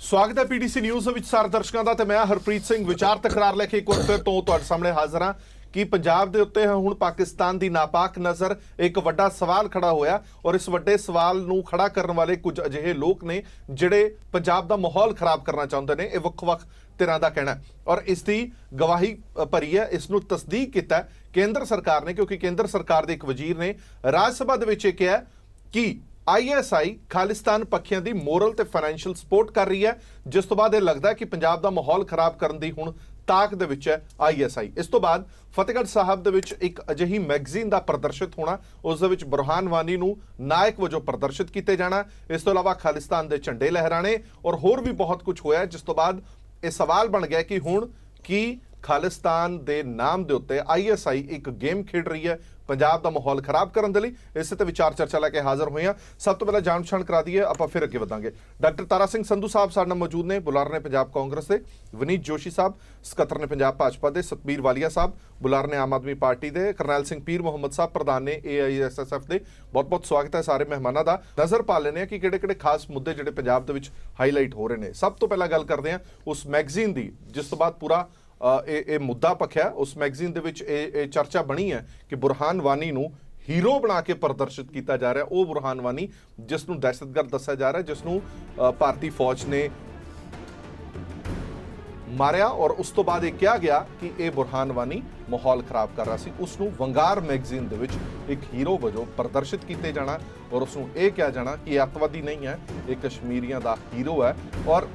स्वागत है PTC news ਵਿੱਚ ਸਾਰੇ ਦਰਸ਼ਕਾਂ ਦਾ ਤੇ ਮੈਂ ਹਰਪ੍ਰੀਤ ਸਿੰਘ ਵਿਚਾਰ ਤਕਰਾਰ ਲੈ ਕੇ ਇੱਕ ਵਾਰ ਫਿਰ ਤੋਂ ਤੁਹਾਡੇ ਸਾਹਮਣੇ ਹਾਜ਼ਰ ਹਾਂ ਕਿ ਪੰਜਾਬ ਦੇ ਉੱਤੇ ਹੁਣ ਪਾਕਿਸਤਾਨ ਦੀ ਨਾਪਾਕ ਨਜ਼ਰ ਇੱਕ ਵੱਡਾ ਸਵਾਲ ਖੜਾ ਹੋਇਆ ਔਰ ਇਸ ਵੱਡੇ ਸਵਾਲ ਨੂੰ ਖੜਾ ਕਰਨ ਵਾਲੇ ਕੁਝ ਅਜਿਹੇ ਲੋਕ ਨੇ ਜਿਹੜੇ ਪੰਜਾਬ ਦਾ ਮਾਹੌਲ ਖਰਾਬ ਕਰਨਾ ਚਾਹੁੰਦੇ ਨੇ। ਇਹ ਵੱਖ-ਵੱਖ ਤਰ੍ਹਾਂ ਦਾ ਕਹਿਣਾ ਔਰ ਇਸ ਦੀ ਗਵਾਹੀ ਭਰੀ ਹੈ, ਇਸ ਨੂੰ ਤਸਦੀਕ ਕੀਤਾ ਕੇਂਦਰ ਸਰਕਾਰ ਨੇ, ਕਿਉਂਕਿ ਕੇਂਦਰ ਸਰਕਾਰ ਦੇ ਇੱਕ ਵਜ਼ੀਰ ਨੇ ਰਾਜ ਸਭਾ ਦੇ ਵਿੱਚ ਇਹ ਕਿਹਾ ਕਿ ISI ਖਾਲਿਸਤਾਨ ਪੱਖੀਆਂ ਦੀ ਮੋਰਲ ਤੇ ਫਾਈਨੈਂਸ਼ੀਅਲ ਸਪੋਰਟ ਕਰ ਰਹੀ ਹੈ, ਜਿਸ ਤੋਂ ਬਾਅਦ ਇਹ ਲੱਗਦਾ ਕਿ ਪੰਜਾਬ ਦਾ ਮਾਹੌਲ ਖਰਾਬ ਕਰਨ ਦੀ ਹੁਣ ਤਾਕ ਦੇ ਵਿੱਚ ਹੈ ISI। ਇਸ ਤੋਂ ਬਾਅਦ ਫਤਿਹਗੜ੍ਹ ਸਾਹਿਬ ਦੇ ਵਿੱਚ ਇੱਕ ਅਜਿਹੀ ਮੈਗਜ਼ੀਨ ਦਾ ਪ੍ਰਦਰਸ਼ਿਤ ਹੋਣਾ, ਉਸ ਦੇ ਵਿੱਚ ਬੁਰਹਾਨ ਵਾਨੀ ਨੂੰ ਨਾਇਕ ਵਜੋਂ ਪ੍ਰਦਰਸ਼ਿਤ ਕੀਤੇ ਜਾਣਾ, ਇਸ ਤੋਂ ਇਲਾਵਾ ਖਾਲਿਸਤਾਨ ਦੇ ਝੰਡੇ ਲਹਿਰਾਣੇ ਔਰ ਹੋਰ ਵੀ ਬਹੁਤ ਕੁਝ ਹੋਇਆ, ਜਿਸ ਤੋਂ ਬਾਅਦ ਇਹ ਸਵਾਲ ਬਣ ਗਿਆ ਕਿ ਹੁਣ ਕੀ ਖਾਲਿਸਤਾਨ ਦੇ ਨਾਮ ਦੇ ਉੱਤੇ ISI ਇੱਕ ਗੇਮ ਖੇਡ ਰਹੀ ਹੈ ਪੰਜਾਬ ਦਾ ਮਾਹੌਲ ਖਰਾਬ ਕਰਨ ਦੇ ਲਈ। ਇਸੇ ਤੇ ਵਿਚਾਰ ਚਰਚਾ ਲੈ ਕੇ ਹਾਜ਼ਰ ਹੋਏ ਹਾਂ। ਸਭ ਤੋਂ ਪਹਿਲਾਂ ਜਾਣ ਪਛਾਣ ਕਰਾ ਦਈਏ, ਆਪਾਂ ਫਿਰ ਅੱਗੇ ਵਧਾਂਗੇ। ਡਾਕਟਰ ਤਾਰਾ ਸਿੰਘ ਸੰਧੂ ਸਾਹਿਬ ਸਾਡੇ ਨਾਲ ਮੌਜੂਦ ਨੇ, ਬੁਲਾਰ ਨੇ ਪੰਜਾਬ ਕਾਂਗਰਸ ਦੇ, ਵਨੀਤ ਜੋਸ਼ੀ ਸਾਹਿਬ ਸਕੱਤਰ ਨੇ ਪੰਜਾਬ ਭਾਜਪਾ ਦੇ, ਸਤਬੀਰ ਵਾਲੀਆ ਸਾਹਿਬ ਬੁਲਾਰ ਨੇ ਆਮ ਆਦਮੀ ਪਾਰਟੀ ਦੇ, ਕਰਨੈਲ ਸਿੰਘ ਪੀਰ ਮੁਹੰਮਦ ਸਾਹਿਬ ਪ੍ਰਧਾਨ ਨੇ AISSF ਦੇ। ਬਹੁਤ ਬਹੁਤ ਸਵਾਗਤ ਹੈ ਸਾਰੇ ਮਹਿਮਾਨਾਂ ਦਾ। ਨਜ਼ਰ ਪਾ ਲੈਣੇ ਆ ਕਿ ਕਿਹੜੇ-ਕਿਹੜੇ ਖਾਸ ਮੁੱਦੇ ਜਿਹੜੇ ਪੰਜਾਬ ਦੇ ਵਿੱਚ ਹਾਈਲਾਈਟ ਹੋ ਰਹੇ ਨੇ। ਸਭ ਤੋਂ ਪਹਿਲਾਂ ਗੱਲ ਕਰਦੇ ਹਾਂ ਉਸ ਮੈਗਜ਼ੀਨ ਦੀ ਜਿਸ ਤੋਂ ਬਾਅਦ ਪੂਰਾ ਇਹ ਮੁੱਦਾ ਪੱਖਿਆ। ਉਸ ਮੈਗਜ਼ੀਨ ਦੇ ਵਿੱਚ ਇਹ ਚਰਚਾ ਬਣੀ ਹੈ ਕਿ ਬੁਰਹਾਨ ਵਾਨੀ ਨੂੰ ਹੀਰੋ ਬਣਾ ਕੇ ਪ੍ਰਦਰਸ਼ਿਤ ਕੀਤਾ ਜਾ ਰਿਹਾ। ਉਹ ਬੁਰਹਾਨ ਵਾਨੀ ਜਿਸ ਨੂੰ ਦਹਿਸ਼ਤਗਰਦ ਦੱਸਿਆ ਜਾ ਰਿਹਾ, ਜਿਸ ਨੂੰ ਭਾਰਤੀ ਫੌਜ ਨੇ ਮਾਰਿਆ ਔਰ ਉਸ ਤੋਂ ਬਾਅਦ ਇਹ ਕਿਹਾ ਗਿਆ ਕਿ ਇਹ ਬੁਰਹਾਨ ਵਾਨੀ ਮਾਹੌਲ ਖਰਾਬ ਕਰ ਰਿਹਾ ਸੀ। ਉਸ ਨੂੰ ਵੰਗਾਰ ਮੈਗਜ਼ੀਨ ਦੇ ਵਿੱਚ ਇੱਕ ਹੀਰੋ ਵਜੋਂ ਪ੍ਰਦਰਸ਼ਿਤ ਕੀਤੇ ਜਾਣਾ ਔਰ ਉਸ ਨੂੰ ਇਹ ਕਿਹਾ ਜਾਣਾ ਕਿ ਇਹ ਅੱਤਵਾਦੀ ਨਹੀਂ ਹੈ, ਇਹ ਕਸ਼ਮੀਰੀਆਂ ਦਾ ਹੀਰੋ ਹੈ। ਔਰ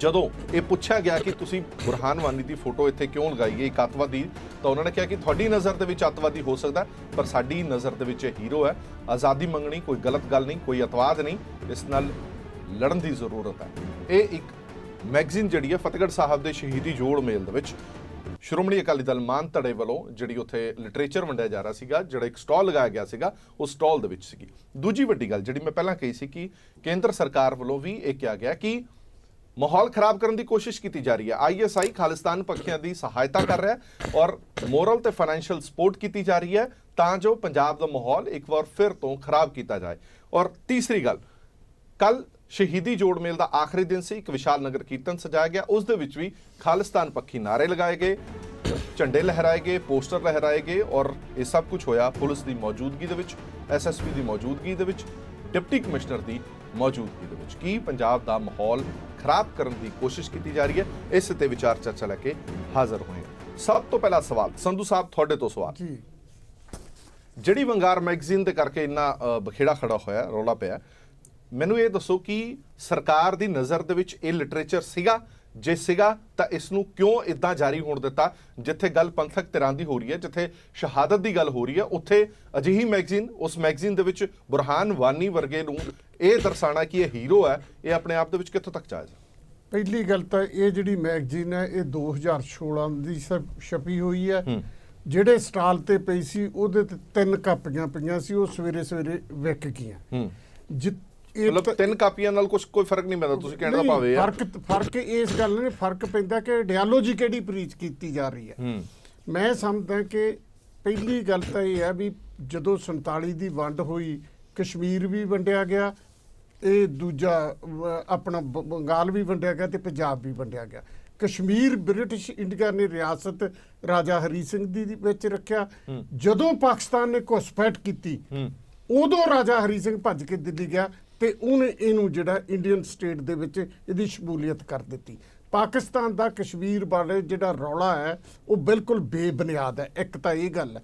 ਜਦੋਂ ਇਹ ਪੁੱਛਿਆ ਗਿਆ ਕਿ ਤੁਸੀਂ ਬੁਰਹਾਨ ਵਾਨੀ ਦੀ ਫੋਟੋ ਇੱਥੇ ਕਿਉਂ ਲਗਾਈ ਹੈ ਇੱਕ ਅੱਤਵਾਦੀ, ਤਾਂ ਉਹਨਾਂ ਨੇ ਕਿਹਾ ਕਿ ਤੁਹਾਡੀ ਨਜ਼ਰ ਦੇ ਵਿੱਚ ਅੱਤਵਾਦੀ ਹੋ ਸਕਦਾ ਪਰ ਸਾਡੀ ਨਜ਼ਰ ਦੇ ਵਿੱਚ ਇਹ ਹੀਰੋ ਹੈ। ਆਜ਼ਾਦੀ ਮੰਗਣੀ ਕੋਈ ਗਲਤ ਗੱਲ ਨਹੀਂ, ਕੋਈ ਅਤਵਾਦ ਨਹੀਂ, ਇਸ ਨਾਲ ਲੜਨ ਦੀ ਜ਼ਰੂਰਤ ਹੈ। ਇਹ ਇੱਕ ਮੈਗਜ਼ੀਨ ਜਿਹੜੀ ਹੈ ਫਤਿਹਗੜ੍ਹ ਸਾਹਿਬ ਦੇ ਸ਼ਹੀਦੀ ਜੋੜ ਮੇਲ ਦੇ ਵਿੱਚ ਸ਼੍ਰੋਮਣੀ ਅਕਾਲੀ ਦਲ ਮਾਨ ਧੜੇ ਵੱਲੋਂ ਜਿਹੜੀ ਉੱਥੇ ਲਿਟਰੇਚਰ ਵੰਡਿਆ ਜਾ ਰਿਹਾ ਸੀਗਾ, ਜਿਹੜਾ ਇੱਕ ਸਟਾਲ ਲਗਾਇਆ ਗਿਆ ਸੀਗਾ, ਉਸ ਸਟਾਲ ਦੇ ਵਿੱਚ ਸੀਗੀ। ਦੂਜੀ ਵੱਡੀ ਗੱਲ ਜਿਹੜੀ ਮੈਂ ਪਹਿਲਾਂ ਕਹੀ ਸੀ ਕਿ ਕੇਂਦਰ ਸਰਕਾਰ ਵੱਲੋਂ ਵੀ ਇਹ ਕਿਹਾ ਗਿਆ ਕਿ ਮਾਹੌਲ ਖਰਾਬ ਕਰਨ ਦੀ ਕੋਸ਼ਿਸ਼ ਕੀਤੀ ਜਾ ਰਹੀ ਹੈ। ISI ਖਾਲਿਸਤਾਨ ਪੱਖੀਆਂ ਦੀ ਸਹਾਇਤਾ ਕਰ ਰਿਹਾ ਹੈ ਔਰ ਮੋਰਲ ਤੇ ਫਾਈਨੈਂਸ਼ੀਅਲ ਸਪੋਰਟ ਕੀਤੀ ਜਾ ਰਹੀ ਹੈ ਤਾਂ ਜੋ ਪੰਜਾਬ ਦਾ ਮਾਹੌਲ ਇੱਕ ਵਾਰ ਫਿਰ ਤੋਂ ਖਰਾਬ ਕੀਤਾ ਜਾਏ। ਔਰ ਤੀਸਰੀ ਗੱਲ, ਕੱਲ ਸ਼ਹੀਦੀ ਜੋੜ ਮੇਲ ਦਾ ਆਖਰੀ ਦਿਨ ਸੀ, ਇੱਕ ਵਿਸ਼ਾਲ ਨਗਰ ਕੀਰਤਨ ਸਜਾਇਆ ਗਿਆ, ਉਸ ਦੇ ਵਿੱਚ ਵੀ ਖਾਲਿਸਤਾਨ ਪੱਖੀ ਨਾਰੇ ਲਗਾਏ ਗਏ, ਝੰਡੇ ਲਹਿਰਾਏ ਗਏ, ਪੋਸਟਰ ਲਹਿਰਾਏ ਗਏ ਔਰ ਇਹ ਸਭ ਕੁਝ ਹੋਇਆ ਪੁਲਿਸ ਦੀ ਮੌਜੂਦਗੀ ਦੇ ਵਿੱਚ, SSP ਦੀ ਮੌਜੂਦਗੀ ਦੇ ਵਿੱਚ, ਡਿਪਟੀ ਕਮਿਸ਼ਨਰ ਦੀ ਮੌਜੂਦਗੀ ਦੇ ਵਿੱਚ। ਕੀ ਪੰਜਾਬ ਦਾ ਮਾਹੌਲ ਖਰਾਬ ਕਰਨ ਦੀ ਕੋਸ਼ਿਸ਼ ਕੀਤੀ ਜਾ ਰਹੀ ਹੈ? ਇਸ ਤੇ ਵਿਚਾਰ ਚਰਚਾ ਲੈ ਕੇ ਹਾਜ਼ਰ ਹੋਏ ਹਾਂ। ਸਭ ਤੋਂ ਪਹਿਲਾ ਸਵਾਲ ਸੰਧੂ ਸਾਹਿਬ ਤੁਹਾਡੇ ਤੋਂ ਸਵਾਲ ਜੀ, ਜਿਹੜੀ ਵੰਗਾਰ ਮੈਗਜ਼ੀਨ ਦੇ ਕਰਕੇ ਇੰਨਾ ਬਖੇੜਾ ਖੜਾ ਹੋਇਆ, ਰੌਲਾ ਪਿਆ, ਮੈਨੂੰ ਇਹ ਦੱਸੋ ਕਿ ਸਰਕਾਰ ਦੀ ਨਜ਼ਰ ਦੇ ਵਿੱਚ ਇਹ ਲਿਟਰੇਚਰ ਸੀਗਾ? ਜੇ ਸੀਗਾ ਤਾਂ ਇਸ ਨੂੰ ਕਿਉਂ ਇਦਾਂ ਜਾਰੀ ਹੋਣ ਦਿੱਤਾ? ਜਿੱਥੇ ਗੱਲ ਪੰਥਕ ਧਿਰਾਂ ਦੀ ਹੋ ਰਹੀ ਹੈ, ਜਿੱਥੇ ਸ਼ਹਾਦਤ ਦੀ ਗੱਲ ਹੋ ਰਹੀ ਹੈ, ਉੱਥੇ ਅਜਿਹੀ ਮੈਗਜ਼ੀਨ, ਉਸ ਮੈਗਜ਼ੀਨ ਦੇ ਵਿੱਚ ਬੁਰਹਾਨ ਵਾਨੀ ਵਰਗੇ ਨੂੰ ਇਹ ਦਰਸਾਉਣਾ ਕਿ ਇਹ ਹੀਰੋ ਹੈ, ਇਹ ਆਪਣੇ ਆਪ ਦੇ ਵਿੱਚ ਕਿੱਥੋਂ ਤੱਕ ਜਾਇਜ਼? ਪਹਿਲੀ ਗੱਲ ਤਾਂ ਇਹ ਜਿਹੜੀ ਮੈਗਜ਼ੀਨ ਹੈ ਇਹ 2016 ਦੀ ਛਪੀ ਹੋਈ ਹੈ। ਜਿਹੜੇ ਸਟਾਲ ਤੇ ਪਈ ਸੀ ਉਹਦੇ ਤੇ 3 ਕਾਪੀਆਂ ਪਈਆਂ ਸੀ, ਉਹ ਸਵੇਰੇ ਸਵੇਰੇ ਵਿਕ ਗਈਆਂ। ਮਤਲਬ 3 ਕਾਪੀਆਂ ਨਾਲ ਕੋਈ ਫਰਕ ਨਹੀਂ ਪੈਂਦਾ, ਤੁਸੀਂ ਕਹਿਣ ਦਾ ਭਾਵ ਇਹ ਹੈ? ਫਰਕ ਇਸ ਗੱਲ ਨੇ ਫਰਕ ਪੈਂਦਾ ਕਿ ਆਈਡੀਓਲੋਜੀ ਕਿਹੜੀ ਪ੍ਰੀਚ ਕੀਤੀ ਜਾ ਰਹੀ ਹੈ। ਮੈਂ ਸਮਝਦਾ ਕਿ ਪਹਿਲੀ ਗੱਲ ਤਾਂ ਇਹ ਹੈ ਵੀ ਜਦੋਂ 47 ਦੀ ਵੰਡ ਹੋਈ, ਕਸ਼ਮੀਰ ਵੀ ਵੰਡਿਆ ਗਿਆ, ਇਹ ਦੂਜਾ ਆਪਣਾ ਬੰਗਾਲ ਵੀ ਵੰਡਿਆ ਗਿਆ ਤੇ ਪੰਜਾਬ ਵੀ ਵੰਡਿਆ ਗਿਆ। ਕਸ਼ਮੀਰ ਬ੍ਰਿਟਿਸ਼ ਇੰਡੀਆ ਨੇ ਰਿਆਸਤ ਰਾਜਾ ਹਰੀ ਸਿੰਘ ਦੀ ਵਿੱਚ ਰੱਖਿਆ। ਜਦੋਂ ਪਾਕਿਸਤਾਨ ਨੇ ਘੁਸਪੈਠ ਕੀਤੀ ਉਦੋਂ ਰਾਜਾ ਹਰੀ ਸਿੰਘ ਭੱਜ ਕੇ ਦਿੱਲੀ ਗਿਆ ਤੇ ਉਹਨੇ ਇਹਨੂੰ ਜਿਹੜਾ ਇੰਡੀਅਨ ਸਟੇਟ ਦੇ ਵਿੱਚ ਇਹਦੀ ਸ਼ਮੂਲੀਅਤ ਕਰ ਦਿੱਤੀ। ਪਾਕਿਸਤਾਨ ਦਾ ਕਸ਼ਮੀਰ ਬਾਰੇ ਜਿਹੜਾ ਰੌਲਾ ਹੈ ਉਹ ਬਿਲਕੁਲ ਬੇਬੁਨਿਆਦ ਹੈ। ਇੱਕ ਤਾਂ ਇਹ ਗੱਲ ਹੈ।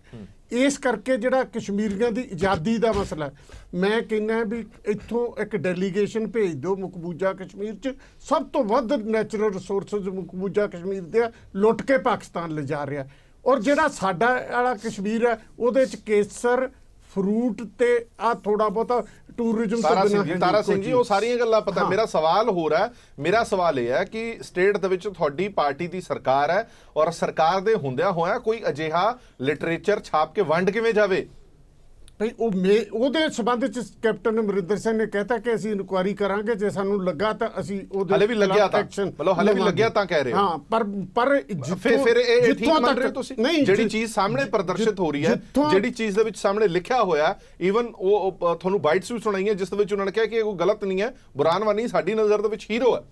ਇਸ ਕਰਕੇ ਜਿਹੜਾ ਕਸ਼ਮੀਰੀਆਂ ਦੀ ਆਜ਼ਾਦੀ ਦਾ ਮਸਲਾ, ਮੈਂ ਕਹਿੰਦਾ ਵੀ ਇੱਥੋਂ ਇੱਕ ਡੈਲੀਗੇਸ਼ਨ ਭੇਜ ਦਿਓ ਮਕਬੂਜਾ ਕਸ਼ਮੀਰ 'ਚ। ਸਭ ਤੋਂ ਵੱਧ ਨੈਚੁਰਲ ਰਿਸੋਰਸਿਸ ਮਕਬੂਜਾ ਕਸ਼ਮੀਰ ਦੇ ਲੁੱਟ ਕੇ ਪਾਕਿਸਤਾਨ ਲਿਜਾ ਰਿਹਾ। ਔਰ ਜਿਹੜਾ ਸਾਡਾ ਵਾਲਾ ਕਸ਼ਮੀਰ ਹੈ ਉਹਦੇ 'ਚ ਕੇਸਰ, ਫਰੂਟ ਤੇ ਆ ਥੋੜਾ ਬਹੁਤਾ ਟੂਰਿਜ਼ਮ। ਤਾਰਾ ਸਿੰਘ ਜੀ, ਉਹ ਸਾਰੀਆਂ ਗੱਲਾਂ ਪਤਾ। ਮੇਰਾ ਸਵਾਲ ਹੋ ਰਿਹਾ, ਮੇਰਾ ਸਵਾਲ ਇਹ ਹੈ ਕਿ ਸਟੇਟ ਦੇ ਵਿੱਚ ਤੁਹਾਡੀ ਪਾਰਟੀ ਦੀ ਸਰਕਾਰ ਹੈ ਔਰ ਸਰਕਾਰ ਦੇ ਹੁੰਦਿਆਂ ਹੋਇਆ ਕੋਈ ਅਜਿਹਾ ਲਿਟਰੇਚਰ ਛਾਪ ਕੇ ਵੰਡ ਕਿਵੇਂ ਜਾਵੇ? ਭਈ ਉਹਦੇ ਸੰਬੰਧ ਚ ਕੈਪਟਨ ਅਮਰਿੰਦਰ ਸਿੰਘ ਨੇ ਕਹਿਤਾ ਕਿ ਅਸੀਂ ਇਨਕੁਆਇਰੀ ਕਰਾਂਗੇ, ਜੇ ਸਾਨੂੰ ਲੱਗਾ ਤਾਂ ਅਸੀਂ ਉਹਦੇ ਹਲੇ ਵੀ ਲੱਗਿਆ ਤਾਂ ਮਤਲਬ ਹਲੇ ਵੀ ਲੱਗਿਆ ਤਾਂ ਕਹਿ ਰਹੇ ਹੋ? ਹਾਂ, ਪਰ ਫਿਰ ਇਹ ਠੀਕ ਮੰਨ ਰਹੇ ਤੁਸੀਂ? ਜਿਹੜੀ ਚੀਜ਼ ਸਾਹਮਣੇ ਪ੍ਰਦਰਸ਼ਿਤ ਹੋ ਰਹੀ ਹੈ, ਜਿਹੜੀ ਚੀਜ਼ ਦੇ ਵਿੱਚ ਸਾਹਮਣੇ ਲਿਖਿਆ ਹੋਇਆ, ਈਵਨ ਉਹ ਤੁਹਾਨੂੰ ਬਾਈਟਸ ਵੀ ਸੁਣਾਈਆਂ ਜਿਸ ਦੇ ਵਿੱਚ ਉਹਨਾਂ ਨੇ ਕਿਹਾ ਕਿ ਇਹ ਕੋਈ ਗਲਤ ਨਹੀਂ ਹੈ, ਬੁਰਹਾਨ ਵਾਨੀ ਸਾਡੀ ਨਜ਼ਰ ਦੇ ਵਿੱਚ ਹੀਰੋ ਹੈ।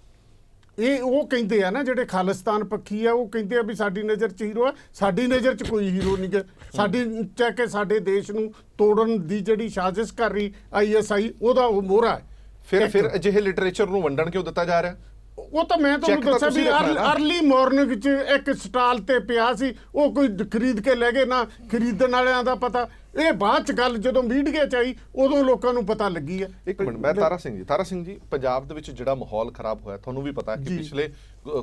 ਇਹ ਉਹ ਕਹਿੰਦੇ ਆ ਨਾ ਜਿਹੜੇ ਖਾਲਿਸਤਾਨ ਪੱਖੀ ਆ, ਉਹ ਕਹਿੰਦੇ ਆ ਵੀ ਸਾਡੀ ਨਜ਼ਰ 'ਚ ਹੀਰੋ ਆ। ਸਾਡੀ ਨਜ਼ਰ 'ਚ ਕੋਈ ਹੀਰੋ ਨਹੀਂ ਗਾ। ਸਾਡੀ ਚਾਹੇ ਕਿ ਸਾਡੇ ਦੇਸ਼ ਨੂੰ ਤੋੜਨ ਦੀ ਜਿਹੜੀ ਸਾਜ਼ਿਸ਼ ਕਰ ਰਹੀ ISI, ਉਹਦਾ ਉਹ ਮੋਹਰਾ ਹੈ। ਫਿਰ ਅਜਿਹੇ ਲਿਟਰੇਚਰ ਨੂੰ ਵੰਡਣ ਕਿਉਂ ਦਿੱਤਾ ਜਾ ਰਿਹਾ? ਉਹ ਤਾਂ ਮੈਂ ਤੁਹਾਨੂੰ ਦੱਸਿਆ ਵੀ ਅਰਲੀ ਮਾਰਨਿੰਗ 'ਚ ਇੱਕ ਸਟਾਲ ਤੇ ਪਿਆ ਸੀ, ਉਹ ਕੋਈ ਖਰੀਦ ਕੇ ਲੈ ਗਏ, ਨਾ ਖਰੀਦਣ ਵਾਲਿਆਂ ਦਾ ਪਤਾ। ਇਹ ਬਾਅਦ 'ਚ ਗੱਲ ਜਦੋਂ ਮੀਡੀਆ 'ਚ ਆਈ, ਉਦੋਂ ਲੋਕਾਂ ਨੂੰ ਪਤਾ ਲੱਗੀ ਹੈ। ਇੱਕ ਮਿੰਟ, ਮੈਂ ਤਾਰਾ ਸਿੰਘ ਜੀ, ਪੰਜਾਬ ਦੇ ਵਿੱਚ ਜਿਹੜਾ ਮਾਹੌਲ ਖਰਾਬ ਹੋਇਆ, ਤੁਹਾਨੂੰ ਵੀ ਪਤਾ ਹੈ ਕਿ ਪਿਛਲੇ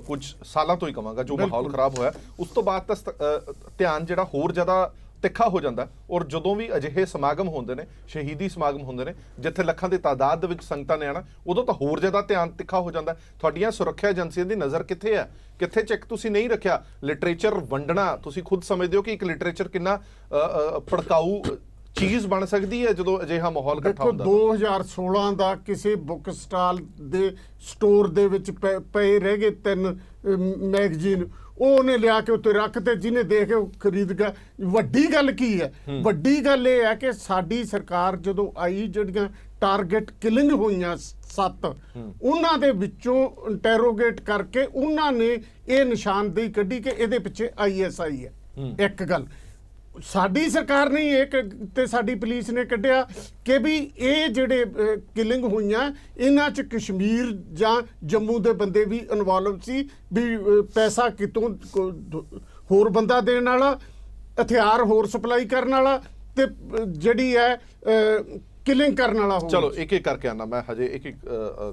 ਕੁਝ ਸਾਲਾਂ ਤੋਂ ਹੀ ਕਵਾਂਗਾ, ਜੋ ਮਾਹੌਲ ਖਰਾਬ ਹੋਇਆ, ਉਸ ਤੋਂ ਬਾਅਦ ਤਾਂ ਧਿਆਨ ਜਿਹੜਾ ਹੋਰ ਜ਼ਿਆਦਾ ਤਿੱਖਾ ਹੋ ਜਾਂਦਾ। ਔਰ ਜਦੋਂ ਵੀ ਅਜਿਹੇ ਸਮਾਗਮ ਹੁੰਦੇ ਨੇ, ਸ਼ਹੀਦੀ ਸਮਾਗਮ ਹੁੰਦੇ ਨੇ, ਜਿੱਥੇ ਲੱਖਾਂ ਦੀ ਤਾਦਾਦ ਦੇ ਵਿੱਚ ਸੰਗਤਾਂ ਨੇ ਆਣਾ, ਉਦੋਂ ਤਾਂ ਹੋਰ ਜ਼ਿਆਦਾ ਧਿਆਨ ਤਿੱਖਾ ਹੋ ਜਾਂਦਾ। ਤੁਹਾਡੀਆਂ ਸੁਰੱਖਿਆ ਏਜੰਸੀਆਂ ਦੀ ਨਜ਼ਰ ਕਿੱਥੇ ਹੈ? ਕਿੱਥੇ ਚੈੱਕ ਤੁਸੀਂ ਨਹੀਂ ਰੱਖਿਆ? ਲਿਟਰੇਚਰ ਵੰਡਣਾ, ਤੁਸੀਂ ਖੁਦ ਸਮਝਦੇ ਹੋ ਕਿ ਇੱਕ ਲਿਟਰੇਚਰ ਕਿੰਨਾ ਭੜਕਾਊ ਚੀਜ਼ ਬਣ ਸਕਦੀ ਹੈ ਜਦੋਂ ਅਜਿਹਾ ਮਾਹੌਲ ਇਕੱਠਾ ਹੁੰਦਾ। 2016 ਦਾ ਕਿਸੇ ਬੁੱਕ ਸਟਾਲ ਦੇ ਸਟੋਰ ਦੇ ਵਿੱਚ ਪਏ ਰਹਿ ਗਏ 3 ਮੈਗਜ਼ੀਨ, ਉਹਨੇ ਲਿਆ ਕੇ ਉੱਤੇ ਰੱਖ ਤੇ ਜਿਹਨੇ ਦੇਖ ਕੇ ਉਹ ਖਰੀਦ ਗਿਆ। ਵੱਡੀ ਗੱਲ ਕੀ ਹੈ? ਵੱਡੀ ਗੱਲ ਇਹ ਹੈ ਕਿ ਸਾਡੀ ਸਰਕਾਰ ਜਦੋਂ ਆਈ, ਜਿਹੜੀਆਂ ਟਾਰਗੇਟ ਕਿਲਿੰਗ ਹੋਈਆਂ 7, ਉਹਨਾਂ ਦੇ ਵਿੱਚੋਂ ਇੰਟਰੋਗੇਟ ਕਰਕੇ ਉਹਨਾਂ ਨੇ ਇਹ ਨਿਸ਼ਾਨਦੇਹੀ ਕੱਢੀ ਕਿ ਇਹਦੇ ਪਿੱਛੇ ISI ਹੈ। ਇੱਕ ਗੱਲ ਸਾਡੀ ਸਰਕਾਰ ਨੇ ਇਹ ਤੇ ਸਾਡੀ ਪੁਲਿਸ ਨੇ ਕੱਢਿਆ ਕਿ ਵੀ ਇਹ ਜਿਹੜੇ ਕਿਲਿੰਗ ਹੋਈਆਂ, ਇਹਨਾਂ 'ਚ ਕਸ਼ਮੀਰ ਜਾਂ ਜੰਮੂ ਦੇ ਬੰਦੇ ਵੀ ਇਨਵੋਲਵ ਸੀ, ਵੀ ਪੈਸਾ ਕਿਤੋਂ ਹੋਰ ਬੰਦਾ ਦੇਣ ਵਾਲਾ, ਹਥਿਆਰ ਹੋਰ ਸਪਲਾਈ ਕਰਨ ਵਾਲਾ, ਤੇ ਜਿਹੜੀ ਹੈ ਕਿਲਿੰਗ ਕਰਨ ਵਾਲਾ। ਚਲੋ ਇੱਕ ਇੱਕ ਕਰਕੇ ਆਣਾ, ਮੈਂ ਹਜੇ ਇੱਕ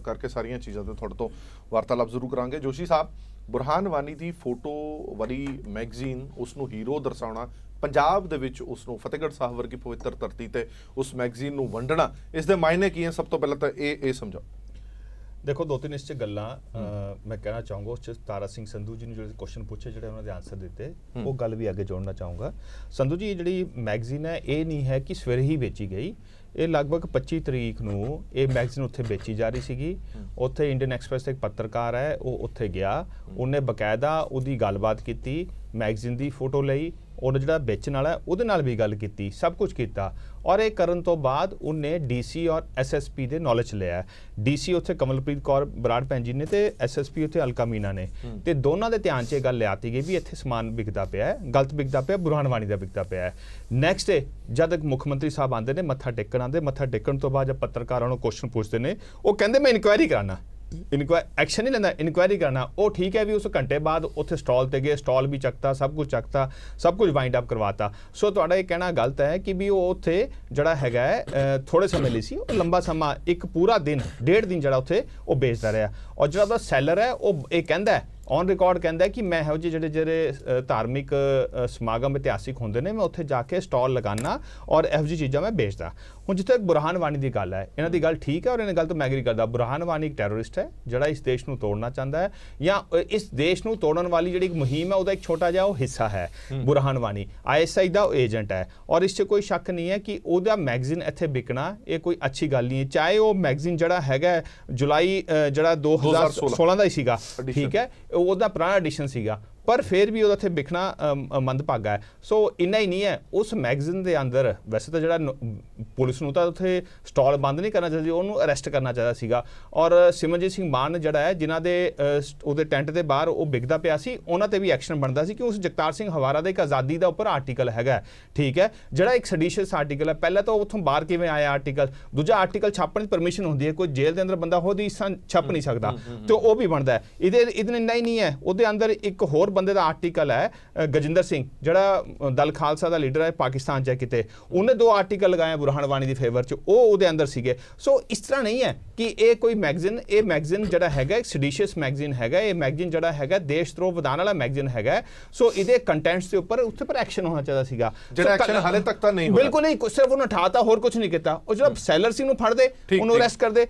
ਕਰਕੇ ਸਾਰੀਆਂ ਚੀਜ਼ਾਂ ਤੇ ਤੁਹਾਡੇ ਤੋਂ ਵਾਰਤਾਲਾਪ ਜ਼ਰੂਰ ਕਰਾਂਗੇ। ਜੋਸ਼ੀ ਸਾਹਿਬ, ਬੁਰਹਾਨ ਵਾਨੀ ਦੀ ਫੋਟੋ ਵਾਲੀ ਮੈਗਜ਼ੀਨ, ਉਸ ਨੂੰ ਹੀਰੋ ਦਰਸਾਉਣਾ, ਪੰਜਾਬ ਦੇ ਵਿੱਚ ਉਸ ਨੂੰ ਫਤਿਹਗੜ੍ਹ ਸਾਹਿਬ ਵਰਗੀ ਪਵਿੱਤਰ ਧਰਤੀ ਤੇ ਉਸ ਮੈਗਜ਼ੀਨ ਨੂੰ ਵੰਡਣਾ, ਇਸ ਦੇ ਮਾਇਨੇ ਕੀ ਹੈ? ਸਭ ਤੋਂ ਪਹਿਲਾਂ ਤਾਂ ਇਹ ਸਮਝਾਓ। ਦੇਖੋ, 2-3 ਇਸ 'ਚ ਗੱਲਾਂ ਮੈਂ ਕਹਿਣਾ ਚਾਹੂੰਗਾ। ਉਸ 'ਚ ਤਾਰਾ ਸਿੰਘ ਸੰਧੂ ਜੀ ਨੂੰ ਜਿਹੜੇ ਕੁਐਸਚਨ ਪੁੱਛੇ, ਜਿਹੜੇ ਉਹਨਾਂ ਦੇ ਆਨਸਰ ਦਿੱਤੇ, ਉਹ ਗੱਲ ਵੀ ਅੱਗੇ ਜੋੜਨਾ ਚਾਹੂੰਗਾ। ਸੰਧੂ ਜੀ, ਜਿਹੜੀ ਮੈਗਜ਼ੀਨ ਹੈ, ਇਹ ਨਹੀਂ ਹੈ ਕਿ ਸਵੇਰੇ ਹੀ ਵੇਚੀ ਗਈ। ਇਹ ਲਗਭਗ 25 ਤਰੀਕ ਨੂੰ ਇਹ ਮੈਗਜ਼ੀਨ ਉੱਥੇ ਵੇਚੀ ਜਾ ਰਹੀ ਸੀਗੀ। ਉੱਥੇ ਇੰਡੀਅਨ ਐਕਸਪ੍ਰੈਸ ਦਾ ਇੱਕ ਪੱਤਰਕਾਰ ਹੈ, ਉਹ ਉੱਥੇ ਗਿਆ, ਉਹਨੇ ਬਕਾਇਦਾ ਉਹਦੀ ਗੱਲਬਾਤ ਕੀਤੀ, ਮੈਗਜ਼ੀਨ ਦੀ ਫੋਟੋ ਲਈ, ਉਹਨੇ ਜਿਹੜਾ ਵੇਚਣ ਵਾਲਾ ਉਹਦੇ ਨਾਲ ਵੀ ਗੱਲ ਕੀਤੀ, ਸਭ ਕੁਝ ਕੀਤਾ। ਔਰ ਇਹ ਕਰਨ ਤੋਂ ਬਾਅਦ ਉਹਨੇ DC ਔਰ SSP ਦੇ ਨੌਲੇਜ ਲਿਆ। DC ਉੱਥੇ ਕਮਲਪ੍ਰੀਤ ਕੌਰ ਬਰਾੜ ਭੈਣ ਜੀ ਨੇ, ਤੇ SSP ਉੱਥੇ ਅਲਕਾ ਮੀਨਾ ਨੇ, ਤੇ ਦੋਨਾਂ ਦੇ ਧਿਆਨ 'ਚ ਇਹ ਗੱਲ ਲਿਆਤੀ ਗਈ ਵੀ ਇੱਥੇ ਸਮਾਨ ਵਿਕਦਾ ਪਿਆ, ਗਲਤ ਵਿਕਦਾ ਪਿਆ, ਬੁਰਹਾਨ ਵਾਨੀ ਦਾ ਵਿਕਦਾ ਪਿਆ। ਨੈਕਸਟ ਡੇ ਜਦ ਮੁੱਖ ਮੰਤਰੀ ਸਾਹਿਬ ਆਉਂਦੇ ਨੇ, ਮੱਥਾ ਟੇਕਣ ਆਉਂਦੇ, ਮੱਥਾ ਟੇਕਣ ਤੋਂ ਬਾਅਦ ਜਦ ਪੱਤਰਕਾਰਾਂ ਨੂੰ ਕੁਐਸਚਨ ਪੁੱਛਦੇ ਨੇ, ਉਹ ਕਹਿੰਦੇ ਮੈਂ ਇਨਕੁਆਇਰੀ ਕਰਾਉਣਾ। ਐਕਸ਼ਨ ਨਹੀਂ ਲੈਂਦਾ, ਇਨਕੁਆਇਰੀ ਕਰਨਾ। ਉਹ ਠੀਕ ਹੈ ਵੀ ਉਸ ਘੰਟੇ ਬਾਅਦ ਉੱਥੇ ਸਟਾਲ ਤੇ ਗਏ, ਸਟਾਲ ਵੀ ਚੱਕਤਾ, ਸਭ ਕੁਝ ਚੱਕਤਾ, ਸਭ ਕੁਝ ਵਾਈਂਡ ਅਪ ਕਰਵਾਤਾ। ਸੋ ਤੁਹਾਡਾ ਇਹ ਕਹਿਣਾ ਗਲਤ ਹੈ ਕਿ ਵੀ ਉਹ ਉੱਥੇ ਜਿਹੜਾ ਹੈਗਾ ਥੋੜੇ ਸਮੇਂ ਲਈ ਸੀ, ਉਹ ਲੰਬਾ ਸਮਾਂ, ਇੱਕ ਪੂਰਾ ਦਿਨ, 1.5 ਦਿਨ ਜਿਹੜਾ ਉੱਥੇ ਉਹ ਵੇਚਦਾ ਰਿਹਾ। ਔਰ ਜਿਹੜਾ ਉਹਦਾ ਸੈਲਰ ਹੈ, ਉਹ ਇਹ ਕਹਿੰਦਾ ਔਨ ਰਿਕਾਰਡ ਕਹਿੰਦਾ ਕਿ ਮੈਂ ਇਹੋ ਜਿਹੇ ਜਿਹੜੇ ਧਾਰਮਿਕ ਸਮਾਗਮ ਇਤਿਹਾਸਿਕ ਹੁੰਦੇ ਨੇ, ਮੈਂ ਉੱਥੇ ਜਾ ਕੇ ਸਟਾਲ ਲਗਾਉਣਾ ਔਰ ਇਹੋ ਜਿਹੀ ਚੀਜ਼ਾਂ ਮੈਂ ਵੇਚਦਾ। ਹੁਣ ਜਿੱਥੇ ਤੱਕ ਬੁਰਹਾਨ ਵਾਨੀ ਦੀ ਗੱਲ ਹੈ, ਇਹਨਾਂ ਦੀ ਗੱਲ ਠੀਕ ਹੈ ਔਰ ਇਹਨਾਂ ਗੱਲ ਤੋਂ ਮੈਂ ਐਗਰੀ ਕਰਦਾ। ਬੁਰਹਾਨ ਵਾਨੀ ਇੱਕ ਟੈਰਰਿਸਟ ਹੈ ਜਿਹੜਾ ਇਸ ਦੇਸ਼ ਨੂੰ ਤੋੜਨਾ ਚਾਹੁੰਦਾ ਹੈ, ਜਾਂ ਇਸ ਦੇਸ਼ ਨੂੰ ਤੋੜਨ ਵਾਲੀ ਜਿਹੜੀ ਮੁਹਿੰਮ ਹੈ ਉਹਦਾ ਇੱਕ ਛੋਟਾ ਜਿਹਾ ਉਹ ਹਿੱਸਾ ਹੈ ਬੁਰਹਾਨ ਵਾਨੀ। ISI ਦਾ ਉਹ ਏਜੰਟ ਹੈ ਔਰ ਇਸ 'ਚ ਕੋਈ ਸ਼ੱਕ ਨਹੀਂ ਹੈ ਕਿ ਉਹਦਾ ਮੈਗਜ਼ੀਨ ਇੱਥੇ ਵਿਕਣਾ ਇਹ ਕੋਈ ਅੱਛੀ ਗੱਲ ਨਹੀਂ ਹੈ। ਚਾਹੇ ਉਹ ਮੈਗਜ਼ੀਨ ਜਿਹੜਾ ਹੈਗਾ ਜੁਲਾਈ ਜਿਹੜਾ 2016 ਦਾ ਹੀ ਸੀਗਾ, ਠੀਕ ਹੈ, ਉਹਦਾ ਪੁਰਾਣਾ ਐਡੀਸ਼ਨ ਸੀਗਾ, ਪਰ ਫਿਰ ਵੀ ਉਹਦਾ ਇੱਥੇ ਵਿਕਣਾ ਮੰਦਭਾਗਾ ਹੈ। ਸੋ ਇੰਨਾ ਹੀ ਨਹੀਂ ਹੈ, ਉਸ ਮੈਗਜ਼ੀਨ ਦੇ ਅੰਦਰ ਵੈਸੇ ਤਾਂ ਜਿਹੜਾ ਪੁਲਿਸ ਨੂੰ ਤਾਂ ਉੱਥੇ ਸਟਾਲ ਬੰਦ ਨਹੀਂ ਕਰਨਾ ਚਾਹੀਦਾ, ਉਹਨੂੰ ਅਰੈਸਟ ਕਰਨਾ ਚਾਹੀਦਾ ਸੀਗਾ। ਔਰ ਸਿਮਰਜੀਤ ਸਿੰਘ ਮਾਨ ਜਿਹੜਾ ਹੈ, ਜਿਨ੍ਹਾਂ ਦੇ ਉਹਦੇ ਟੈਂਟ ਦੇ ਬਾਹਰ ਉਹ ਵਿਕਦਾ ਪਿਆ ਸੀ, ਉਹਨਾਂ ਤੇ ਵੀ ਐਕਸ਼ਨ ਬਣਦਾ ਸੀ ਕਿ ਉਸ ਜਗਤਾਰ ਸਿੰਘ ਹਵਾਰਾ ਦਾ ਇੱਕ ਆਜ਼ਾਦੀ ਦਾ ਉੱਪਰ ਆਰਟੀਕਲ ਹੈਗਾ, ਠੀਕ ਹੈ, ਜਿਹੜਾ ਇੱਕ ਸੈਡੀਸ਼ੀਅਸ ਆਰਟੀਕਲ ਹੈ। ਪਹਿਲਾਂ ਤਾਂ ਉੱਥੋਂ ਬਾਹਰ ਕਿਵੇਂ ਆਇਆ ਆਰਟੀਕਲ, ਦੂਜਾ ਆਰਟੀਕਲ ਛਾਪਣ ਦੀ ਪਰਮਿਸ਼ਨ ਹੁੰਦੀ ਹੈ, ਕੋਈ ਜੇਲ੍ਹ ਦੇ ਅੰਦਰ ਬੰਦਾ ਉਹਦੀ ਛਾਪ ਨਹੀਂ ਸਕਦਾ, ਤੇ ਉਹ ਵੀ ਬਣਦਾ ਹੈ। ਇਹਦੇ ਇੰਨਾ ਹੀ ਨਹੀਂ ਹੈ, ਉਹਦੇ ਅੰਦਰ ਇੱਕ ਹੋਰ ਬੰਦੇ ਦਾ ਆਰਟੀਕਲ ਹੈ, ਗਜਿੰਦਰ ਸਿੰਘ, ਜਿਹੜਾ ਦਲ ਖਾਲਸਾ ਦਾ ਲੀਡਰ ਹੈ, ਪਾਕਿਸਤਾਨ 'ਚ ਕਿਤੇ, ਉਹਨੇ 2 ਆਰਟੀਕਲ ਲਗਾਏ ਬੁਰਹਾਨ ਵਾਨੀ ਦੀ ਫੇਵਰ 'ਚ, ਉਹ ਉਹਦੇ ਅੰਦਰ ਸੀਗੇ। ਸੋ ਇਸ ਤਰ੍ਹਾਂ ਨਹੀਂ ਹੈ ਕਿ ਇਹ ਕੋਈ ਮੈਗਜ਼ੀਨ, ਇਹ ਮੈਗਜ਼ੀਨ ਜਿਹੜਾ ਹੈਗਾ ਇੱਕ ਸੈਡੀਸ਼ੀਅਸ ਮੈਗਜ਼ੀਨ ਹੈਗਾ, ਇਹ ਮੈਗਜ਼ੀਨ ਜਿਹੜਾ ਹੈਗਾ ਦੇਸ਼ ਧਰੋਹ ਵਧਾਉਣ ਵਾਲਾ ਮੈਗਜ਼ੀਨ ਹੈਗਾ। ਸੋ ਇਹਦੇ ਕੰਟੈਂਟਸ ਦੇ ਉੱਪਰ ਉੱਥੇ ਪਰ ਐਕਸ਼ਨ ਹੋਣਾ ਚਾਹੀਦਾ ਸੀਗਾ, ਜਿਹੜਾ ਐਕਸ਼ਨ ਹਾਲੇ ਤੱਕ ਤਾਂ ਨਹੀਂ ਹੋਇਆ। ਬਿਲਕੁਲ ਨਹੀਂ, ਸਿਰਫ ਉਹਨੂੰ ਉਠਾਤਾ, ਹੋਰ ਕੁਝ ਨਹੀਂ ਕੀਤਾ। ਉਹ ਜਿਹੜਾ ਸੈਲਰ ਸੀ ਉਹਨੂੰ ਫੜਦੇ, ਉਹਨੂੰ ਅਰੈਸਟ ਕਰਦੇ।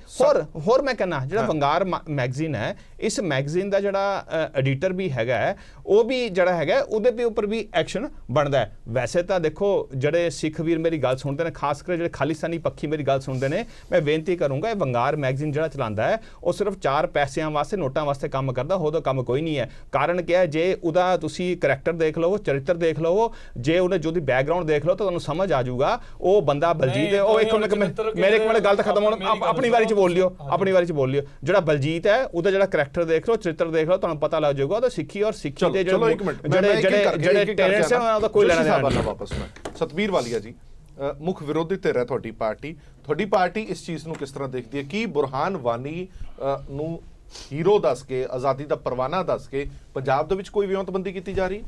ਹੋਰ ਮੈਂ ਕਹਿੰਦਾ ਜਿਹੜਾ ਵੰਗਾਰ ਮੈਗਜ਼ੀਨ ਹੈ, ਇਸ ਮੈਗਜ਼ੀਨ ਦਾ ਜਿਹੜਾ ਐਡੀਟਰ ਵੀ ਹੈਗਾ, ਉਹ ਵੀ ਜਿਹੜਾ ਹੈਗਾ ਉਹਦੇ ਵੀ ਉੱਪਰ ਵੀ ਐਕਸ਼ਨ ਬਣਦਾ ਹੈ। ਵੈਸੇ ਤਾਂ ਦੇਖੋ, ਜਿਹੜੇ ਸਿੱਖ ਵੀਰ ਮੇਰੀ ਗੱਲ ਸੁਣਦੇ ਨੇ, ਖਾਸ ਕਰ ਜਿਹੜੇ ਖਾਲਿਸਤਾਨੀ ਪੱਖੀ ਮੇਰੀ ਗੱਲ ਸੁਣਦੇ ਨੇ, ਮੈਂ ਬੇਨਤੀ ਕਰੂੰਗਾ, ਇਹ ਵੰਗਾਰ ਮੈਗਜ਼ੀਨ ਜਿਹੜਾ ਚਲਾਉਂਦਾ ਹੈ, ਉਹ ਸਿਰਫ 4 ਪੈਸਿਆਂ ਵਾਸਤੇ, ਨੋਟਾਂ ਵਾਸਤੇ ਕੰਮ ਕਰਦਾ, ਉਹਦਾ ਕੰਮ ਕੋਈ ਨਹੀਂ ਹੈ। ਕਾਰਨ ਕੀ ਹੈ? ਜੇ ਉਹਦਾ ਤੁਸੀਂ ਕਰੈਕਟਰ ਦੇਖ ਲਓ, ਚਰਿੱਤਰ ਦੇਖ ਲਓ, ਜੇ ਉਹਨੇ ਜੋ ਦੀ ਬੈਕਗ੍ਰਾਉਂਡ ਦੇਖ ਲਓ, ਤਾਂ ਤੁਹਾਨੂੰ ਸਮਝ ਆ ਜਾਊਗਾ ਉਹ ਬੰਦਾ ਬਲਜੀਤ ਹੈ। ਉਹ ਇੱਕ ਮਿੰਟ, ਮੇਰੇ ਇੱਕ ਮਿੰਟ ਗੱਲ ਤਾਂ ਖਤਮ ਹੋਣ, ਆਪਣੀ ਵਾਰੀ 'ਚ ਬੋਲ ਲਿਓ, ਆਪਣੀ ਵਾਰੀ 'ਚ ਬੋਲ ਲਿਓ। ਜਿਹੜਾ ਬਲਜੀਤ ਹੈ, ਉਹਦਾ ਜਿਹੜਾ ਕਰੈਕਟਰ ਕਰੈਕਟਰ ਦੇਖ ਲਓ, ਚਰਿੱਤਰ ਦੇਖ ਲਓ, ਤੁਹਾਨੂੰ ਪਤਾ ਲੱਗ ਜਾਊਗਾ ਉਹਦਾ ਸਿੱਖੀ ਔਰ ਸਿੱਖੀ ਦੇ ਚਲੋ ਇੱਕ ਮਿੰਟ, ਜਿਹੜੇ ਟੈਰੈਂਸ ਹੈ ਉਹਨਾਂ ਦਾ ਕੋਈ ਲੈਣਾ ਦੇਣਾ ਨਹੀਂ। ਵਾਪਸ ਮੈਂ ਸਤਬੀਰ ਵਾਲੀਆ ਜੀ, ਮੁੱਖ ਵਿਰੋਧੀ ਧਿਰ ਹੈ ਤੁਹਾਡੀ ਪਾਰਟੀ ਇਸ ਚੀਜ਼ ਨੂੰ ਕਿਸ ਤਰ੍ਹਾਂ ਦੇਖਦੀ ਹੈ? ਕੀ ਬੁਰਹਾਨ ਵਾਨੀ ਨੂੰ ਹੀਰੋ ਦੱਸ ਕੇ, ਆਜ਼ਾਦੀ ਦਾ ਪਰਵਾਨਾ ਦੱਸ ਕੇ ਪੰਜਾਬ ਦੇ ਵਿੱਚ ਕੋਈ ਵਿਉਂਤਬੰਦੀ ਕੀਤੀ ਜਾ ਰਹੀ?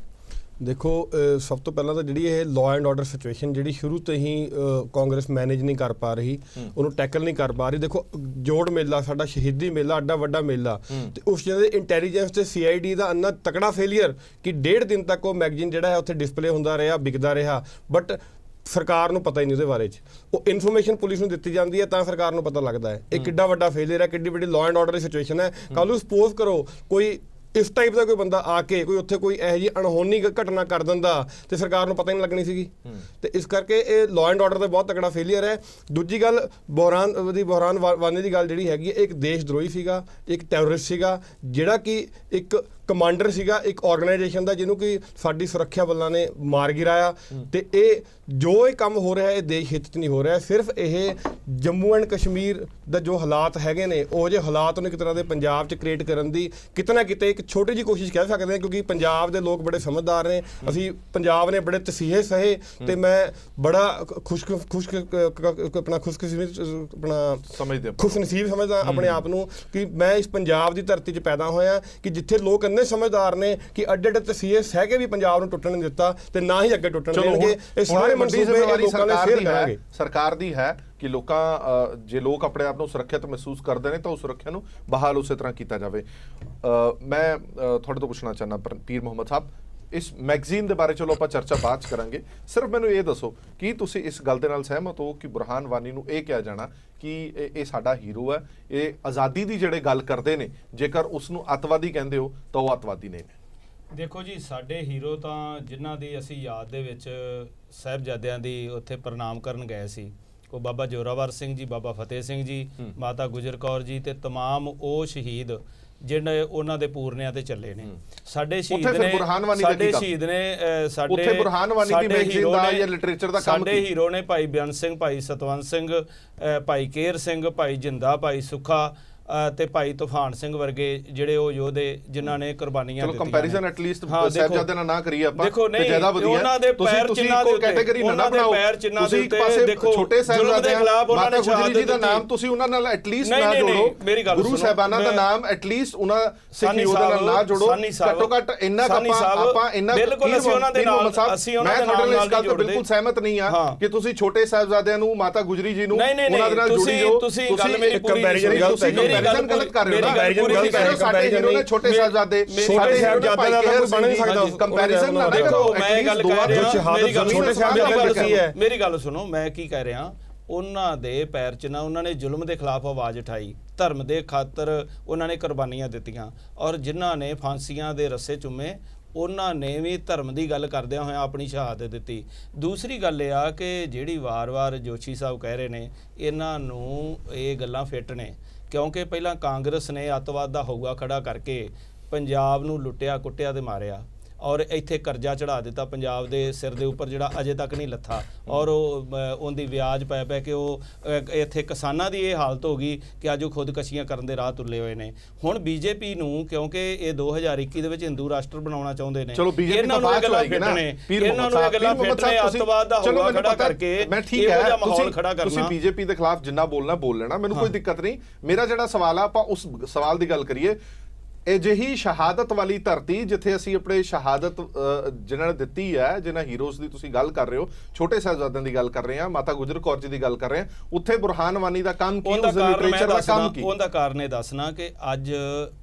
ਦੇਖੋ, ਸਭ ਤੋਂ ਪਹਿਲਾਂ ਤਾਂ ਜਿਹੜੀ ਇਹ ਲਾਅ ਐਂਡ ਆਰਡਰ ਸਿਚੁਏਸ਼ਨ ਜਿਹੜੀ ਸ਼ੁਰੂ ਤੋਂ ਹੀ ਕਾਂਗਰਸ ਮੈਨੇਜ ਨਹੀਂ ਕਰ ਪਾ ਰਹੀ, ਉਹਨੂੰ ਟੈਕਲ ਨਹੀਂ ਕਰ ਪਾ ਰਹੀ। ਦੇਖੋ, ਜੋੜ ਮੇਲਾ ਸਾਡਾ ਸ਼ਹੀਦੀ ਮੇਲਾ, ਅੱਡਾ ਵੱਡਾ ਮੇਲਾ, ਤੇ ਉਸ ਦੇ ਇੰਟੈਲੀਜੈਂਸ ਤੇ CID ਦਾ ਇੰਨਾ ਤਕੜਾ ਫੇਲੀਅਰ ਕਿ 1.5 ਦਿਨ ਤੱਕ ਉਹ ਮੈਗਜ਼ੀਨ ਜਿਹੜਾ ਹੈ ਉੱਥੇ ਡਿਸਪਲੇ ਹੁੰਦਾ ਰਿਹਾ, ਵਿਕਦਾ ਰਿਹਾ, ਬਟ ਸਰਕਾਰ ਨੂੰ ਪਤਾ ਹੀ ਨਹੀਂ ਉਹਦੇ ਬਾਰੇ 'ਚ। ਉਹ ਇਨਫੋਰਮੇਸ਼ਨ ਪੁਲਿਸ ਨੂੰ ਦਿੱਤੀ ਜਾਂਦੀ ਹੈ ਤਾਂ ਸਰਕਾਰ ਨੂੰ ਪਤਾ ਲੱਗਦਾ ਹੈ। ਇਹ ਕਿੱਡਾ ਵੱਡਾ ਫੇਲੀਅਰ ਹੈ, ਕਿੱਡੀ ਵੱਡੀ law and order the situation ਹੈ। ਕੱਲ੍ਹ ਨੂੰ ਸਪੋਜ਼ ਕਰੋ ਕੋਈ ਇਸ ਟਾਈਪ ਦਾ ਕੋਈ ਬੰਦਾ ਆ ਕੇ ਕੋਈ ਉੱਥੇ ਕੋਈ ਇਹੋ ਜਿਹੀ ਅਣਹੋਣੀ ਘਟਨਾ ਕਰ ਦਿੰਦਾ ਤੇ ਸਰਕਾਰ ਨੂੰ ਪਤਾ ਹੀ ਨਹੀਂ ਲੱਗਣੀ ਸੀਗੀ। ਤੇ ਇਸ ਕਰਕੇ ਇਹ ਲਾਅ ਐਂਡ ਆਰਡਰ ਦਾ ਬਹੁਤ ਤਕੜਾ ਫੇਲੀਅਰ ਹੈ। ਦੂਜੀ ਗੱਲ, ਬੁਰਹਾਨ ਵਾਨੀ ਦੀ ਗੱਲ ਜਿਹੜੀ ਹੈਗੀ, ਇੱਕ ਦੇਸ਼ ਦਰੋਹੀ ਸੀਗਾ, ਇੱਕ ਟੈਰਰਿਸਟ ਸੀਗਾ, ਜਿਹੜਾ ਕਿ ਇੱਕ ਕਮਾਂਡਰ ਸੀਗਾ ਇੱਕ ਆਰਗੇਨਾਈਜੇਸ਼ਨ ਦਾ, ਜਿਹਨੂੰ ਕਿ ਸਾਡੀ ਸੁਰੱਖਿਆ ਬਲਾਂ ਨੇ ਮਾਰ ਗਿਰਾਇਆ। ਤੇ ਇਹ ਜੋ ਇਹ ਕੰਮ ਹੋ ਰਿਹਾ ਇਹ ਦੇਸ਼ ਹਿੱਤ 'ਚ ਨਹੀਂ ਹੋ ਰਿਹਾ, ਸਿਰਫ ਇਹ ਜੰਮੂ ਐਂਡ ਕਸ਼ਮੀਰ ਦਾ ਜੋ ਹਾਲਾਤ ਹੈਗੇ ਨੇ, ਉਹ ਜਿਹੇ ਹਾਲਾਤ ਨੂੰ ਇੱਕ ਤਰ੍ਹਾਂ ਦੇ ਪੰਜਾਬ 'ਚ ਕ੍ਰੀਏਟ ਕਰਨ ਦੀ ਕਿਤੇ ਨਾ ਕਿਤੇ ਇੱਕ ਛੋਟੀ ਜਿਹੀ ਕੋਸ਼ਿਸ਼ ਕਹਿ ਸਕਦੇ ਹਾਂ, ਕਿਉਂਕਿ ਪੰਜਾਬ ਦੇ ਲੋਕ ਬੜੇ ਸਮਝਦਾਰ ਨੇ। ਅਸੀਂ ਪੰਜਾਬ ਨੇ ਬੜੇ ਤਸੀਹੇ ਸਹੇ, ਤੇ ਮੈਂ ਬੜਾ ਖੁਸ਼ਨਸੀਬ ਸਮਝਦਾ ਆਪਣੇ ਆਪ ਨੂੰ ਕਿ ਮੈਂ ਇਸ ਪੰਜਾਬ ਦੀ ਧਰਤੀ 'ਚ ਪੈਦਾ ਹੋਇਆ, ਕਿ ਜਿੱਥੇ ਲੋਕ ਇੰਨੇ ਸਮਝਦਾਰ ਨੇ ਕਿ ਅੱਡੇ ਅੱਡੇ ਤਸੀਹੇ ਸਹਿ ਕੇ ਵੀ ਪੰਜਾਬ ਨੂੰ ਟੁੱਟਣ ਨਹੀਂ ਦਿੱਤਾ ਤੇ ਨਾ ਹੀ ਅੱਗੇ ਟੁੱਟਣ ਦੇਣਗੇ। ਇਹ ਸਾਰੇ ਮਨਸੂਬੇ ਲੋਕਾਂ ਨੇ ਫੇਰ ਕਰਾਂਗੇ। ਸਰਕਾਰ ਦੀ ਹੈ ਕਿ ਜੇ ਲੋਕ ਆਪਣੇ ਆਪ ਨੂੰ ਸੁਰੱਖਿਅਤ ਮਹਿਸੂਸ ਕਰਦੇ ਨੇ ਤਾਂ ਉਹ ਸੁਰੱਖਿਆ ਨੂੰ ਬਹਾਲ ਉਸੇ ਤਰ੍ਹਾਂ ਕੀਤਾ ਜਾਵੇ। ਮੈਂ ਤੁਹਾਡੇ ਤੋਂ ਪੁੱਛਣਾ ਚਾਹੁੰਦਾ ਪੀਰ ਮੁਹੰਮਦ ਸਾਹਿਬ, ਇਸ ਮੈਗਜ਼ੀਨ ਦੇ ਬਾਰੇ ਚਲੋ ਆਪਾਂ ਚਰਚਾ ਬਾਅਦ 'ਚ ਕਰਾਂਗੇ, ਸਿਰਫ ਮੈਨੂੰ ਇਹ ਦੱਸੋ ਕਿ ਤੁਸੀਂ ਇਸ ਗੱਲ ਦੇ ਨਾਲ ਸਹਿਮਤ ਹੋ ਕਿ ਬੁਰਹਾਨ ਵਾਨੀ ਨੂੰ ਇਹ ਕਿਹਾ ਜਾਣਾ ਕਿ ਇਹ ਸਾਡਾ ਹੀਰੋ ਹੈ, ਇਹ ਆਜ਼ਾਦੀ ਦੀ ਜਿਹੜੇ ਗੱਲ ਕਰਦੇ ਨੇ, ਜੇਕਰ ਉਸ ਨੂੰ ਅੱਤਵਾਦੀ ਕਹਿੰਦੇ ਹੋ ਤਾਂ ਉਹ ਅੱਤਵਾਦੀ ਨਹੀਂ ਨੇ? ਦੇਖੋ ਜੀ, ਸਾਡੇ ਹੀਰੋ ਤਾਂ ਜਿਨ੍ਹਾਂ ਦੀ ਅਸੀਂ ਯਾਦ ਦੇ ਵਿੱਚ ਸਾਹਿਬਜ਼ਾਦਿਆਂ ਦੀ ਉੱਥੇ ਪ੍ਰਣਾਮ ਕਰਨ ਗਏ ਸੀ, ਉਹ ਬਾਬਾ ਜ਼ੋਰਾਵਰ ਸਿੰਘ ਜੀ, ਬਾਬਾ ਫਤਿਹ ਸਿੰਘ ਜੀ, ਮਾਤਾ ਗੁਜਰ ਕੌਰ ਜੀ ਤੇ ਤਮਾਮ ਉਹ ਸ਼ਹੀਦ ਜਿਹੜੇ ਉਹਨਾਂ ਦੇ ਪੂਰਨਿਆਂ ਤੇ ਚੱਲੇ ਨੇ। ਸਾਡੇ ਸ਼ਹੀਦ ਨੇ ਸਾਡੇ ਹੀਰੋ ਨੇ ਭਾਈ ਬਿਆਨ ਸਿੰਘ, ਭਾਈ ਸਤਵੰਤ ਸਿੰਘ, ਭਾਈ ਕੇਰ ਸਿੰਘ, ਭਾਈ ਜਿੰਦਾ, ਭਾਈ ਸੁੱਖਾ ਤੇ ਭਾਈ ਤੂਫਾਨ ਸਿੰਘ ਵਰਗੇ ਜਿਹੜੇ ਉਹ ਯੋਧੇ ਜਿਨ੍ਹਾਂ ਨੇ ਕੁਰਬਾਨੀਆਂ ਦਿੱਤੀਆਂ। ਕੰਪੈਰੀਜ਼ਨ ਐਟਲੀਸਟ ਸਾਹਿਬਜ਼ਾਦੇ ਨਾਲ ਨਾ ਕਰੀਏ ਆਪਾਂ, ਦੇਖੋ ਨਹੀਂ, ਉਹਨਾਂ ਦੇ ਪੈਰ ਚਿੰਨ੍ਹਾਂ ਦੇ ਉੱਤੇ, ਉਹਨਾਂ ਦੇ ਪੈਰ ਚਿੰਨ੍ਹਾਂ ਦੇ ਉੱਤੇ ਦੇਖੋ, ਛੋਟੇ ਸਾਹਿਬਜ਼ਾਦੇ ਮਾਤਾ ਗੁਜਰੀ ਜੀ ਦਾ ਨਾਮ ਤੁਸੀਂ ਉਹਨਾਂ ਨਾਲ ਐਟਲੀਸਟ ਨਾ ਜੋੜੋ, ਗੁਰੂ ਸਾਹਿਬਾਨਾਂ ਦਾ ਨਾਮ ਐਟਲੀਸਟ ਉਹਨਾਂ ਸਿੱਖ ਯੋਧਿਆਂ ਨਾਲ ਨਾ ਜੋੜੋ। ਘੱਟੋ ਘੱਟ ਇੰਨਾ ਆਪਾਂ ਇੰਨਾ ਬਿਲਕੁਲ ਅਸੀਂ ਉਹਨਾਂ ਦੇ ਨਾਲ, ਅਸੀਂ ਉਹਨਾਂ ਦੇ ਨਾਲ ਇਸ ਗੱਲ ਤੋਂ ਬਿਲਕੁਲ ਸਹਿਮਤ ਨਹੀਂ ਆ ਕਿ ਤੁਸੀਂ ਛੋਟੇ ਸਾਹਿਬਜ਼ਾਦਿਆਂ ਨੂੰ, ਮਾਤਾ ਗੁਜਰੀ ਜੀ ਨੂੰ ਉਹਨਾਂ ਦੇ ਨਾਲ ਜੋੜੀ ਜਾਓ। ਤੁਸੀਂ ਗੱਲ ਮੇਰੀ ਪੂਰੀ ਗਲਤ ਕਰ ਰਹੇ ਹੋ। ਸਾਡੇ ਹੀਰੋ ਨੇ ਛੋਟੇ ਸਾਹਿਬਜ਼ਾਦੇ, ਛੋਟੇ ਸਾਹਿਬਜ਼ਾਦੇ ਦਾ ਕੋਈ ਬਣ ਨਹੀਂ ਸਕਦਾ ਕੰਪੈਰੀਜ਼ਨ ਨਾ ਕਰੋ। ਮੈਂ ਗੱਲ ਕਰ ਰਿਹਾ, ਛੋਟੇ ਸਾਹਿਬਜ਼ਾਦੇ ਕੀ ਹੈ, ਮੇਰੀ ਗੱਲ ਸੁਣੋ, ਮੈਂ ਕੀ ਕਹਿ ਰਿਹਾ। ਉਹਨਾਂ ਦੇ ਪੈਰ 'ਚ ਨਾ, ਉਹਨਾਂ ਨੇ ਜ਼ੁਲਮ ਦੇ ਖਿਲਾਫ ਆਵਾਜ਼ ਉਠਾਈ, ਧਰਮ ਦੇ ਖਾਤਰ ਉਹਨਾਂ ਨੇ ਕੁਰਬਾਨੀਆਂ ਦਿੱਤੀਆਂ, ਔਰ ਜਿਨ੍ਹਾਂ ਨੇ ਫਾਂਸੀਆਂ ਦੇ ਰੱਸੇ ਚੁੰਮੇ ਉਹਨਾਂ ਨੇ ਵੀ ਧਰਮ ਦੀ ਗੱਲ ਕਰਦਿਆਂ ਹੋਇਆਂ ਆਪਣੀ ਸ਼ਹਾਦਤ ਦਿੱਤੀ। ਦੂਸਰੀ ਗੱਲ ਇਹ ਆ ਕਿ ਜਿਹੜੀ ਵਾਰ-ਵਾਰ ਜੋਸ਼ੀ ਸਾਹਿਬ ਕਹਿ ਰਹੇ ਨੇ, ਇਹਨਾਂ ਨੂੰ ਇਹ ਗੱਲਾਂ ਫਿੱਟ ਨੇ, ਕਿਉਂਕਿ ਪਹਿਲਾਂ ਕਾਂਗਰਸ ਨੇ ਅੱਤਵਾਦ ਦਾ ਹਊਆ ਖੜਾ ਕਰਕੇ ਪੰਜਾਬ ਨੂੰ ਲੁੱਟਿਆ, ਕੁੱਟਿਆ ਤੇ ਮਾਰਿਆ, ਔਰ ਇੱਥੇ ਕਰਜ਼ਾ ਚੜਾ ਦਿੱਤਾ ਪੰਜਾਬ ਦੇ ਸਿਰ ਦੇ ਉੱਪਰ ਜਿਹੜਾ ਅਜੇ ਤੱਕ ਨਹੀਂ ਲੱਥਾ, ਔਰ ਉਹਦੀ ਵਿਆਜ ਪੈ ਪੈ ਕੇ ਉਹ ਇੱਥੇ ਕਿਸਾਨਾਂ ਦੀ ਇਹ ਹਾਲਤ ਹੋ ਗਈ ਕਿ ਅੱਜ ਉਹ ਖੁਦਕਸ਼ੀਆਂ ਕਰਨ ਦੇ ਰਾਹ ਤੁਲੇ ਹੋਏ ਨੇ। ਹੁਣ BJP ਨੂੰ, ਕਿਉਂਕਿ ਇਹ 2021 ਦੇ ਵਿੱਚ ਹਿੰਦੂ ਰਾਸ਼ਟਰ ਬਣਾਉਣਾ ਚਾਹੁੰਦੇ ਨੇ, ਇਹਨਾਂ ਨੂੰ ਇਹ ਗੱਲਾਂ ਫਿੱਟ ਨੇ, ਇਹਨਾਂ ਨੂੰ ਇਹ ਗੱਲਾਂ ਫਿੱਟ ਨੇ, ਅੱਤਵਾਦ ਦਾ ਹਊਆ ਖੜਾ ਕਰਕੇ ਇਹੋ ਜਿਹਾ ਮਾਹੌਲ ਖੜਾ ਕਰਨਾ। ਤੁਸੀਂ BJP ਦੇ ਖਿਲਾਫ ਜਿੰਨਾ ਬੋਲਣਾ ਬੋਲ ਲੈਣਾ, ਮੈਨੂੰ ਕੋਈ ਦਿੱਕਤ ਨਹੀਂ। ਮੇਰਾ ਜਿਹੜਾ ਸਵਾਲ ਆ, ਆਪਾਂ ਉਸ ਸਵਾਲ ਦੀ ਗੱਲ ਕਰੀਏ। ਅਜਿਹੀ ਸ਼ਹਾਦਤ ਵਾਲੀ ਧਰਤੀ ਜਿੱਥੇ ਅਸੀਂ ਆਪਣੇ ਸ਼ਹਾਦਤ ਜਿਨ੍ਹਾਂ ਨੇ ਦਿੱਤੀ ਹੈ, ਜਿਨ੍ਹਾਂ ਹੀਰੋਜ਼ ਦੀ ਤੁਸੀਂ ਗੱਲ ਕਰ ਰਹੇ ਹੋ, ਛੋਟੇ ਸਾਹਿਬਜ਼ਾਦਿਆਂ ਦੀ ਗੱਲ ਕਰ ਰਹੇ ਹਾਂ, ਮਾਤਾ ਗੁਜਰ ਕੌਰ ਜੀ ਦੀ ਗੱਲ ਕਰ ਰਹੇ ਹਾਂ, ਉੱਥੇ ਬੁਰਹਾਨ ਵਾਨੀ ਦਾ ਕੰਮ ਕੀ, ਉਸ ਲਿਟਰੇਚਰ ਦਾ ਕੰਮ ਕੀ? ਉਹਦਾ ਕਾਰਨ ਇਹ ਦੱਸਣਾ ਕਿ ਅੱਜ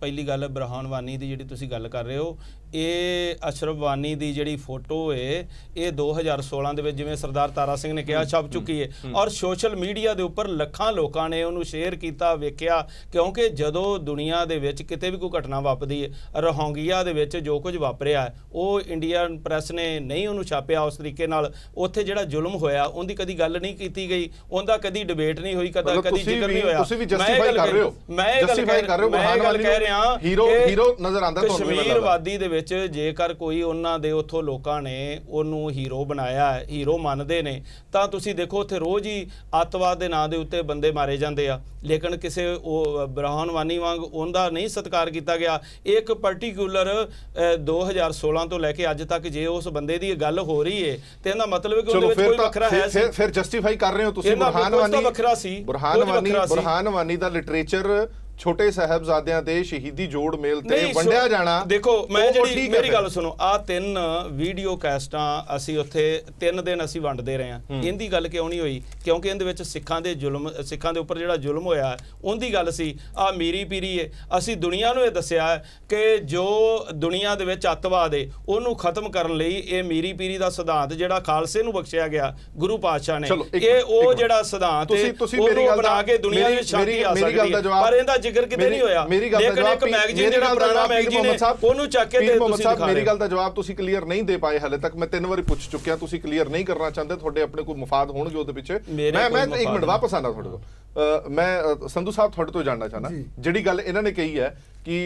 ਪਹਿਲੀ ਗੱਲ, ਬੁਰਹਾਨ ਵਾਨੀ ਦੀ ਜਿਹੜੀ ਤੁਸੀਂ ਗੱਲ ਕਰ ਰਹੇ ਹੋ, ਇਹ ਅਸ਼ਰਫ ਵਾਨੀ ਦੀ ਜਿਹੜੀ ਫੋਟੋ ਹੈ ਇਹ 2016 ਦੇ ਵਿੱਚ, ਜਿਵੇਂ ਸਰਦਾਰ ਤਾਰਾ ਸਿੰਘ ਨੇ ਕਿਹਾ, ਛਪ ਚੁੱਕੀ ਹੈ, ਔਰ ਸੋਸ਼ਲ ਮੀਡੀਆ ਦੇ ਉੱਪਰ ਲੱਖਾਂ ਲੋਕਾਂ ਨੇ ਉਹਨੂੰ ਸ਼ੇਅਰ ਕੀਤਾ, ਵੇਖਿਆ, ਕਿਉਂਕਿ ਜਦੋਂ ਦੁਨੀਆ ਦੇ ਵਿੱਚ ਕਿਤੇ ਵੀ ਕੋਈ ਘਟਨਾ ਵਾਪਰੀ ਰੋਹਿੰਗਿਆ ਦੇ ਵਿੱਚ ਜੋ ਕੁਝ ਵਾਪਰਿਆ ਉਹ ਇੰਡੀਅਨ ਪ੍ਰੈਸ ਨੇ ਨਹੀਂ ਉਹਨੂੰ ਛਾਪਿਆ ਉਸ ਤਰੀਕੇ ਨਾਲ। ਉੱਥੇ ਜਿਹੜਾ ਜ਼ੁਲਮ ਹੋਇਆ ਉਹਦੀ ਕਦੀ ਗੱਲ ਨਹੀਂ ਕੀਤੀ ਗਈ, ਉਹਦਾ ਕਦੀ ਡਿਬੇਟ ਨਹੀਂ ਹੋਈ, ਕਦੀ ਜ਼ਿਕਰ ਨਹੀਂ ਹੋਇਆ। ਤੁਸੀਂ ਵੀ ਜਸਟੀਫਾਈ ਕਰ ਰਹੇ ਹੋ, ਜਸਟੀਫਾਈ ਕਰ ਰਹੇ ਹੋ। ਮੈਂ ਗੱਲ ਕਹਿ ਰਿਹਾ ਹੀਰੋ ਨਜ਼ਰ ਆਉਂਦਾ ਤੁਹਾਨੂੰ। ਕਸ਼ਮੀਰਵਾਦੀ ਦੇ ਵਿੱਚ ਜੇਕਰ ਕੋਈ ਉਹਨਾਂ ਦੇ ਉੱਥੋਂ ਲੋਕਾਂ ਨੇ ਉਹਨੂੰ ਹੀਰੋ ਬਣਾਇਆ, ਹੀਰੋ ਮੰਨਦੇ ਨੇ, ਤਾਂ ਤੁਸੀਂ ਦੇਖੋ ਉੱਥੇ ਰੋਜ਼ ਹੀ ਅੱਤਵਾਦ ਦੇ ਨਾਂ ਦੇ ਉੱਤੇ ਬੰਦੇ ਮਾਰੇ ਜਾਂਦੇ ਆ, ਲੇਕਿਨ ਕਿਸੇ ਉਹ ਬੁਰਹਾਨ ਵਾਨੀ ਵਾਂਗ ਉਹਦਾ ਨਹੀਂ ਸਤਿਕਾਰ ਕੀਤਾ ਗਿਆ। ਇੱਕ ਪਾਰਟਿਕੂਲਰ 2016 ਤੋਂ ਲੈ ਕੇ ਅੱਜ ਤੱਕ ਜੇ ਉਸ ਬੰਦੇ ਦੀ ਗੱਲ ਹੋ ਰਹੀ ਹੈ ਤੇ ਇਹਦਾ ਮਤਲਬ ਕਿ ਉਹਦੇ ਵਿੱਚ ਕੋਈ ਵੱਖਰਾ ਹੈ ਸੀ। ਫਿਰ ਜਸਟੀਫਾਈ ਕਰ ਰਹੇ ਹੋ ਤੁਸੀਂ ਬੁਰਹਾਨ ਵਾਨੀ ਦਾ ਲਿਟਰੇਚਰ ਛੋਟੇ ਸਾਹਿਬਜ਼ਾਦਿਆਂ ਦੇ ਸ਼ਹੀਦੀ ਜੋੜ ਮੇਲ ਤੇ ਵੰਡਿਆ ਜਾਣਾ। ਦੇਖੋ ਮੈਂ ਜਿਹੜੀ ਮੇਰੀ ਗੱਲ ਸੁਣੋ, ਆ 3 ਵੀਡੀਓ ਕੈਸਟਾਂ ਅਸੀਂ ਉੱਥੇ 3 ਦਿਨ ਅਸੀਂ ਵੰਡਦੇ ਰਹੇ ਹਾਂ। ਇਹਦੀ ਗੱਲ ਕਿਉਂ ਨਹੀਂ ਹੋਈ? ਕਿਉਂਕਿ ਇਹਦੇ ਵਿੱਚ ਸਿੱਖਾਂ ਦੇ ਉੱਪਰ ਜਿਹੜਾ ਜ਼ੁਲਮ ਹੋਇਆ ਉਹਦੀ ਗੱਲ ਸੀ। ਆ ਮੀਰੀ ਪੀਰੀ ਹੈ, ਅਸੀਂ ਦੁਨੀਆ ਨੂੰ ਇਹ ਦੱਸਿਆ ਕਿ ਜੋ ਦੁਨੀਆ ਦੇ ਵਿੱਚ ਅੱਤਵਾਦ ਹੈ ਉਹਨੂੰ ਖਤਮ ਕਰਨ ਲਈ ਇਹ ਮੀਰੀ ਪੀਰੀ ਦਾ ਸਿਧਾਂਤ ਜਿਹੜਾ ਖਾਲਸੇ ਨੂੰ ਬਖਸ਼ਿਆ ਗਿਆ ਗੁਰੂ ਪਾਤਸ਼ਾਹ ਨੇ, ਇਹ ਉਹ ਜਿਹੜਾ ਸਿਧਾਂਤ ਉਹਨੂੰ ਬਣਾ ਕੇ ਦੁਨੀਆ ਦੀ ਸ਼ਾਂਤੀ ਆ ਸਕਦੀ ਹੈ। ਪਰ ਇਹਦਾ ਜ਼ਿਕਰ ਕਿਤੇ ਨਹੀਂ ਹੋਇਆ। ਲੇਕਿਨ ਇੱਕ ਮੈਗਜ਼ੀਨ ਜਿਹੜਾ ਪੁਰਾਣਾ ਮੈਗਜ਼ੀਨ ਹੈ ਉਹਨੂੰ ਚੱਕ ਕੇ ਤੇ ਤੁਸੀਂ ਦਿਖਾ ਰਹੇ। ਮੇਰੀ ਗੱਲ ਦਾ ਜਵਾਬ ਤੁਸੀਂ ਕਲੀਅਰ ਨਹੀਂ ਦੇ ਪਾਏ ਹਾਲੇ ਤੱਕ। ਮੈਂ 3 ਵਾਰੀ ਪੁੱਛ ਚੁੱਕਿਆ, ਤੁਸੀਂ ਕਲੀਅਰ ਨਹੀਂ ਕਰਨਾ ਚਾਹੁੰਦੇ। ਤੁਹਾਡੇ ਆਪਣੇ ਕੋਈ ਮਫਾਦ ਹੋਣਗੇ ਉਹਦੇ ਪਿੱਛੇ। ਮੈਂ 1 ਮਿੰਟ ਵਾਪਸ ਆਣਾ ਤੁਹਾਡੇ ਕੋਲ। ਮੈਂ ਸੰਧੂ ਸਾਹਿਬ ਤੁਹਾਡੇ ਤੋਂ ਜਾਣਨਾ ਚਾਹਨਾ, ਜਿਹੜੀ ਗੱਲ ਇਹਨਾਂ ਨੇ ਕਹੀ ਹੈ ਕਿ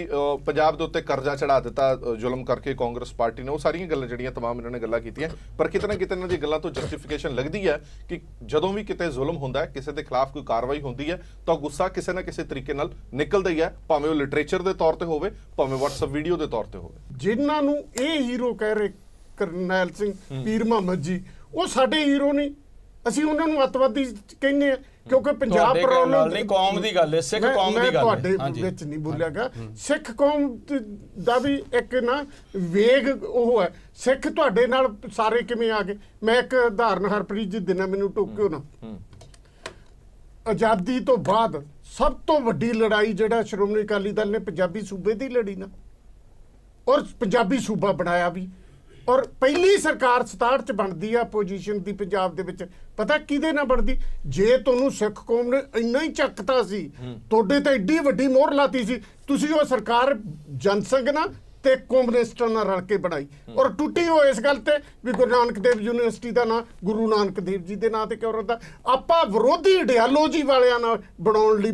ਪੰਜਾਬ ਦੇ ਉੱਤੇ ਕਰਜ਼ਾ ਚੜਾ ਦਿੱਤਾ ਜ਼ੁਲਮ ਕਰਕੇ ਕਾਂਗਰਸ ਪਾਰਟੀ ਨੇ, ਉਹ ਸਾਰੀਆਂ ਗੱਲਾਂ ਜਿਹੜੀਆਂ ਤਮਾਮ ਇਹਨਾਂ ਨੇ ਗੱਲਾਂ ਕੀਤੀਆਂ, ਪਰ ਕਿਤੇ ਨਾ ਕਿਤੇ ਇਹਨਾਂ ਦੀ ਗੱਲਾਂ ਤੋਂ ਜਸਟੀਫਿਕੇਸ਼ਨ ਲੱਗਦੀ ਹੈ ਕਿ ਜਦੋਂ ਵੀ ਕਿਤੇ ਜ਼ੁਲਮ ਹੁੰਦਾ ਹੈ, ਕਿਸੇ ਦੇ ਖਿਲਾਫ ਕੋਈ ਕਾਰਵਾਈ ਹੁੰਦੀ ਹੈ ਤਾਂ ਗੁੱਸਾ ਕਿਸੇ ਨਾ ਕਿਸੇ ਤਰੀਕੇ ਨਾਲ ਨਿਕਲਦਾ ਹੀ ਹੈ, ਭਾਵੇਂ ਉਹ ਲਿਟਰੇਚਰ ਦੇ ਤੌਰ ਤੇ ਹੋਵੇ, ਭਾਵੇਂ WhatsApp ਵੀਡੀਓ ਦੇ ਤੌਰ ਤੇ ਹੋਵੇ। ਜਿਨ੍ਹਾਂ ਨੂੰ ਇਹ ਹੀਰੋ ਕਹਿ ਰਹੇ ਕਰਨੈਲ ਸਿੰਘ, ਪੀਰ ਮੁਹੰਮਦ ਜੀ, ਉਹ ਸਾਡੇ ਹੀਰੋ ਨਹੀਂ। ਅਸੀਂ ਉਹਨਾਂ ਨੂੰ ਅੱਤਵਾਦੀ ਕਹਿੰਦੇ ਆ ਕਿਉਂਕਿ ਪੰਜਾਬ ਪ੍ਰੋਬਲਮ ਨਹੀਂ, ਕੌਮ ਦੀ ਗੱਲ ਹੈ, ਸਿੱਖ ਕੌਮ ਦੀ ਗੱਲ ਹੈ। ਤੁਹਾਡੇ ਵਿੱਚ ਨਹੀਂ ਬੋਲਿਆਗਾ। ਸਿੱਖ ਕੌਮ ਦਾ ਵੀ ਇੱਕ ਨਾ ਵੇਗ ਉਹ ਹੈ। ਸਿੱਖ ਤੁਹਾਡੇ ਨਾਲ ਸਾਰੇ ਕਿਵੇਂ ਆ ਗਏ? ਮੈਂ ਇੱਕ ਉਦਾਹਰਨ ਹਰਪ੍ਰੀਤ ਜੀ ਦੇਣਾ, ਮੈਨੂੰ ਟੋਕਿਓ ਨਾ। ਆਜ਼ਾਦੀ ਤੋਂ ਬਾਅਦ ਸਭ ਤੋਂ ਵੱਡੀ ਲੜਾਈ ਜਿਹੜਾ ਸ਼੍ਰੋਮਣੀ ਅਕਾਲੀ ਦਲ ਨੇ ਪੰਜਾਬੀ ਸੂਬੇ ਦੀ ਲੜੀ ਨਾ, ਔਰ ਪੰਜਾਬੀ ਸੂਬਾ ਬਣਾਇਆ ਵੀ। ਔਰ ਪਹਿਲੀ ਸਰਕਾਰ 67 ਚ ਬਣਦੀ ਆ ਪੋਜੀਸ਼ਨ ਦੀ ਪੰਜਾਬ ਦੇ ਵਿੱਚ, ਪਤਾ ਕਿਹਦੇ ਨਾਲ ਬਣਦੀ? ਜੇ ਤੁਹਾਨੂੰ ਸਿੱਖ ਕੌਮ ਨੇ ਇੰਨਾ ਹੀ ਚੱਕਤਾ ਸੀ, ਤੁਹਾਡੇ ਤੇ ਐਡੀ ਵੱਡੀ ਮੋਹਰ ਲਾਤੀ ਸੀ, ਤੁਸੀਂ ਉਹ ਸਰਕਾਰ ਜਨਸੰਘ ਨਾਲ ਤੇ ਕਮਿਊਨਿਸਟਾਂ ਨਾਲ ਰਲ ਕੇ ਬਣਾਈ। ਔਰ ਟੁੱਟੀ ਹੋ ਇਸ ਗੱਲ ਤੇ ਵੀ ਗੁਰੂ ਨਾਨਕ ਦੇਵ ਯੂਨੀਵਰਸਿਟੀ ਦਾ ਨਾਂ ਗੁਰੂ ਨਾਨਕ ਦੇਵ ਜੀ ਦੇ ਨਾਂ ਤੇ ਕਿਉਂ ਰੱਖਦਾ? ਆਪਾਂ ਵਿਰੋਧੀ ਆਈਡੀਓਲੋਜੀ ਵਾਲਿਆਂ ਨਾਲ ਬਣਾਉਣ ਲਈ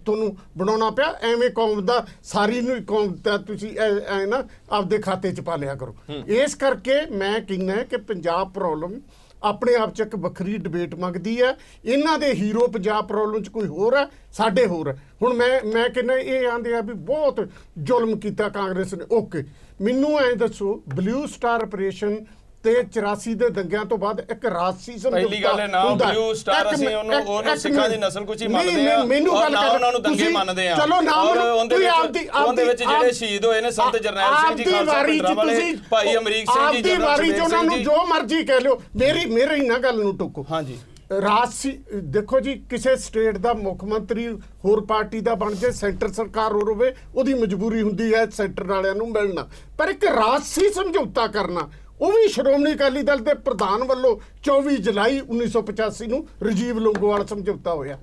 ਤੁਹਾਨੂੰ ਬਣਾਉਣਾ ਪਿਆ। ਐਵੇਂ ਕੌਮ ਦਾ ਸਾਰੀ ਨੂੰ ਕੌਮ ਦਾ ਤੁਸੀਂ ਐ ਨਾ ਆਪਦੇ ਖਾਤੇ 'ਚ ਪਾ ਲਿਆ ਕਰੋ। ਇਸ ਕਰਕੇ ਮੈਂ ਕਹਿੰਦਾ ਕਿ ਪੰਜਾਬ ਪ੍ਰੋਬਲਮ ਆਪਣੇ ਆਪ 'ਚ ਇੱਕ ਵੱਖਰੀ ਡਿਬੇਟ ਮੰਗਦੀ ਹੈ। ਇਹਨਾਂ ਦੇ ਹੀਰੋ ਪੰਜਾਬ ਪ੍ਰੋਬਲਮ 'ਚ ਕੋਈ ਹੋਰ ਹੈ, ਸਾਡੇ ਹੋਰ ਹੈ। ਹੁਣ ਮੈਂ ਕਹਿੰਦਾ ਇਹ ਆਂਦੇ ਆ ਵੀ ਬਹੁਤ ਜ਼ੁਲਮ ਕੀਤਾ ਕਾਂਗਰਸ ਨੇ। ਓਕੇ, ਮੈਨੂੰ ਐਂ ਦੱਸੋ, ਬਲੂ ਸਟਾਰ ਆਪਰੇਸ਼ਨ ਤੇ 84 ਦੇ ਦੰਗਿਆਂ ਤੋਂ ਬਾਅਦ ਇੱਕ ਰਾਜਸੀ ਸਮਝੌਤਾ ਪਹਿਲੀ ਗੱਲ ਹੈ ਨਾ, ਬਲੂ ਸਟਾਰ ਅਸੀਂ ਉਹਨੂੰ ਸਿੱਖਾਂ ਦੀ ਨਸਲ ਕੁਚੀ ਮੰਨਦੇ ਆ, ਔਰ ਨਾ ਉਹਨਾਂ ਨੂੰ ਦੰਗੇ ਮੰਨਦੇ ਆ। ਚਲੋ ਨਾ ਉਹਦੇ ਵਿੱਚ ਜਿਹੜੇ ਸ਼ਹੀਦ ਹੋਏ ਨੇ ਸੰਤ ਜਰਨੈਲ ਸਿੰਘ ਜੀ ਖਾਲਸਾ ਪਿੰਡਰਾਂ ਵਾਲੇ, ਭਾਈ ਅਮਰੀਕ ਸਿੰਘ ਜੀ, ਜਨਰਲ ਉਹਨਾਂ ਨੂੰ ਜੋ ਮਰਜ਼ੀ ਕਹਿ ਲਿਓ, ਮੇਰੀ ਨਾ ਗੱਲ ਨੂੰ ਟੋਕੋ। ਹਾਂਜੀ, ਰਾਜਸੀ ਦੇਖੋ ਜੀ, ਕਿਸੇ ਸਟੇਟ ਦਾ ਮੁੱਖ ਮੰਤਰੀ ਹੋਰ ਪਾਰਟੀ ਦਾ ਬਣ ਜੇ, ਸੈਂਟਰ ਸਰਕਾਰ ਹੋਰ ਹੋਵੇ, ਉਹਦੀ ਮਜਬੂਰੀ ਹੁੰਦੀ ਹੈ ਸੈਂਟਰ ਵਾਲਿਆਂ ਨੂੰ ਮਿਲਣਾ। ਪਰ ਇੱਕ ਰਾਜਸੀ ਸਮਝੌਤਾ ਕਰਨਾ, ਉਹ ਵੀ ਸ਼੍ਰੋਮਣੀ ਅਕਾਲੀ ਦਲ ਦੇ ਪ੍ਰਧਾਨ ਵੱਲੋਂ 24 ਜੁਲਾਈ 1985 ਨੂੰ ਰਾਜੀਵ ਲੋਂਗੋਵਾਲ ਸਮਝੌਤਾ ਹੋਇਆ।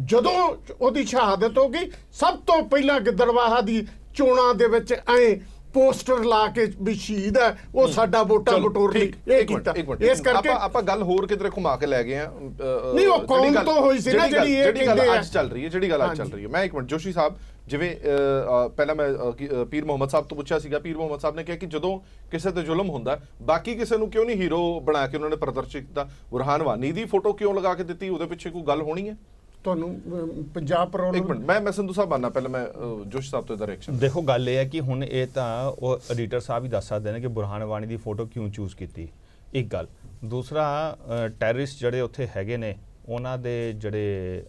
ਜਦੋਂ ਉਹਦੀ ਸ਼ਹਾਦਤ ਹੋ ਗਈ, ਸਭ ਤੋਂ ਪਹਿਲਾਂ ਗਿੱਦੜਬਾਹਾ ਦੀ ਚੋਣਾਂ ਦੇ ਵਿੱਚ ਐ ਪੋਸਟਰ ਲਾ ਕੇ ਵੀ ਸ਼ਹੀਦ ਹੈ, ਉਹ ਸਾਡਾ ਵੋਟਾਂ ਬਟੋਰ ਲਈ ਇਹ ਕੀਤਾ। ਇਸ ਕਰਕੇ ਆਪਾਂ ਗੱਲ ਹੋਰ ਕਿਧਰੇ ਘੁਮਾ ਕੇ ਲੈ ਗਏ ਆ। ਨਹੀਂ, ਉਹ ਕੌਮ ਤੋਂ ਹੋਈ ਸੀ ਨਾ ਜਿਹੜੀ ਗੱਲ ਅੱਜ ਚੱਲ ਰਹੀ ਹੈ। ਮੈਂ 1 ਮਿੰਟ ਜੋਸ਼ੀ ਸਾਹਿਬ, ਜਿਵੇਂ ਪਹਿਲਾਂ ਮੈਂ ਪੀਰ ਮੁਹੰਮਦ ਸਾਹਿਬ ਤੋਂ ਪੁੱਛਿਆ ਸੀਗਾ, ਪੀਰ ਮੁਹੰਮਦ ਸਾਹਿਬ ਨੇ ਕਿਹਾ ਕਿ ਜਦੋਂ ਕਿਸੇ ਤੇ ਜ਼ੁਲਮ ਹੁੰਦਾ ਬਾਕੀ ਕਿਸੇ ਨੂੰ ਕਿਉਂ ਨਹੀਂ ਹੀਰੋ ਬਣਾ ਕੇ ਉਹਨਾਂ ਨੇ ਪ੍ਰਦਰਸ਼ਿਤ ਕੀਤਾ? ਬੁਰਹਾਨ ਵਾਨੀ ਦੀ ਫੋਟੋ ਕਿਉਂ ਲਗਾ ਕੇ ਦਿੱਤੀ? ਉਹਦੇ ਪਿੱਛੇ ਕੋਈ ਗੱਲ ਹੋਣੀ ਹੈ? ਤੁਹਾਨੂੰ ਪੰਜਾਬ ਪ੍ਰੋਬਲਮ 1 ਮਿੰਟ ਮੈਂ ਸੰਧੂ ਸਾਹਿਬ ਆਨਾ, ਪਹਿਲਾਂ ਮੈਂ ਜੋਸ਼ ਸਾਹਿਬ ਤੋਂ ਇਹਦਾ ਰਿਐਕਸ਼ਨ। ਦੇਖੋ, ਗੱਲ ਇਹ ਹੈ ਕਿ ਹੁਣ ਇਹ ਤਾਂ ਉਹ ਐਡੀਟਰ ਸਾਹਿਬ ਹੀ ਦੱਸ ਸਕਦੇ ਨੇ ਕਿ ਬੁਰਹਾਨ ਵਾਨੀ ਦੀ ਫੋਟੋ ਕਿਉਂ ਚੂਜ਼ ਕੀਤੀ, ਇੱਕ ਗੱਲ। ਦੂਸਰਾ, ਟੈਰਰਿਸਟ ਜਿਹੜੇ ਉੱਥੇ ਹੈਗੇ ਨੇ, ਉਹਨਾਂ ਦੇ ਜਿਹੜੇ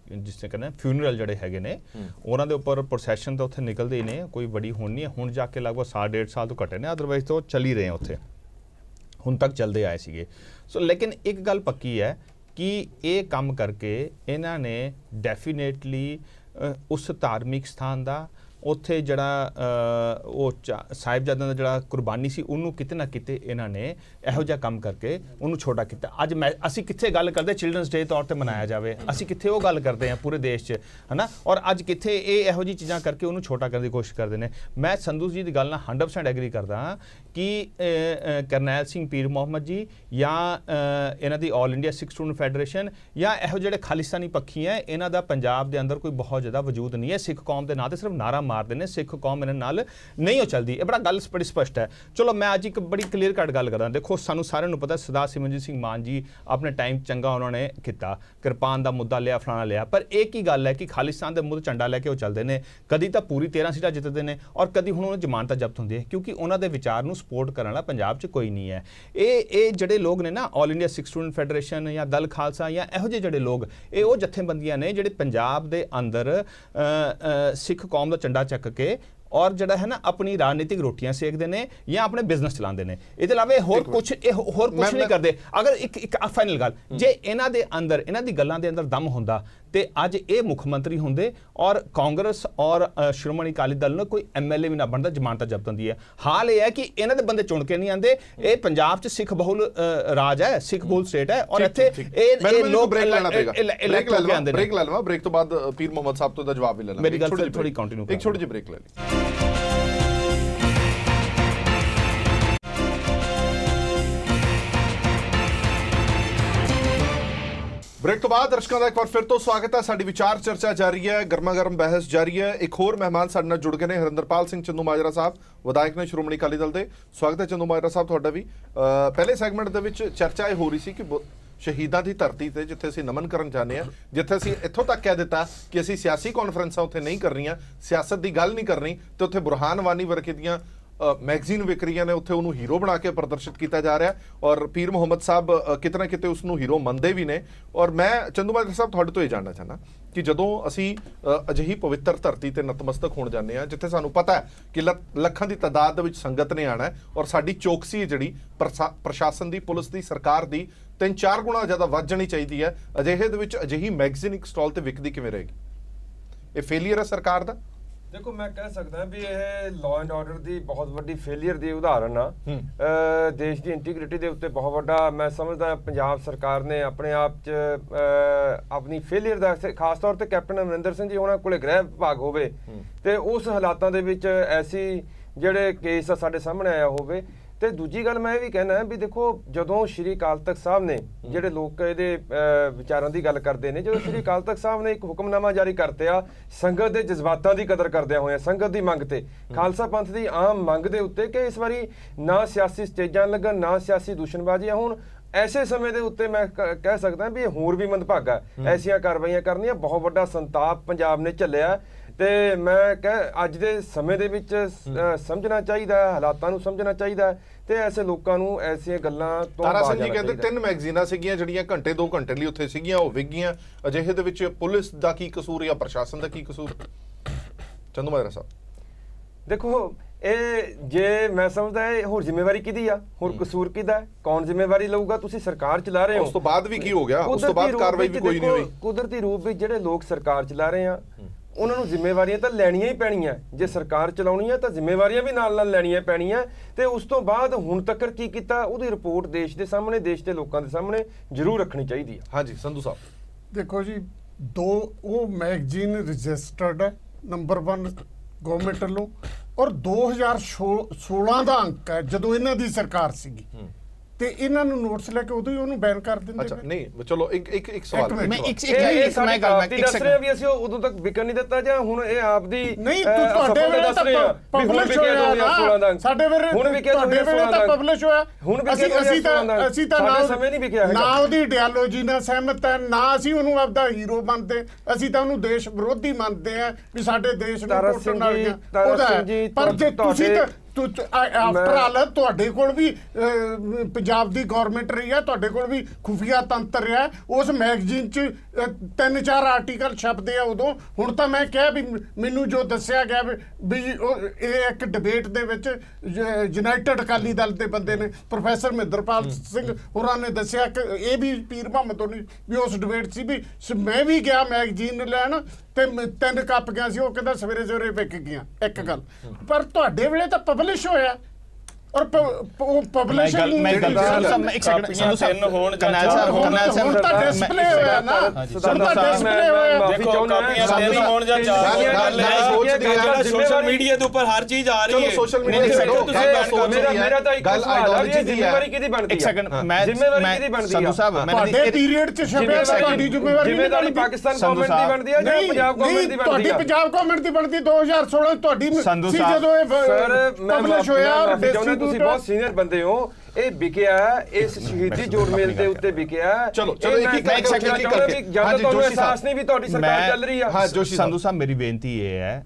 ਜਿਸ ਤਰ੍ਹਾਂ ਕਹਿੰਦੇ ਫਿਊਨਰਲ ਜਿਹੜੇ ਹੈਗੇ ਨੇ, ਉਹਨਾਂ ਦੇ ਉੱਪਰ ਪ੍ਰੋਸੈਸ਼ਨ ਤਾਂ ਉੱਥੇ ਨਿਕਲਦੇ ਹੀ ਨੇ, ਕੋਈ ਬੜੀ ਹੁਣ ਨਹੀਂ ਹੈ। ਹੁਣ ਜਾ ਕੇ ਲਗਭਗ 1.5 ਸਾਲ ਤੋਂ ਘਟੇ ਨੇ, ਅਦਰਵਾਈਜ਼ ਤਾਂ ਉਹ ਚੱਲ ਹੀ ਰਹੇ ਉੱਥੇ, ਹੁਣ ਤੱਕ ਚੱਲਦੇ ਆਏ ਸੀਗੇ। ਸੋ ਲੇਕਿਨ ਇੱਕ ਗੱਲ ਪੱਕੀ ਹੈ ਕਿ ਇਹ ਕੰਮ ਕਰਕੇ ਇਹਨਾਂ ਨੇ ਡੈਫੀਨੇਟਲੀ ਉਸ ਧਾਰਮਿਕ ਸਥਾਨ ਦਾ, ਉੱਥੇ ਜਿਹੜਾ ਉਹ ਸਾਹਿਬਜ਼ਾਦਿਆਂ ਦਾ ਜਿਹੜਾ ਕੁਰਬਾਨੀ ਸੀ ਉਹਨੂੰ ਕਿਤੇ ਨਾ ਕਿਤੇ ਇਹਨਾਂ ਨੇ ਇਹੋ ਜਿਹਾ ਕੰਮ ਕਰਕੇ ਉਹਨੂੰ ਛੋਟਾ ਕੀਤਾ। ਅੱਜ ਅਸੀਂ ਕਿੱਥੇ ਗੱਲ ਕਰਦੇ ਚਿਲਡਰਨਸ ਡੇ ਤੌਰ ਤੇ ਮਨਾਇਆ ਜਾਵੇ, ਅਸੀਂ ਕਿੱਥੇ ਉਹ ਗੱਲ ਕਰਦੇ ਹਾਂ ਪੂਰੇ ਦੇਸ਼ 'ਚ, ਹੈ ਨਾ, ਔਰ ਅੱਜ ਕਿੱਥੇ ਇਹ ਇਹੋ ਜਿਹੀ ਚੀਜ਼ਾਂ ਕਰਕੇ ਉਹਨੂੰ ਛੋਟਾ ਕਰਨ ਦੀ ਕੋਸ਼ਿਸ਼ ਕਰਦੇ ਨੇ। ਮੈਂ ਸੰਧੂ ਜੀ ਦੀ ਗੱਲ ਨਾਲ 100% ਐਗਰੀ ਕਰਦਾ ਹਾਂ ਕਿ ਕਰਨੈਲ ਸਿੰਘ ਪੀਰ ਮੁਹੰਮਦ ਜੀ ਜਾਂ ਇਹਨਾਂ ਦੀ ਆਲ ਇੰਡੀਆ ਸਿੱਖ ਸਟੂਡੈਂਟ ਫੈਡਰੇਸ਼ਨ ਜਾਂ ਇਹੋ ਜਿਹੜੇ ਖਾਲਿਸਤਾਨੀ ਪੱਖੀ ਹੈ, ਇਹਨਾਂ ਦਾ ਪੰਜਾਬ ਦੇ ਅੰਦਰ ਕੋਈ ਬਹੁਤ ਜ਼ਿਆਦਾ ਵਜੂਦ ਨਹੀਂ ਹੈ। ਸਿੱਖ ਕੌਮ ਦੇ ਨਾਂ ਤੇ ਸਿਰਫ ਨਾਰਾ ਮਾਰਦੇ ਨੇ, ਸਿੱਖ ਕੌਮ ਇਹਨਾਂ ਨਾਲ ਨਹੀਂ ਉਹ ਚੱਲਦੀ। ਇਹ ਬੜਾ ਗੱਲ ਬੜੀ ਸਪਸ਼ਟ ਹੈ। ਚਲੋ ਮੈਂ ਅੱਜ ਇੱਕ ਬੜੀ ਕਲੀਅਰ ਕੱਟ ਗੱਲ ਕਰਾਂ। ਦੇਖੋ ਸਾਨੂੰ ਸਾਰਿਆਂ ਨੂੰ ਪਤਾ ਸਰਦਾਰ ਸਿਮਰਨਜੀਤ ਸਿੰਘ ਮਾਨ ਜੀ ਆਪਣੇ ਟਾਈਮ ਚੰਗਾ ਉਹਨਾਂ ਨੇ ਕੀਤਾ, ਕਿਰਪਾਨ ਦਾ ਮੁੱਦਾ ਲਿਆ, ਫਲਾਣਾ ਲਿਆ, ਪਰ ਇਹ ਕੀ ਗੱਲ ਹੈ ਕਿ ਖਾਲਿਸਤਾਨ ਦੇ ਮੁੱਦੇ ਝੰਡਾ ਲੈ ਕੇ ਉਹ ਚੱਲਦੇ ਨੇ, ਕਦੀ ਤਾਂ ਪੂਰੀ 13 ਸੀਟਾਂ ਜਿੱਤਦੇ ਨੇ ਔਰ ਕਦੀ ਹੁਣ ਉਹਨਾਂ ਜ਼ਮਾਨਤਾਂ ਜ਼ਬਤ ਹੁੰਦੀ ਹੈ, ਕਿਉਂਕਿ ਉਹਨਾਂ ਦੇ ਵਿਚਾਰ ਨੂੰ ਸਪੋਰਟ ਕਰਨ ਵਾਲਾ ਪੰਜਾਬ 'ਚ ਕੋਈ ਨਹੀਂ ਹੈ। ਇਹ ਜਿਹੜੇ ਲੋਕ ਨੇ ਨਾ ਆਲ ਇੰਡੀਆ ਸਿੱਖ ਸਟੂਡੈਂਟ ਫੈਡਰੇਸ਼ਨ ਜਾਂ ਦਲ ਖਾਲਸਾ ਜਾਂ ਇਹੋ ਜਿਹੇ ਜਿਹੜੇ ਲੋਕ, ਇਹ ਉਹ ਜਥੇਬੰਦੀਆਂ ਨੇ ਜਿਹੜੇ ਪੰਜਾਬ ਦੇ ਅੰਦਰ ਸਿੱਖ ਕੌਮ ਦਾ ਝੰਡਾ ਚੱਕ ਕੇ ਔਰ ਜਿਹੜਾ ਹੈ ਨਾ ਆਪਣੀ ਰਾਜਨੀਤਿਕ ਰੋਟੀਆਂ ਸੇਕਦੇ ਨੇ ਜਾਂ ਆਪਣੇ ਬਿਜ਼ਨਸ ਚਲਾਉਂਦੇ ਨੇ। ਇਹਦੇ ਇਲਾਵਾ ਹੋਰ ਕੁਝ ਨਹੀਂ ਕਰਦੇ। ਅਗਰ ਇੱਕ ਫਾਈਨਲ ਗੱਲ, ਜੇ ਇਹਨਾਂ ਦੇ ਅੰਦਰ ਇਹਨਾਂ ਦੀ ਗੱਲਾਂ ਦੇ ਅੰਦਰ ਦਮ ਹੁੰਦਾ ਤੇ ਅੱਜ ਇਹ ਮੁੱਖ ਮੰਤਰੀ ਹੁੰਦੇ ਔਰ ਕਾਂਗਰਸ ਔਰ ਸ਼੍ਰੋਮਣੀ ਅਕਾਲੀ ਦਲ ਨੂੰ ਕੋਈ ਐਮਐਲਏ ਵੀ ਨਾ ਬਣਦਾ, ਜ਼ਮਾਨਤਾਂ ਜ਼ਬਤ ਹੁੰਦੀ ਹੈ। ਹਾਲ ਇਹ ਹੈ ਕਿ ਇਹਨਾਂ ਦੇ ਬੰਦੇ ਚੁਣ ਕੇ ਨਹੀਂ ਆਉਂਦੇ। ਇਹ ਪੰਜਾਬ 'ਚ ਸਿੱਖ ਬਹੁਲ ਰਾਜ ਹੈ, ਸਿੱਖ ਬਹੁਲ ਸਟੇਟ ਹੈ ਔਰ ਇੱਥੇ ਇਹ ਲੋਕ ਬ੍ਰੇਕ ਲੈ ਲਵਾਂ। ਬ੍ਰੇਕ ਤੋਂ ਬਾਅਦ ਪੀਰ ਮੁਹੰਮਦ ਸਾਹਿਬ ਤੋਂ ਦਾ ਜਵਾਬ ਵੀ ਲੈ ਲਾਂਗੇ। ਮੇਰੀ ਗੱਲ ਥੋੜੀ ਕੰਟੀਨਿਊ, ਇੱਕ ਛੋਟੀ ਜਿਹੀ ਬ੍ਰੇਕ ਲੈ ਲਈ। ब्रेक तो बाद दर्शकों का एक बार फिर तो स्वागत है। साडी विचार चर्चा जारी है, गर्मा गर्म बहस जारी है। एक होर मेहमान साडे नाल जुड़ गए हैं, हरिंदरपाल सिंह चंदूमाजरा साहब, विधायक ने श्रोमणी अकाली दल के। स्वागत है चंदूमाजरा साहब तुहाडा भी। पहले सैगमेंट दे विच चर्चा हो रही सी कि शहीदां दी धरती ते जिथे असीं नमन करन जाने हैं, जिथे असीं इत्थों तक कह दिता कि असीं सियासी कॉन्फ्रेंसां उत्थे नहीं कर रहीआं, सियासत दी गल नहीं करनी, ते उत्थे बुरहान वानी वर्गे दियां मैगजीन विक रही ने, उत्थे उन्होंने हीरो बना के प्रदर्शित किया जा रहा है और पीर मुहम्मद साहब कितना किते उसनों हीरो मनते भी ने। और मैं चंदूमाजरा साहब तुहाडे तो ये जानना चाहना कि जदों असी अजिही पवित्र धरती ते नतमस्तक होण जाने हैं जिथे सानू पता है कि लखां दी तादाद दे विच संगत ने आना है और साडी चौकसी जिहड़ी प्रशासन दी, पुलिस दी, सरकार दी 3-4 गुणा ज़्यादा वध जानी चाहिए है, अजिहे दे विच अजिही मैगजीन एक स्टॉल ते विकदी किवें रहेगी? ये फेलियर है सरकार दा? देखो मैं कह सकता भी यह लॉ एंड ऑर्डर की बहुत वड्डी फेलियर की उदाहरण आ। देश की इंटीग्रिटी के उत्ते बहुत वड्डा मैं समझदा पंजाब सरकार ने अपने आप च अपनी फेलियर का, खास तौर पर कैप्टन अमरिंदर सिंह जी उन्होंने कोले गृह विभाग होवे ते उस हालातों दे विच ऐसी जिहड़े केस साडे सामने आया होवे। ਤੇ ਦੂਜੀ ਗੱਲ ਮੈਂ ਇਹ ਵੀ ਕਹਿਣਾ ਵੀ ਦੇਖੋ ਜਦੋਂ ਸ਼੍ਰੀ ਅਕਾਲ ਤਖਤ ਸਾਹਿਬ ਨੇ ਜਿਹੜੇ ਲੋਕ ਇਹਦੇ ਵਿਚਾਰਾਂ ਦੀ ਗੱਲ ਕਰਦੇ ਨੇ, ਜਦੋਂ ਸ਼੍ਰੀ ਅਕਾਲ ਤਖਤ ਸਾਹਿਬ ਨੇ ਇੱਕ ਹੁਕਮਨਾਮਾ ਜਾਰੀ ਕਰਤਿਆ ਸੰਗਤ ਦੇ ਜਜ਼ਬਾਤਾਂ ਦੀ ਕਦਰ ਕਰਦਿਆਂ ਹੋਇਆ, ਸੰਗਤ ਦੀ ਮੰਗ ਤੇ, ਖਾਲਸਾ ਪੰਥ ਦੀ ਆਮ ਮੰਗ ਦੇ ਉੱਤੇ ਕਿ ਇਸ ਵਾਰੀ ਨਾ ਸਿਆਸੀ ਸਟੇਜਾਂ ਲੱਗਣ, ਨਾ ਸਿਆਸੀ ਦੂਸ਼ਣਬਾਜ਼ੀਆਂ ਹੋਣ, ਐਸੇ ਸਮੇਂ ਦੇ ਉੱਤੇ ਮੈਂ ਕਹਿ ਸਕਦਾ ਵੀ ਇਹ ਹੋਰ ਵੀ ਮੰਦਭਾਗਾ ਐਸੀਆਂ ਕਾਰਵਾਈਆਂ ਕਰਨੀਆਂ। ਬਹੁਤ ਵੱਡਾ ਸੰਤਾਪ ਪੰਜਾਬ ਨੇ ਝੱਲਿਆ ਤੇ ਮੈਂ ਕਹ ਅੱਜ ਦੇ ਸਮੇਂ ਦੇ ਵਿੱਚ ਸਮਝਣਾ ਚਾਹੀਦਾ, ਹਾਲਾਤਾਂ ਨੂੰ ਸਮਝਣਾ ਚਾਹੀਦਾ ਤੇ ਐਸੇ ਲੋਕਾਂ ਨੂੰ ਐਸੀਆਂ ਗੱਲਾਂ ਤੋਂ ਤਾਰਾ ਸਿੰਘ ਜੀ ਕਹਿੰਦੇ 3 ਮੈਗਜ਼ੀਨਾਂ ਸੀਗੀਆਂ ਜਿਹੜੀਆਂ ਘੰਟੇ 2 ਘੰਟੇ ਲਈ ਉੱਥੇ ਸੀਗੀਆਂ, ਉਹ ਵਿਕ ਗਈਆਂ। ਅਜਿਹੇ ਦੇ ਵਿੱਚ ਪੁਲਿਸ ਦਾ ਕੀ ਕਸੂਰ ਜਾਂ ਪ੍ਰਸ਼ਾਸਨ ਦਾ ਕੀ ਕਸੂਰ? ਚੰਦੂਮਾਜਰਾ ਸਾਹਿਬ ਦੇਖੋ ਇਹ ਜੇ ਮੈਂ ਸਮਝਦਾ ਇਹ ਹੋਰ ਜ਼ਿੰਮੇਵਾਰੀ ਕਿਹਦੀ ਆ, ਹੋਰ ਕਸੂਰ ਕਿਹਦਾ, ਕੌਣ ਜ਼ਿੰਮੇਵਾਰੀ ਲਊਗਾ? ਤੁਸੀਂ ਸਰਕਾਰ ਚਲਾ ਰਹੇ ਹੋ, ਉਸ ਤੋਂ ਬਾਅਦ ਵੀ ਕੀ ਹੋ ਗਿਆ? ਉਸ ਤੋਂ ਬਾਅਦ ਕਾਰਵਾਈ ਵੀ ਕੋਈ ਨਹੀਂ ਹੋਈ। ਕੁਦਰਤੀ ਰੂਪ ਵਿੱਚ ਜਿਹੜੇ ਲੋਕ ਸਰਕਾਰ ਚਲਾ ਰਹੇ ਆ ਉਹਨਾਂ ਨੂੰ ਜ਼ਿੰਮੇਵਾਰੀਆਂ ਤਾਂ ਲੈਣੀਆਂ ਹੀ ਪੈਣੀਆਂ। ਜੇ ਸਰਕਾਰ ਚਲਾਉਣੀ ਹੈ ਤਾਂ ਜ਼ਿੰਮੇਵਾਰੀਆਂ ਵੀ ਨਾਲ ਨਾਲ ਲੈਣੀਆਂ ਪੈਣੀਆਂ ਤੇ ਉਸ ਤੋਂ ਬਾਅਦ ਹੁਣ ਤੱਕ ਕੀ ਕੀਤਾ ਉਹਦੀ ਰਿਪੋਰਟ ਦੇਸ਼ ਦੇ ਸਾਹਮਣੇ, ਦੇਸ਼ ਦੇ ਲੋਕਾਂ ਦੇ ਸਾਹਮਣੇ ਜ਼ਰੂਰ ਰੱਖਣੀ ਚਾਹੀਦੀ ਹੈ। ਹਾਂਜੀ ਸੰਧੂ ਸਾਹਿਬ। ਦੇਖੋ ਜੀ, ਉਹ ਮੈਗਜ਼ੀਨ ਰਜਿਸਟਰਡ ਹੈ ਨੰਬਰ 1 ਗਵਰਨਮੈਂਟ ਵੱਲੋਂ ਔਰ 2016 ਦਾ ਅੰਕ ਹੈ ਜਦੋਂ ਇਹਨਾਂ ਦੀ ਸਰਕਾਰ ਸੀਗੀ ਤੇ ਇਹਨਾਂ ਨੂੰ ਨੋਟਿਸ ਲੈ ਕੇ ਉਦੋਂ ਹੀ ਉਹਨੂੰ ਬੈਨ ਕਰ ਦਿੰਦੇ। ਅੱਛਾ ਨਹੀਂ ਚਲੋ ਇੱਕ ਸਵਾਲ ਮੈਂ ਗੱਲ ਦੱਸ ਰਿਹਾ ਵੀ ਅਸੀਂ ਉਦੋਂ ਤੱਕ ਵਿਕਣ ਨਹੀਂ ਦਿੱਤਾ ਜਾਂ ਹੁਣ ਇਹ ਆਪ ਦੀ ਨਹੀਂ ਤੁਹਾਡੇ ਵੇਲੇ ਤਾਂ ਪਬਲਿਸ਼ ਹੋਇਆ ਨਾ, ਸਾਡੇ ਵੇਲੇ ਹੁਣ ਵੀ ਤੁਹਾਡੇ ਵੇਲੇ ਤਾਂ ਪਬਲਿਸ਼ ਹੋਇਆ। ਹੁਣ ਵੀ ਅਸੀਂ ਤਾਂ ਨਾ ਸਮੇਂ ਨਹੀਂ ਵਿਕਿਆ ਨਾ ਉਹਦੀ ਆਈਡੀਓਲੋਜੀ ਨਾਲ ਸਹਿਮਤ ਹੈ, ਨਾ ਅਸੀਂ ਉਹਨੂੰ ਆਪਦਾ ਹੀਰੋ ਮੰਨਦੇ, ਅਸੀਂ ਤਾਂ ਉਹਨੂੰ ਦੇਸ਼ ਵਿਰੋਧੀ ਮੰਨਦੇ ਆ ਵੀ ਸਾਡੇ ਦੇਸ਼ ਨੂੰ ਟੁੱਟਣ ਵਾਲੀਆਂ ਉਹਦਾ। ਪਰ ਜੇ ਤੁਸੀਂ ਤਾਂ ਆਫਟਰ ਆਲ ਤੁਹਾਡੇ ਕੋਲ ਵੀ ਪੰਜਾਬ ਦੀ ਗਵਰਨਮੈਂਟ ਰਹੀ ਹੈ, ਤੁਹਾਡੇ ਕੋਲ ਵੀ ਖੁਫੀਆ ਤੰਤਰ ਰਿਹਾ, ਉਸ ਮੈਗਜ਼ੀਨ 'ਚ 3-4 ਆਰਟੀਕਲ ਛਪਦੇ ਆ ਉਦੋਂ। ਹੁਣ ਤਾਂ ਮੈਂ ਕਿਹਾ ਵੀ ਮੈਨੂੰ ਜੋ ਦੱਸਿਆ ਗਿਆ ਵੀ ਇਹ ਇੱਕ ਡਿਬੇਟ ਦੇ ਵਿੱਚ ਯੂਨਾਈਟਿਡ ਅਕਾਲੀ ਦਲ ਦੇ ਬੰਦੇ ਨੇ ਪ੍ਰੋਫੈਸਰ ਮਹਿੰਦਰਪਾਲ ਸਿੰਘ ਹੋਰਾਂ ਨੇ ਦੱਸਿਆ ਕਿ ਇਹ ਵੀ ਪੀਰ ਮੁਹੰਮਦ ਹੋਣੀ ਵੀ ਉਸ ਡਿਬੇਟ ਸੀ ਵੀ ਮੈਂ ਵੀ ਗਿਆ ਮੈਗਜ਼ੀਨ ਲੈਣ ਤੇ 3 ਕਾਪੀਆਂ ਸੀ, ਉਹ ਕਹਿੰਦਾ ਸਵੇਰੇ ਸਵੇਰੇ ਵਿਕ ਗਈਆਂ। ਇੱਕ ਗੱਲ, ਪਰ ਤੁਹਾਡੇ ਵੇਲੇ ਤਾਂ ਪਬਲਿਸ਼ ਹੋਇਆ ਔਰ ਪਬਲਿਸ਼ਰ ਨੂੰ ਮੈਂ ਗੱਲ ਇੱਕ ਸੈਕਿੰਡ ਸੰਧੂ ਸਾਹਿਬ ਹੋਣ ਕਰਨੈਲ ਸਾਹਿਬ ਤਾਂ ਡਿਸਪਲੇ ਹੋਇਆ ਨਾ, ਡਿਸਪਲੇ ਹੋਇਆ। ਦੇਖੋ ਕਾਪੀਆਂ ਤਿੰਨ ਹੋਣ ਜਾਂ 4 ਗੱਲ ਹੈ ਸੋਸ਼ਲ ਮੀਡੀਆ ਦੇ ਉੱਪਰ ਹਰ ਚੀਜ਼ ਆ ਰਹੀ ਹੈ। ਸੋਸ਼ਲ ਮੀਡੀਆ ਮੇਰਾ ਤਾਂ ਇੱਕ ਸਵਾਲ ਆ, ਜ਼ਿੰਮੇਵਾਰੀ ਕਿਹਦੀ ਬਣਦੀ ਹੈ? ਇੱਕ ਸੈਕਿੰਡ, ਜ਼ਿੰਮੇਵਾਰੀ ਕਿਹਦੀ ਬਣਦੀ ਹੈ? ਸੰਧੂ ਸਾਹਿਬ ਤੁਹਾਡੇ ਪੀਰੀਅਡ 'ਚ ਛਪਿਆ, ਤੁਹਾਡੀ ਜ਼ਿੰਮੇਵਾਰੀ ਪਾਕਿਸਤਾਨ ਗਵਰਨਮੈਂਟ ਦੀ ਬਣਦੀ ਹੈ ਜਾਂ ਪੰਜਾਬ ਗਵਰਨਮੈਂਟ ਦੀ ਬਣਦੀ ਹੈ? ਤੁਹਾਡੀ ਪੰਜਾਬ ਗਵਰਨਮੈਂਟ ਦੀ ਬਣਦੀ 2016 ਤੁਹਾਡੀ ਸੀ ਜਦੋਂ ਇਹ ਪਬਲਿਸ਼ ਹੋਇਆ। ਤੁਸੀਂ ਬਹੁਤ ਸੀਨੀਅਰ ਬੰਦੇ ਹੋ, ਇਹ ਵਿਕਿਆ ਇਸ ਸ਼ਹੀਦੀ ਜੋੜ ਮੇਲ ਦੇ ਉੱਤੇ ਵਿਕਿਆ। ਚਲੋ ਇੱਕ ਸੈਕਿੰਡ ਕਰਕੇ ਤੁਹਾਨੂੰ ਅਹਿਸਾਸ ਨਹੀਂ ਵੀ ਤੁਹਾਡੀ ਸਰਕਾਰ ਚੱਲ ਰਹੀ ਆ। ਹਾਂ ਜੋਸ਼ੀ ਸੰਧੂ ਸਾਹਿਬ ਮੇਰੀ ਬੇਨਤੀ ਇਹ ਹੈ,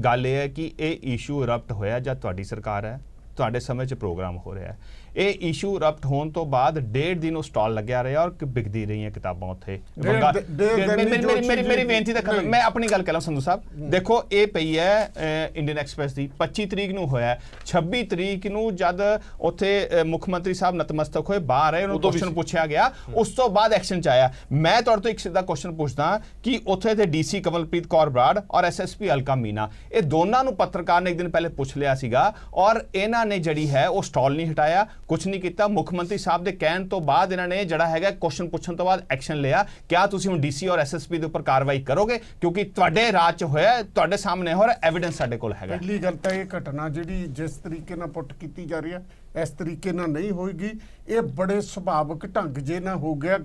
ਗੱਲ ਇਹ ਹੈ ਕਿ ਇਹ ਇਸ਼ੂ ਇਰਪਟ ਹੋਇਆ ਜਦ ਤੁਹਾਡੀ ਸਰਕਾਰ ਹੈ, ਤੁਹਾਡੇ ਸਮੇਂ 'ਚ ਪ੍ਰੋਗਰਾਮ ਹੋ ਰਿਹਾ ਹੈ। ਇਹ ਇਸ਼ੂ ਇਰਪਟ ਹੋਣ ਤੋਂ ਬਾਅਦ 1.5 ਦਿਨ ਉਹ ਸਟਾਲ ਲੱਗਿਆ ਰਿਹਾ ਔਰ ਵਿਕਦੀ ਰਹੀਆਂ ਕਿਤਾਬਾਂ ਉੱਥੇ। ਮੇਰੀ ਬੇਨਤੀ ਤਾਂ ਮੈਂ ਆਪਣੀ ਗੱਲ ਕਰ ਲਾਂ ਸੰਧੂ ਸਾਹਿਬ, ਦੇਖੋ ਇਹ ਪਈ ਹੈ ਇੰਡੀਅਨ ਐਕਸਪ੍ਰੈਸ ਦੀ 25 ਤਰੀਕ ਨੂੰ ਹੋਇਆ, 26 ਤਰੀਕ ਨੂੰ ਜਦ ਉੱਥੇ ਮੁੱਖ ਮੰਤਰੀ ਸਾਹਿਬ ਨਤਮਸਤਕ ਹੋਏ ਬਾਹਰ ਆਏ, ਉਹਨੂੰ ਕੁਐਸਚਨ ਪੁੱਛਿਆ ਗਿਆ, ਉਸ ਤੋਂ ਬਾਅਦ ਐਕਸ਼ਨ 'ਚ ਆਇਆ। ਮੈਂ ਤੁਹਾਡੇ ਤੋਂ ਇੱਕ ਸਿੱਧਾ ਕੁਐਸਚਨ ਪੁੱਛਦਾ ਕਿ ਉੱਥੇ ਤੇ ਡੀਸੀ ਕਮਲਪ੍ਰੀਤ ਕੌਰ ਬਰਾੜ ਔਰ ਐਸਐਸਪੀ ਅਲਕਾ ਮੀਨਾ, ਇਹ ਦੋਨਾਂ ਨੂੰ ਪੱਤਰਕਾਰ ਨੇ ਇੱਕ ਦਿਨ ਪਹਿਲੇ ਪੁੱਛ ਲਿਆ ਸੀਗਾ ਔਰ ਇਹਨਾਂ ਨੇ ਜਿਹੜੀ ਹੈ ਉਹ ਸਟਾਲ ਨਹੀਂ ਹਟਾਇਆ, ਕੁਛ ਨਹੀਂ ਕੀਤਾ। ਮੁੱਖ ਮੰਤਰੀ ਸਾਹਿਬ ਦੇ ਕਹਿਣ ਤੋਂ ਬਾਅਦ ਇਹਨਾਂ ਨੇ ਜਿਹੜਾ ਹੈਗਾ ਕੁਐਸਚਨ ਪੁੱਛਣ ਤੋਂ ਬਾਅਦ ਐਕਸ਼ਨ ਲਿਆ। ਕਿਆ ਤੁਸੀਂ ਹੁਣ ਡੀਸੀ ਔਰ ਐਸਐਸਪੀ ਦੇ ਉੱਪਰ ਕਾਰਵਾਈ ਕਰੋਗੇ? ਕਿਉਂਕਿ ਤੁਹਾਡੇ ਰਾਜ 'ਚ ਹੋਇਆ, ਤੁਹਾਡੇ ਸਾਹਮਣੇ ਹੋ ਰਿਹਾ, ਐਵੀਡੈਂਸ ਸਾਡੇ ਕੋਲ ਹੈਗਾ। ਪਹਿਲੀ ਗੱਲ ਤਾਂ ਇਹ ਘਟਨਾ ਜਿਹੜੀ ਜਿਸ ਤਰੀਕੇ ਨਾਲ ਪੁੱਟ ਕੀਤੀ ਜਾ ਰਹੀ ਹੈ, ਇਸ ਤਰੀਕੇ ਨਾਲ ਨਹੀਂ ਹੋਏਗੀ। ਇਹ ਬੜੇ ਸੁਭਾਵਿਕ ਢੰਗ ਜੇ ਨਾਲ ਹੋ ਗਿਆ,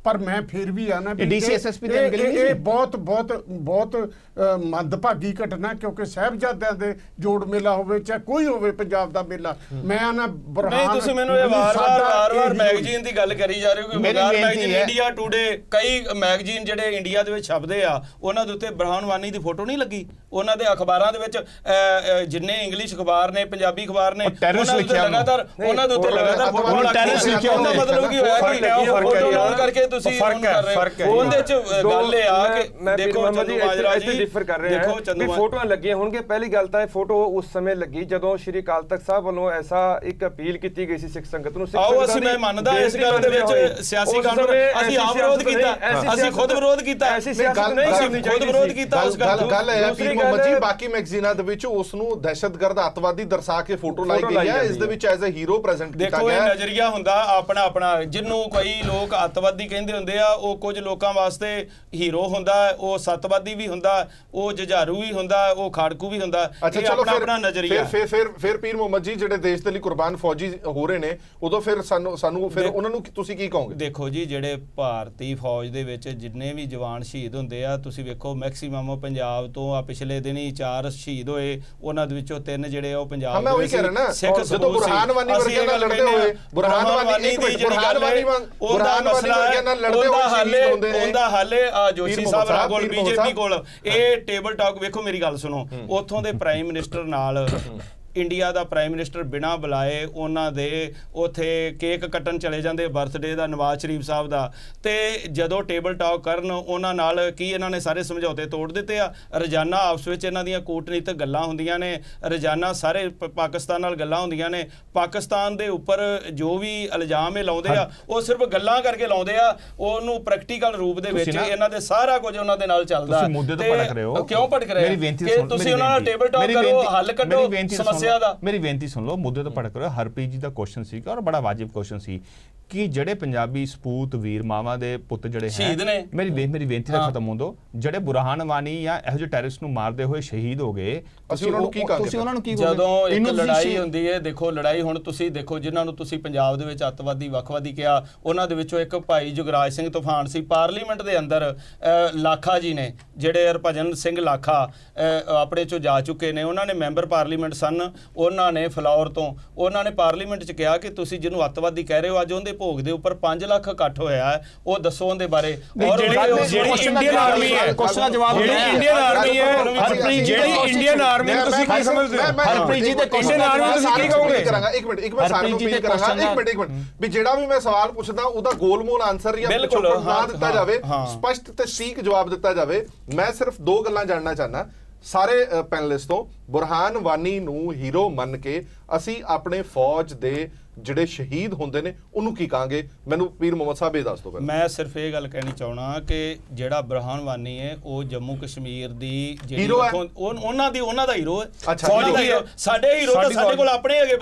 ਪਰ ਮੈਂ ਫਿਰ ਵੀ ਆਣਾ ਵੀ ਇਹ ਬਹੁਤ ਮੰਦਭਾਗੀ ਘਟਨਾ, ਕਿਉਂਕਿ ਸਾਹਿਬਜ਼ਾਦਿਆਂ ਦੇ ਜੋੜ ਮੇਲਾ ਹੋਵੇ ਚਾਹੇ ਕੋਈ ਹੋਵੇ ਪੰਜਾਬ ਦਾ ਮੇਲਾ। ਮੈਂ ਆਣਾ ਨਹੀਂ, ਤੁਸੀਂ ਮੈਨੂੰ ਇਹ ਵਾਰ-ਵਾਰ ਮੈਗਜ਼ੀਨ ਦੀ ਗੱਲ ਕਰੀ ਜਾ ਰਹੇ ਹੋ ਕਿ ਵੰਗਾਰ ਮੈਗਜ਼ੀਨ, ਇੰਡੀਆ ਟੂਡੇ, ਕਈ ਮੈਗਜ਼ੀਨ ਜਿਹੜੇ ਇੰਡੀਆ ਦੇ ਵਿੱਚ ਛਪਦੇ ਆ ਉਹਨਾਂ ਦੇ ਉੱਤੇ ਬੁਰਹਾਨ ਵਾਨੀ ਦੀ ਫੋਟੋ ਨਹੀਂ ਲੱਗੀ। ਉਹਨਾਂ ਦੇ ਅਖਬਾਰਾਂ ਦੇ ਵਿੱਚ ਜਿੰਨੇ ਇੰਗਲਿਸ਼ ਅਖਬਾਰ ਨੇ, ਪੰਜਾਬੀ ਅਖਬਾਰ ਨੇ, ਉਹਨਾਂ ਦੇ ਉੱਤੇ ਲਗਾਤਾਰ ਫੋਟੋ ਟੈਰਰਿਸਟ ਲਿਖਿਆ ਹੁੰਦਾ। ਮਤਲਬ ਕੀ ਹੋਇਆ ਕਿ ਫੋਟੋ ਲਾਉਣ ਕਰਕੇ ਤੁਸੀਂ ਫਰਕ ਹੈ। ਉਹਦੇ 'ਚ ਗੱਲ ਇਹ ਆ ਕਿ ਦੇਖੋ ਚੰਦੂ ਮਾਜਰਾ ਜੀ ਡਿਫਰ ਕਰ ਰਹੇ ਹਾਂ ਵੀ ਫੋਟੋਆਂ ਲੱਗੀਆਂ ਹੋਣਗੇ। ਪਹਿਲੀ ਗੱਲ ਤਾਂ ਇਹ ਫੋਟੋ ਉਸ ਸਮੇਂ ਲੱਗੀ ਜਦੋਂ ਸ਼੍ਰੀ ਅਕਾਲ ਤਖਤ ਸਾਹਿਬ ਵੱਲੋਂ ਐਸਾ ਇੱਕ ਅਪੀਲ ਕੀਤੀ ਗਈ ਸੀ ਸਿੱਖ ਸੰਗਤ ਨੂੰ। ਆਓ ਅਸੀਂ, ਮੈਂ ਮੰਨਦਾ ਇਸ ਗੱਲ ਦੇ ਵਿੱਚ ਸਿਆਸੀ ਕਾਨੂੰਨ ਅਸੀਂ ਆਪ ਵਿਰੋਧ ਕੀਤਾ, ਅਸੀਂ ਖੁਦ ਵਿਰੋਧ ਕੀਤਾ, ਐਸੀ ਸਿਆਸਤ ਨਹੀਂ ਕਰਨੀ ਚਾਹੀਦੀ। ਖੁਦ ਵਿਰੋਧ ਕੀਤਾ ਉਸ ਗੱਲ ਹੈ ਪੀਰ ਮੁਹੰਮਦ ਜੀ, ਬਾਕੀ ਮੈਗਜ਼ੀਨਾਂ ਦੇ ਵਿੱਚ ਉਸ ਨੂੰ ਦਹਿਸ਼ਤਗਰਦ ਅੱਤਵਾਦੀ ਦਰਸਾ ਕੇ ਫੋਟੋ ਲਾਈ ਗਈ ਹੈ, ਇਸ ਦੇ ਵਿੱਚ ਐਜ਼ ਅ ਹੀਰੋ ਪ੍ਰੈਜ਼ੈਂਟ ਕੀਤਾ ਗਿਆ। ਦੇਖੋ ਇਹ ਨਜ਼ਰੀਆ ਹੁੰਦਾ ਆਪਣਾ, ਜਿਹਨੂੰ ਕੋਈ ਲੋਕ ਅੱਤਵਾਦੀ ਕਹਿੰਦੇ ਹੁੰਦੇ ਆ, ਉਹ ਕੁਝ ਲੋਕਾਂ ਵਾਸਤੇ ਹੀਰੋ ਹੁੰਦਾ, ਉਹ ਸੱਤਵਾਦੀ ਵੀ ਹੁੰਦਾ, ਉਹ ਜੁਝਾਰੂ ਵੀ ਹੁੰਦਾ, ਉਹ ਖਾੜਕੂ ਵੀ ਹੁੰਦਾ। ਅੱਛਾ ਚਲੋ ਆਪਣਾ ਨਜ਼ਰੀਆ ਫਿਰ ਪੀਰ ਮੁਹੰਮਦ ਜੀ ਜਿਹੜੇ ਦੇਸ਼ ਦੇ ਲਈ ਕੁਰਬਾਨ ਫੌਜੀ ਹੋ ਰਹੇ ਨੇ, ਉਦੋਂ ਫਿਰ ਸਾਨੂੰ ਫਿਰ ਉਹਨਾਂ ਨੂੰ ਤੁਸੀਂ ਕੀ ਕਹੋਗੇ? ਦੇਖੋ ਜੀ, ਜਿਹੜੇ ਭਾਰਤੀ ਫੌਜ ਦੇ ਵਿੱਚ ਜਿੰਨੇ ਵੀ ਜਵਾਨ ਸ਼ਹੀਦ ਹੁੰਦੇ ਆ, ਤੁਸੀਂ ਵੇਖੋ ਮੈਕਸਿਮਮ ਪੰਜਾਬ ਤੋਂ ਆ ਪਿਛਲੇ ਦਿਨੀ 4 ਸ਼ਹੀਦ ਹੋਏ, ਉਹਨਾਂ ਦੇ ਵਿੱਚੋਂ 3 ਜਿਹੜੇ ਉਹ ਪੰਜਾਬ ਦੇ ਵਿੱਚ ਸਿੱਖ ਜਦੋਂ ਬੁਰਹਾਨ ਵਾਨੀ ਵਰਗੇ ਨਾਲ ਲੜਦੇ ਹੋਏ, ਬੁਰਹਾਨ ਵਾਨੀ ਉਹਦਾ ਮਸਲਾ ਹੈ, ਉਹਦਾ ਹੱਲ ਜੋਸ਼ੀ ਸਾਹਿਬ ਕੋਲ, ਬੀਜੇਪੀ ਕੋਲ ਇਹ ਟੇਬਲ ਟਾਕ। ਵੇਖੋ ਮੇਰੀ ਗੱਲ ਸੁਣੋ, ਉੱਥੋਂ ਦੇ ਪ੍ਰਾਈਮ ਮਿਨਿਸਟਰ ਨਾਲ ਇੰਡੀਆ ਦਾ ਪ੍ਰਾਈਮ ਮਿਨਿਸਟਰ ਬਿਨਾਂ ਬੁਲਾਏ ਉਹਨਾਂ ਦੇ ਉਥੇ ਕੇਕ ਕੱਟਣ ਚਲੇ ਜਾਂਦੇ ਬਰਥਡੇ ਦਾ, ਨਵਾਜ਼ ਸ਼ਰੀਫ ਸਾਹਿਬ ਦਾ, ਤੇ ਜਦੋਂ ਟੇਬਲ ਟਾਕ ਕਰਨ ਉਹਨਾਂ ਨਾਲ ਕੀ ਇਹਨਾਂ ਨੇ ਸਾਰੇ ਸਮਝੌਤੇ ਤੋੜ ਦਿੱਤੇ ਆ। ਰੋਜ਼ਾਨਾ ਆਪਸ ਵਿੱਚ ਇਹਨਾਂ ਦੀਆਂ ਕੂਟਨੀਤਕ ਗੱਲਾਂ ਹੁੰਦੀਆਂ ਨੇ, ਰੋਜ਼ਾਨਾ ਸਾਰੇ ਪਾਕਿਸਤਾਨ ਨਾਲ ਗੱਲਾਂ ਹੁੰਦੀਆਂ ਨੇ। ਪਾਕਿਸਤਾਨ ਦੇ ਉੱਪਰ ਜੋ ਵੀ ਇਲਜ਼ਾਮ ਇਹ ਲਾਉਂਦੇ ਆ, ਉਹ ਸਿਰਫ ਗੱਲਾਂ ਕਰਕੇ ਲਾਉਂਦੇ ਆ, ਉਹਨੂੰ ਪ੍ਰੈਕਟੀਕਲ ਰੂਪ ਦੇ ਵਿੱਚ ਇਹਨਾਂ ਦੇ ਸਾਰਾ ਕੁਝ ਉਹਨਾਂ ਦੇ ਨਾਲ ਚੱਲਦਾ। ਕਿਉਂ ਭਟਕ ਰਹੇ ਕਿ ਤੁਸੀਂ ਉਹਨਾਂ ਨਾਲ ਟੇਬਲ ਟਾਕ ਕਰੋ, ਹੱਲ ਕੱਢੋ ਮੇਰੀ ਬੇਨਤੀ ਸੁਣ ਲਓ, ਮੁੱਦੇ ਤੋਂ ਭਟਕ ਰਹੇ ਹੋ। ਹਰਪ੍ਰੀਤ ਜੀ ਦਾ ਕੁਐਸਚਨ ਸੀ ਔਰ ਬੜਾ ਵਾਜਿਬ ਕੁਐਸਚਨ ਸੀ ਕਿ ਜਿਹੜੇ ਪੰਜਾਬੀ ਸਪੂਤ ਵੀਰ ਮਾਵਾਂ ਦੇ ਪੁੱਤ ਜਿਹੜੇ ਸ਼ਹੀਦ ਨੇ, ਮੇਰੀ ਬੇਨਤੀ ਦਾ ਖਤਮ ਹੋਣ। ਜਿਹੜੇ ਬੁਰਹਾਨ ਵਾਨੀ ਜਾਂ ਇਹੋ ਜਿਹੇ ਟੈਰਰਿਸਟ ਨੂੰ ਮਾਰਦੇ ਹੋਏ ਸ਼ਹੀਦ ਹੋ ਗਏ, ਅਸੀਂ ਉਹਨਾਂ ਨੂੰ ਕੀ ਕਹਾਂਗੇ? ਤੁਸੀਂ ਉਹਨਾਂ ਨੂੰ ਕੀ ਜਦੋਂ ਇੱਕ ਲੜਾਈ ਹੁੰਦੀ ਹੈ, ਦੇਖੋ ਲੜਾਈ ਹੁਣ ਤੁਸੀਂ ਦੇਖੋ ਜਿਨ੍ਹਾਂ ਨੂੰ ਤੁਸੀਂ ਪੰਜਾਬ ਦੇ ਵਿੱਚ ਅੱਤਵਾਦੀ ਵੱਖਵਾਦੀ ਕਿਹਾ, ਉਹਨਾਂ ਦੇ ਵਿੱਚੋਂ ਇੱਕ ਭਾਈ ਜੁਗਰਾਜ ਸਿੰਘ ਤੂਫਾਨ ਸੀ। ਪਾਰਲੀਮੈਂਟ ਦੇ ਅੰਦਰ ਲਾਖਾ ਜੀ ਨੇ, ਜਿਹੜੇ ਹਰਭਜਨ ਸਿੰਘ ਲਾਖਾ ਆਪਣੇ ਚੋਂ ਜਾ ਚੁੱਕੇ ਨੇ, ਉਹਨਾਂ ਨੇ ਮੈਂਬਰ ਪਾਰਲੀਮੈਂਟ ਸਨ। ਉਹਨਾਂ ਨੇ ਫਲੌਰ ਤੋਂ ਉਹਨਾਂ ਨੇ ਪਾਰਲੀਮੈਂਟ 'ਚ ਕਿਹਾ ਕਿ ਤੁਸੀਂ ਜਿਹਨੂੰ ਅੱਤਵਾਦੀ ਕਹਿ ਰਹੇ ਹੋ, ਅੱਜ ਉਹਦੇ ਭੋਗ ਦੇ ਉੱਪਰ 5 ਲੱਖ ਇਕੱਠ ਹੋਇਆ ਹੈ, ਉਹ ਦੱਸੋ ਉਹਦੇ ਬਾਰੇ। ਜਿਹੜੀ ਇੰਡੀਅਨ ਆਰਮੀ ਹੈ, ਕੁਐਸਚਨ ਦਾ ਜਵਾਬ ਜਿਹੜੀ ਇੰਡੀਅਨ ਆਰਮੀ ਹੈ, ਹਰਪ੍ਰੀਤ ਜਿਹੜੀ ਇੰਡੀਅਨ ਆਰਮੀ ਨੂੰ ਤੁਸੀਂ ਕੀ ਸਮਝਦੇ ਹੋ? ਹਰਪ੍ਰੀਤ ਜੀ ਦੇ ਕੁਐਸਚਨ ਆਰਮੀ ਨੂੰ ਤੁਸੀਂ ਕੀ ਕਹੋਗੇ? ਇੱਕ ਮਿੰਟ ਸਾਰਿਆਂ ਨੂੰ ਅਪੀਲ ਕਰਾਂਗਾ, ਇੱਕ ਮਿੰਟ ਵੀ ਜਿਹੜਾ ਵੀ ਮੈਂ ਸਵਾਲ ਪੁੱਛਦਾ ਉਹਦਾ ਗੋਲਮੋਲ ਆਨਸਰ ਜਾਂ ਪਿਛੋਕੜ ਨਾ ਦਿੱਤਾ ਜਾਵੇ, ਸਪਸ਼ਟ ਤੇ ਸਟੀਕ ਜਵਾਬ ਦਿੱਤਾ ਜਾਵੇ। ਮੈਂ ਸਿਰਫ 2 ਗੱਲਾਂ ਜਾਣਨਾ ਚਾਹਨਾ ਸਾਰੇ ਪੈਨਲਿਸਟ ਤੋਂ। ਬੁਰਹਾਨ ਵਾਨੀ ਨੂੰ ਹੀਰੋ ਮੰਨ ਕੇ ਅਸੀਂ ਆਪਣੇ ਫੌਜ ਦੇ ਜਿਹੜੇ ਸ਼ਹੀਦ ਹੁੰਦੇ ਨੇ ਉਹਨੂੰ ਕੀ ਕਹਾਂਗੇ? ਮੈਨੂੰ ਪੀਰ ਮੁਹੰਮਦ ਸਾਹਿਬ ਇਹ ਦੱਸ ਦਿਓ। ਮੈਂ ਸਿਰਫ ਇਹ ਗੱਲ ਕਹਿਣੀ ਚਾਹਣਾ ਕਿ ਜਿਹੜਾ ਬੁਰਹਾਨ ਵਾਨੀ ਹੈ ਉਹ ਜੰਮੂ ਕਸ਼ਮੀਰ ਦੀ ਜਿਹੜੀ ਉਹਨਾਂ ਦਾ ਹੀਰੋ ਹੈ। ਸਾਡੇ ਹੀਰੋ ਤਾਂ ਸਾਡੇ ਕੋਲ ਆਪਣੇ ਹੈਗੇ,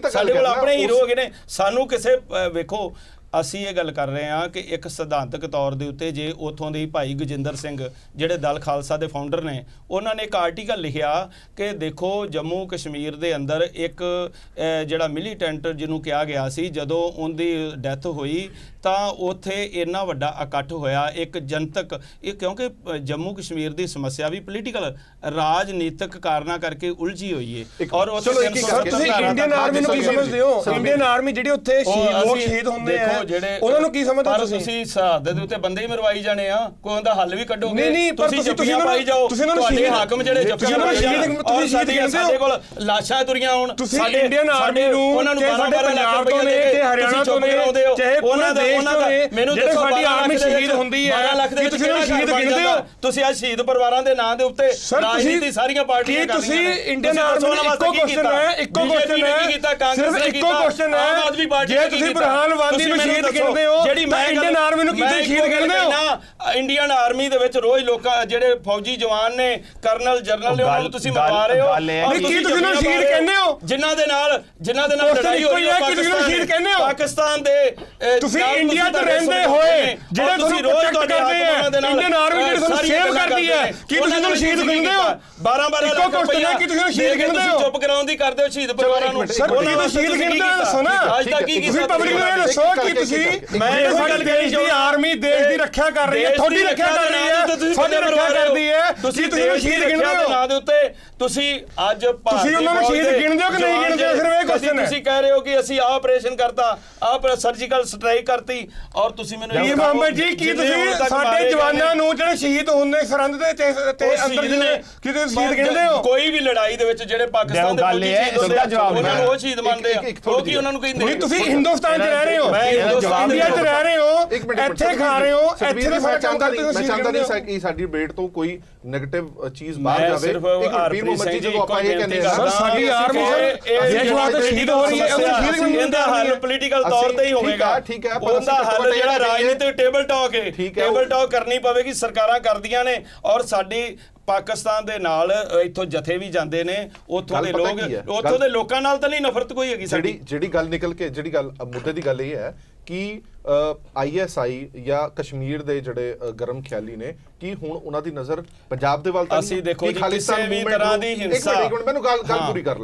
ਸਾਡੇ ਕੋਲ ਆਪਣੇ ਹੀਰੋ ਹੈਗੇ ਨੇ। ਸਾਨੂੰ ਕਿਸੇ ਵੇਖੋ ਅਸੀਂ ਇਹ ਗੱਲ ਕਰ ਰਹੇ ਹਾਂ ਕਿ ਇੱਕ ਸਿਧਾਂਤਕ ਤੌਰ ਦੇ ਉੱਤੇ ਜੇ ਉੱਥੋਂ ਦੇ ਭਾਈ ਗਜਿੰਦਰ ਸਿੰਘ ਜਿਹੜੇ ਦਲ ਖਾਲਸਾ ਦੇ ਫਾਊਂਡਰ ਨੇ, ਉਹਨਾਂ ਨੇ ਇੱਕ ਆਰਟੀਕਲ ਲਿਖਿਆ ਕਿ ਦੇਖੋ ਜੰਮੂ ਕਸ਼ਮੀਰ ਦੇ ਅੰਦਰ ਇੱਕ ਜਿਹੜਾ ਮਿਲੀਟੈਂਟ ਜਿਹਨੂੰ ਕਿਹਾ ਗਿਆ ਸੀ, ਜਦੋਂ ਉਹਦੀ ਡੈਥ ਹੋਈ ਤਾਂ ਉੱਥੇ ਇੰਨਾ ਵੱਡਾ ਇਕੱਠ ਹੋਇਆ ਇੱਕ ਜਨਤਕ, ਇਹ ਕਿਉਂਕਿ ਜੰਮੂ ਕਸ਼ਮੀਰ ਦੀ ਸਮੱਸਿਆ ਵੀ ਪੋਲੀਟੀਕਲ ਰਾਜਨੀਤਿਕ ਕਾਰਨਾਂ ਕਰਕੇ ਉਲਝੀ ਹੋਈ ਹੈ। ਔਰ ਤੁਸੀਂ ਇੰਡੀਅਨ ਆਰਮੀ ਨੂੰ ਕੀ ਸਮਝਦੇ ਹੋ? ਇੰਡੀਅਨ ਆਰਮੀ ਜਿਹੜੀ ਉੱਥੇ ਲੋਕ ਸ਼ਹੀਦ ਹੁੰਦੇ ਆ ਉਹਨਾਂ ਨੂੰ ਕੀ ਸਮਝਦੇ ਹੋ ਤੁਸੀਂ? ਸਰਹੱਦ ਦੇ ਉੱਤੇ ਬੰਦੇ ਹੀ ਮਰਵਾਈ ਜਾਣੇ ਆ, ਕੋਈ ਉਹਦਾ ਹੱਲ ਵੀ ਕੱਢੋਗੇ? ਨਹੀਂ, ਤੁਸੀਂ ਜੱਫੀਆਂ ਪਾਈ ਜਾਓ, ਤੁਹਾਡੇ ਹਾਕਮ ਜਿਹੜੇ ਜੱਫੀਆਂ ਪਾਈ ਜਾਓ, ਸਾਡੇ ਕੋਲ ਲਾਸ਼ਾਂ ਤੁਰੀਆਂ ਹੋਣ, ਸਾਡੇ ਇੰਡੀਅਨ ਆਰਮੀ ਨੂੰ ਉਹਨਾਂ ਨੂੰ 12 ਲੱਖ ਰੁਪਏ ਦੇ ਕੇ ਹਰਿਆਣਾ ਤੋਂ ਨੇ ਚਾਹੇ ਉਹਨਾਂ ਦਾ ਮੈਨੂੰ ਦੱਸੋ ਸਾਡੀ ਆਰਮੀ ਸ਼ਹੀਦ ਹੁੰਦੀ ਹੈ, 12 ਲੱਖ ਦੇ ਤੁਸੀਂ ਸ਼ਹੀਦ ਗਿਣਦੇ ਹੋ? ਤੁਸੀਂ ਅੱਜ ਸ਼ਹੀਦ ਪਰਿਵਾਰਾਂ ਦੇ ਨਾਂ ਦੇ ਉੱਤੇ ਰਾਜਨੀਤੀ ਸਾਰੀਆਂ ਪਾਰਟੀਆਂ ਕੀ ਤੁਸੀਂ ਇੰਡੀਅਨ ਆਰਮੀ ਨੂੰ ਇੱਕੋ ਕੁਐਸਚਨ ਹੈ, ਇੱਕੋ ਕੁਐਸਚਨ ਹੈ, ਸਿਰਫ ਇੱਕੋ ਕੁਐਸਚਨ ਹੈ, ਜੇ ਤੁਸੀਂ ਬੁਰਹਾਨ ਵਾਨੀ ਨੂੰ ਸ਼ਹੀਦ ਗਿਣਦੇ ਹੋ ਜਿਹੜੀ ਮੈਂ ਇੰਡੀਅਨ ਆਰਮੀ ਨੂੰ ਕਿਤੇ ਸ਼ਹੀਦ ਗਿਣਦੇ ਹੋ? ਇੰਡੀਅਨ ਆਰਮੀ ਦੇ ਵਿੱਚ ਰੋਜ਼ ਲੋਕਾਂ ਜਿਹੜੇ ਫੌਜੀ ਜਵਾਨ ਨੇ, ਕਰਨਲ ਜਨਰਲ ਨੇ, ਉਹਨਾਂ ਨੂੰ ਤੁਸੀਂ ਮਰਵਾ ਰਹੇ ਹੋ। ਕੀ ਤੁਸੀਂ ਉਹਨਾਂ ਨੂੰ ਸ਼ਹੀਦ ਕਹਿੰਦੇ ਹੋ? ਜਿਨ੍ਹਾਂ ਦੇ ਨਾਲ ਲੜਾਈ ਹੋਈ ਹੈ ਪਾਕਿਸਤਾਨ ਦੇ, ਤੁਸੀਂ ਇੰਡੀਆ 'ਚ ਰਹਿੰਦੇ ਹੋਏ ਜਿਹੜੇ ਤੁਹਾਨੂੰ ਪ੍ਰੋਟੈਕਟ ਕਰਦੇ ਆ, ਇੰਡੀਅਨ ਆਰਮੀ ਜਿਹੜੀ ਤੁਹਾਨੂੰ ਸੇਵ ਕਰਦੀ ਹੈ, ਕੀ ਤੁਸੀਂ ਉਹਨਾਂ ਨੂੰ ਸ਼ਹੀਦ ਗਿਣਦੇ ਹੋ? 12 ਲੱਖ ਰੁਪਏ ਕੀ ਤੁਸੀਂ ਸ਼ਹੀਦ ਗਿਣਦੇ ਹੋ? ਚੁੱਪ ਕਰਾਉਣ ਦੀ ਕਰਦੇ ਹੋ ਸ਼ਹੀਦ ਪਰਿਵਾਰਾਂ ਨੂੰ। ਸਰ ਕੀ ਤੁਸੀਂ ਸ਼ਹੀਦ ਗਿਣਦੇ ਹੋ? ਦੱਸੋ ਨਾ, ਅੱਜ ਤੱਕ ਕੀ ਤੁਸੀਂ ਪਬਲਿਕ ਨੂੰ ਇਹ ਦੱਸੋ ਕਿ ਤੁਸੀਂ ਸਾਡੇ ਦੇਸ਼ ਦੀ ਆਰਮੀ ਦੇਸ਼ ਦੀ ਰੱਖਿਆ ਕਰ ਰਹੀ ਹੈ, ਤੁਹਾਡੀ ਰੱਖਿਆ ਕਰ ਰਹੀ ਹੈ, ਸਾਡੀ ਰੱਖਿਆ ਕਰਦੀ ਹੈ, ਤੁਸੀਂ ਸ਼ਹੀਦ ਗਿਣਦੇ ਹੋ? ਨਾਂ ਦੇ ਉੱਤੇ ਤੁਸੀਂ ਅੱਜ ਤੁਸੀਂ ਉਹਨਾਂ ਨੂੰ ਸ਼ਹੀਦ ਗਿਣਦੇ ਹੋ ਕਿ ਨਹੀਂ ਗਿਣਦੇ? ਸਿਰਫ ਇਹ ਕੁਐਸਚਨ ਹੈ। ਤੁਸੀਂ ਕਹਿ ਰਹੇ ਹੋ ਕਿ ਅਸੀਂ ਆਹ ਆਪਰੇਸ਼ਨ ਕਰਤਾ, ਆਹ ਸਰਜੀਕਲ ਸਟ੍ਰਾਈਕ ਕਰਤੀ, ਔਰ ਤੁਸੀਂ ਮੈਨੂੰ ਪੀਰ ਮੁਹੰਮਦ ਜੀ ਕੀ ਤੁਸੀਂ ਸਾਡੇ ਜਵਾਨਾਂ ਨੂੰ ਜਿਹੜੇ ਸ਼ਹੀਦ ਹੁੰਦੇ ਸਰਹੰਦ ਦੇ ਤੇ ਅੰਦਰ ਜਿਹੜੇ ਕਿ ਤੁਸੀਂ ਸ਼ਹੀਦ ਗਿਣਦੇ ਹੋ? ਕੋਈ ਵੀ ਲੜਾਈ ਦੇ ਵਿੱਚ ਜਿਹੜੇ ਪਾਕਿਸਤਾਨ ਦੇ ਫੌਜੀ ਸ਼ਹੀਦ ਹੁੰਦੇ ਆ ਉਹਨਾਂ ਨੂੰ ਉਹ ਸ਼ਹੀਦ ਮੰਨਦੇ ਆ, ਉਹ ਕੀ ਉਹਨਾਂ ਨੂੰ ਕਹਿੰਦੇ? ਨਹੀਂ, ਤੁਸੀਂ ਹਿੰਦੁਸਤਾਨ 'ਚ ਰਹਿ ਰਹੇ ਹੋ, ਇੰਡੀਆ 'ਚ ਰਹਿ ਰਹੇ ਹੋ, ਇੱਥੇ ਖਾ ਰਹੇ ਹੋ, ਇੱਥੇ ਦੇ ਸਾਰੇ ਕੰਮ ਕਰਦੇ ਹੋ। ਮੈਂ ਚਾਹੁੰਦਾ ਨਹੀਂ ਕਿ ਸਾਡੀ ਡਿਬੇਟ ਤੋਂ ਕੋਈ ਨੈਗੇਟਿਵ ਚੀਜ਼ ਬਾਹਰ ਜਾਵੇ। ਪੀਰ ਮੁਹੰਮਦ ਜੀ ਜਦੋਂ ਆਪਾਂ ਇਹ ਕਹਿੰਦੇ ਸਰ ਸਾਡੀ ਆਰਮੀ ਦੇਸ਼ ਵਾਸਤੇ ਸ਼ਹੀਦ ਹੋ ਰਹੀ ਹੈ, ਇਹਦਾ ਹੱਲ ਪੋਲੀਟੀਕਲ ਤੌਰ ਤੇ ਹੀ ਹੋਵੇਗਾ। ਠੀਕ ਹੈ, ਉਹਦਾ ਹੱਲ ਜਿਹੜਾ ਰਾਜਨੀਤਿਕ ਟੇਬਲ ਟਾਕ ਹੈ, ਟੇਬਲ ਟਾਕ ਕਰਨੀ ਪਵੇਗੀ, ਸਰਕਾਰਾਂ ਕਰਦੀਆਂ ਨੇ। ਔਰ ਸਾਡੀ ਪਾਕਿਸਤਾਨ ਦੇ ਨਾਲ ਇੱਥੋਂ ਜਥੇ ਵੀ ਜਾਂਦੇ ਨੇ, ਉੱਥੋਂ ਦੇ ਲੋਕਾਂ ਨਾਲ ਤਾਂ ਨਹੀਂ ਨਫ਼ਰਤ ਕੋਈ ਹੈਗੀ ਸਾਡੀ। ਜਿਹੜੀ ਗੱਲ ਨਿਕਲ ਕੇ ਜਿਹੜੀ ਗੱਲ ਮੁੱਦੇ ਦੀ ਗੱਲ ਇਹ ਹੈ ਕਿ ISI ਜਾਂ ਕਸ਼ਮੀਰ ਦੇ ਜਿਹੜੇ ਗਰਮ ਖਿਆਲੀ ਨੇ, ਕੀ ਹੁਣ ਉਹਨਾਂ ਦੀ ਨਜ਼ਰ ਪੰਜਾਬ ਦੇ ਵੱਲ ਤਾਂ ਅਸੀਂ ਦੇਖੋ ਜੀ ਕਿਸੇ ਵੀ ਤਰ੍ਹਾਂ ਦੀ ਹਿੰਸਾ। ਇੱਕ ਮਿੰਟ ਮੈਨੂੰ ਗੱਲ ਪੂਰੀ ਕਰ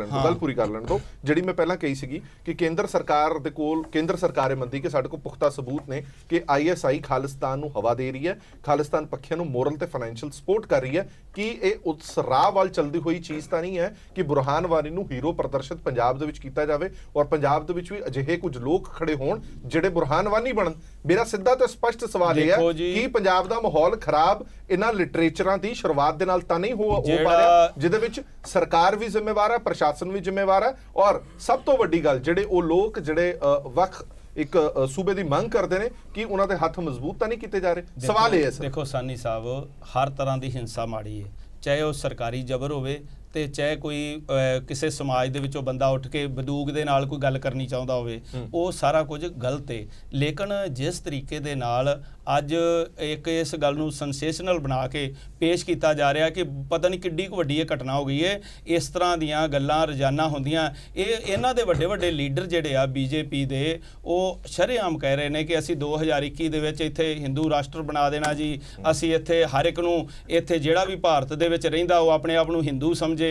ਲੈਣ ਦਿਓ, ਜਿਹੜੀ ਮੈਂ ਪਹਿਲਾਂ ਕਹੀ ਸੀਗੀ ਕਿ ਕੇਂਦਰ ਸਰਕਾਰ ਦੇ ਕੋਲ, ਕੇਂਦਰ ਸਰਕਾਰ ਇਹ ਮੰਨਦੀ ਕਿ ਸਾਡੇ ਕੋਲ ਪੁਖਤਾ ਸਬੂਤ ਨੇ ਕਿ ISI ਖਾਲਿਸਤਾਨ ਨੂੰ ਹਵਾ ਦੇ ਰਹੀ ਹੈ, ਖਾਲਿਸਤਾਨ ਪੱਖੀਆਂ ਨੂੰ ਮੋਰਲ ਤੇ ਫਾਈਨੈਂਸ਼ੀਅਲ ਸਪੋਰਟ ਕਰ ਰਹੀ ਹੈ। ਕਿ ਇਹ ਉਸ ਰਾਹ ਵੱਲ ਚੱਲਦੀ ਹੋਈ ਚੀਜ਼ ਤਾਂ ਨਹੀਂ ਹੈ ਕਿ ਬੁਰਹਾਨ ਵਾਨੀ ਨੂੰ ਹੀਰੋ ਪ੍ਰਦਰਸ਼ਿਤ ਪੰਜਾਬ ਦੇ ਵਿੱਚ ਕੀਤਾ ਜਾਵੇ ਔਰ ਪੰਜਾਬ ਦੇ ਵਿੱਚ ਵੀ ਅਜਿਹੇ ਕੁਝ ਲੋਕ ਖੜੇ ਹੋਣ ਜਿਹੜੇ ਬੁਰਹਾਨ ਵਾਨੀ ਬਣਨ? ਮੇਰਾ ਸਿੱਧਾ ਤੇ ਸਪਸ਼ਟ ਸਵਾਲ ਇਹ ਹੈ ਕਿ ਪੰਜਾਬ ਦਾ ਮਾਹੌਲ ਖਰਾਬ ਇਹਨਾਂ ਲਿਟਰੇਚਰਾਂ ਦੀ ਸ਼ੁਰੂਆਤ ਦੇ ਨਾਲ ਤਾਂ ਨਹੀਂ ਹੋ ਪਾ ਰਿਹਾ, ਜਿਹਦੇ ਵਿੱਚ ਸਰਕਾਰ ਵੀ ਜ਼ਿੰਮੇਵਾਰ ਹੈ, ਪ੍ਰਸ਼ਾਸਨ ਵੀ ਜ਼ਿੰਮੇਵਾਰ ਹੈ, ਔਰ ਸਭ ਤੋਂ ਵੱਡੀ ਗੱਲ ਜਿਹੜੇ ਉਹ ਲੋਕ ਜਿਹੜੇ ਵੱਖ ਇੱਕ ਸੂਬੇ ਦੀ ਮੰਗ ਕਰਦੇ ਨੇ ਕਿ ਉਹਨਾਂ ਦੇ ਹੱਥ ਮਜ਼ਬੂਤ ਤਾਂ ਨਹੀਂ ਕੀਤੇ ਜਾ ਰਹੇ? ਸਵਾਲ ਇਹ ਹੈ। ਦੇਖੋ ਸਾਨੀ ਸਾਹਿਬ, ਹਰ ਤਰ੍ਹਾਂ ਦੀ ਹਿੰਸਾ ਮਾੜੀ ਹੈ, ਚਾਹੇ ਉਹ ਸਰਕਾਰੀ ਜ਼ਬਰ ਹੋਵੇ ਤੇ ਚਾਹੇ ਕੋਈ ਕਿਸੇ ਸਮਾਜ ਦੇ ਵਿੱਚੋਂ ਬੰਦਾ ਉੱਠ ਕੇ ਬੰਦੂਕ ਦੇ ਨਾਲ ਕੋਈ ਗੱਲ ਕਰਨੀ ਚਾਹੁੰਦਾ ਹੋਵੇ, ਉਹ ਸਾਰਾ ਕੁਝ ਗਲਤ ਹੈ। ਲੇਕਿਨ ਜਿਸ ਤਰੀਕੇ ਦੇ ਨਾਲ ਅੱਜ ਇੱਕ ਇਸ ਗੱਲ ਨੂੰ ਸੈਂਸੇਸ਼ਨਲ ਬਣਾ ਕੇ ਪੇਸ਼ ਕੀਤਾ ਜਾ ਰਿਹਾ ਕਿ ਪਤਾ ਨਹੀਂ ਕਿੱਡੀ ਕੁ ਵੱਡੀ ਇਹ ਘਟਨਾ ਹੋ ਗਈ ਹੈ, ਇਸ ਤਰ੍ਹਾਂ ਦੀਆਂ ਗੱਲਾਂ ਰੋਜ਼ਾਨਾ ਹੁੰਦੀਆਂ। ਇਹਨਾਂ ਦੇ ਵੱਡੇ ਵੱਡੇ ਲੀਡਰ ਜਿਹੜੇ ਆ BJP ਦੇ, ਉਹ ਸ਼ਰੇਆਮ ਕਹਿ ਰਹੇ ਨੇ ਕਿ ਅਸੀਂ 2021 ਦੇ ਵਿੱਚ ਇੱਥੇ ਹਿੰਦੂ ਰਾਸ਼ਟਰ ਬਣਾ ਦੇਣਾ ਜੀ, ਅਸੀਂ ਇੱਥੇ ਹਰ ਇੱਕ ਨੂੰ, ਇੱਥੇ ਜਿਹੜਾ ਵੀ ਭਾਰਤ ਦੇ ਵਿੱਚ ਰਹਿੰਦਾ ਉਹ ਆਪਣੇ ਆਪ ਨੂੰ ਹਿੰਦੂ ਸਮਝੇ।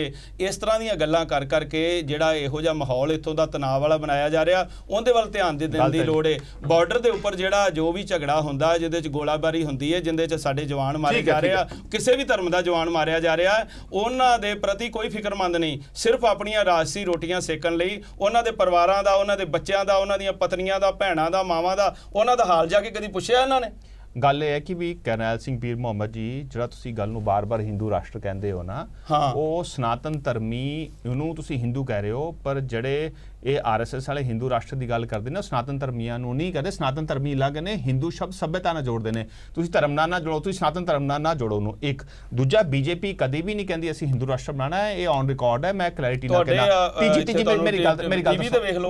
ਇਸ ਤਰ੍ਹਾਂ ਦੀਆਂ ਗੱਲਾਂ ਕਰ ਕਰਕੇ ਜਿਹੜਾ ਇਹੋ ਜਿਹਾ ਮਾਹੌਲ ਇੱਥੋਂ ਦਾ ਤਣਾਅ ਵਾਲਾ ਬਣਾਇਆ ਜਾ ਰਿਹਾ, ਉਹਦੇ ਵੱਲ ਧਿਆਨ ਦੇਣ ਦੀ ਲੋੜ ਹੈ। ਬਾਰਡਰ ਦੇ ਉੱਪਰ ਜਿਹੜਾ ਜੋ ਵੀ ਝਗੜਾ ਹੁੰਦਾ, ਜਿਹਦੇ 'ਚ ਗੋਲਾਬਾਰੀ ਹੁੰਦੀ ਹੈ, ਜਿਹਦੇ 'ਚ ਸਾਡੇ ਜਵਾਨ ਮਾਰੇ ਜਾ ਰਹੇ ਆ, ਕਿਸੇ ਵੀ ਧਰਮ ਦਾ ਜਵਾਨ ਮਾਰਿਆ ਜਾ ਰਿਹਾ, ਉਹਨਾਂ ਦੇ ਪ੍ਰਤੀ ਕੋਈ ਫਿਕਰਮੰਦ ਨਹੀਂ, ਸਿਰਫ ਆਪਣੀਆਂ ਰਾਜਸੀ ਰੋਟੀਆਂ ਸੇਕਣ ਲਈ ਉਹਨਾਂ ਦੇ ਪਰਿਵਾਰਾਂ ਦਾ, ਉਹਨਾਂ ਦੇ ਬੱਚਿਆਂ ਦਾ, ਉਹਨਾਂ ਦੀਆਂ ਪਤਨੀਆਂ ਦਾ, ਭੈਣਾਂ ਦਾ, ਮਾਵਾਂ ਦਾ, ਉਹਨਾਂ ਦਾ ਹਾਲ ਜਾ ਕੇ ਕਦੀ ਪੁੱਛਿਆ ਇਹਨਾਂ ਨੇ? ਗੱਲ ਇਹ ਹੈ ਕਿ ਵੀ ਕਰਨੈਲ ਸਿੰਘ ਪੀਰ ਮੁਹੰਮਦ ਜੀ ਜਿਹੜਾ ਤੁਸੀਂ ਗੱਲ ਨੂੰ ਬਾਰ-ਬਾਰ ਹਿੰਦੂ ਰਾਸ਼ਟਰ ਕਹਿੰਦੇ ਹੋ ਨਾ, ਉਹ ਸਨਾਤਨ ਧਰਮੀ ਨੂੰ ਤੁਸੀਂ ਹਿੰਦੂ ਕਹਿ ਰਹੇ ਹੋ, ਪਰ ਜਿਹੜੇ ਇਹ ਆਰਐਸਐਸ ਵਾਲੇ ਹਿੰਦੂ ਰਾਸ਼ਟਰ ਦੀ ਗੱਲ ਕਰਦੇ ਨੇ ਸਨਾਤਨ ਧਰਮੀਆਂ ਨੂੰ ਨਹੀਂ ਕਹਿੰਦੇ। ਸਨਾਤਨ ਧਰਮੀ ਅਲੱਗ ਨੇ, ਹਿੰਦੂ ਸ਼ਬਦ ਸੱਭਿਅਤਾ ਨਾਲ ਜੋੜਦੇ ਨੇ। ਤੁਸੀਂ ਧਰਮ ਨਾਲ ਨਾ ਜੋੜੋ, ਤੁਸੀਂ ਸਨਾਤਨ ਧਰਮ ਨਾਲ ਨਾ ਜੋੜੋ ਨੂੰ। ਇੱਕ ਦੂਜਾ, ਬੀਜੇਪੀ ਕਦੇ ਵੀ ਨਹੀਂ ਕਹਿੰਦੀ ਅਸੀਂ ਹਿੰਦੂ ਰਾਸ਼ਟਰ ਬਣਾਉਣਾ ਹੈ, ਇਹ ਔਨ ਰਿਕਾਰਡ ਹੈ, ਮੈਂ ਕਲੈਰਿਟੀ ਨਾਲ ਕਹਿੰਦਾ। ਤੀਜੀ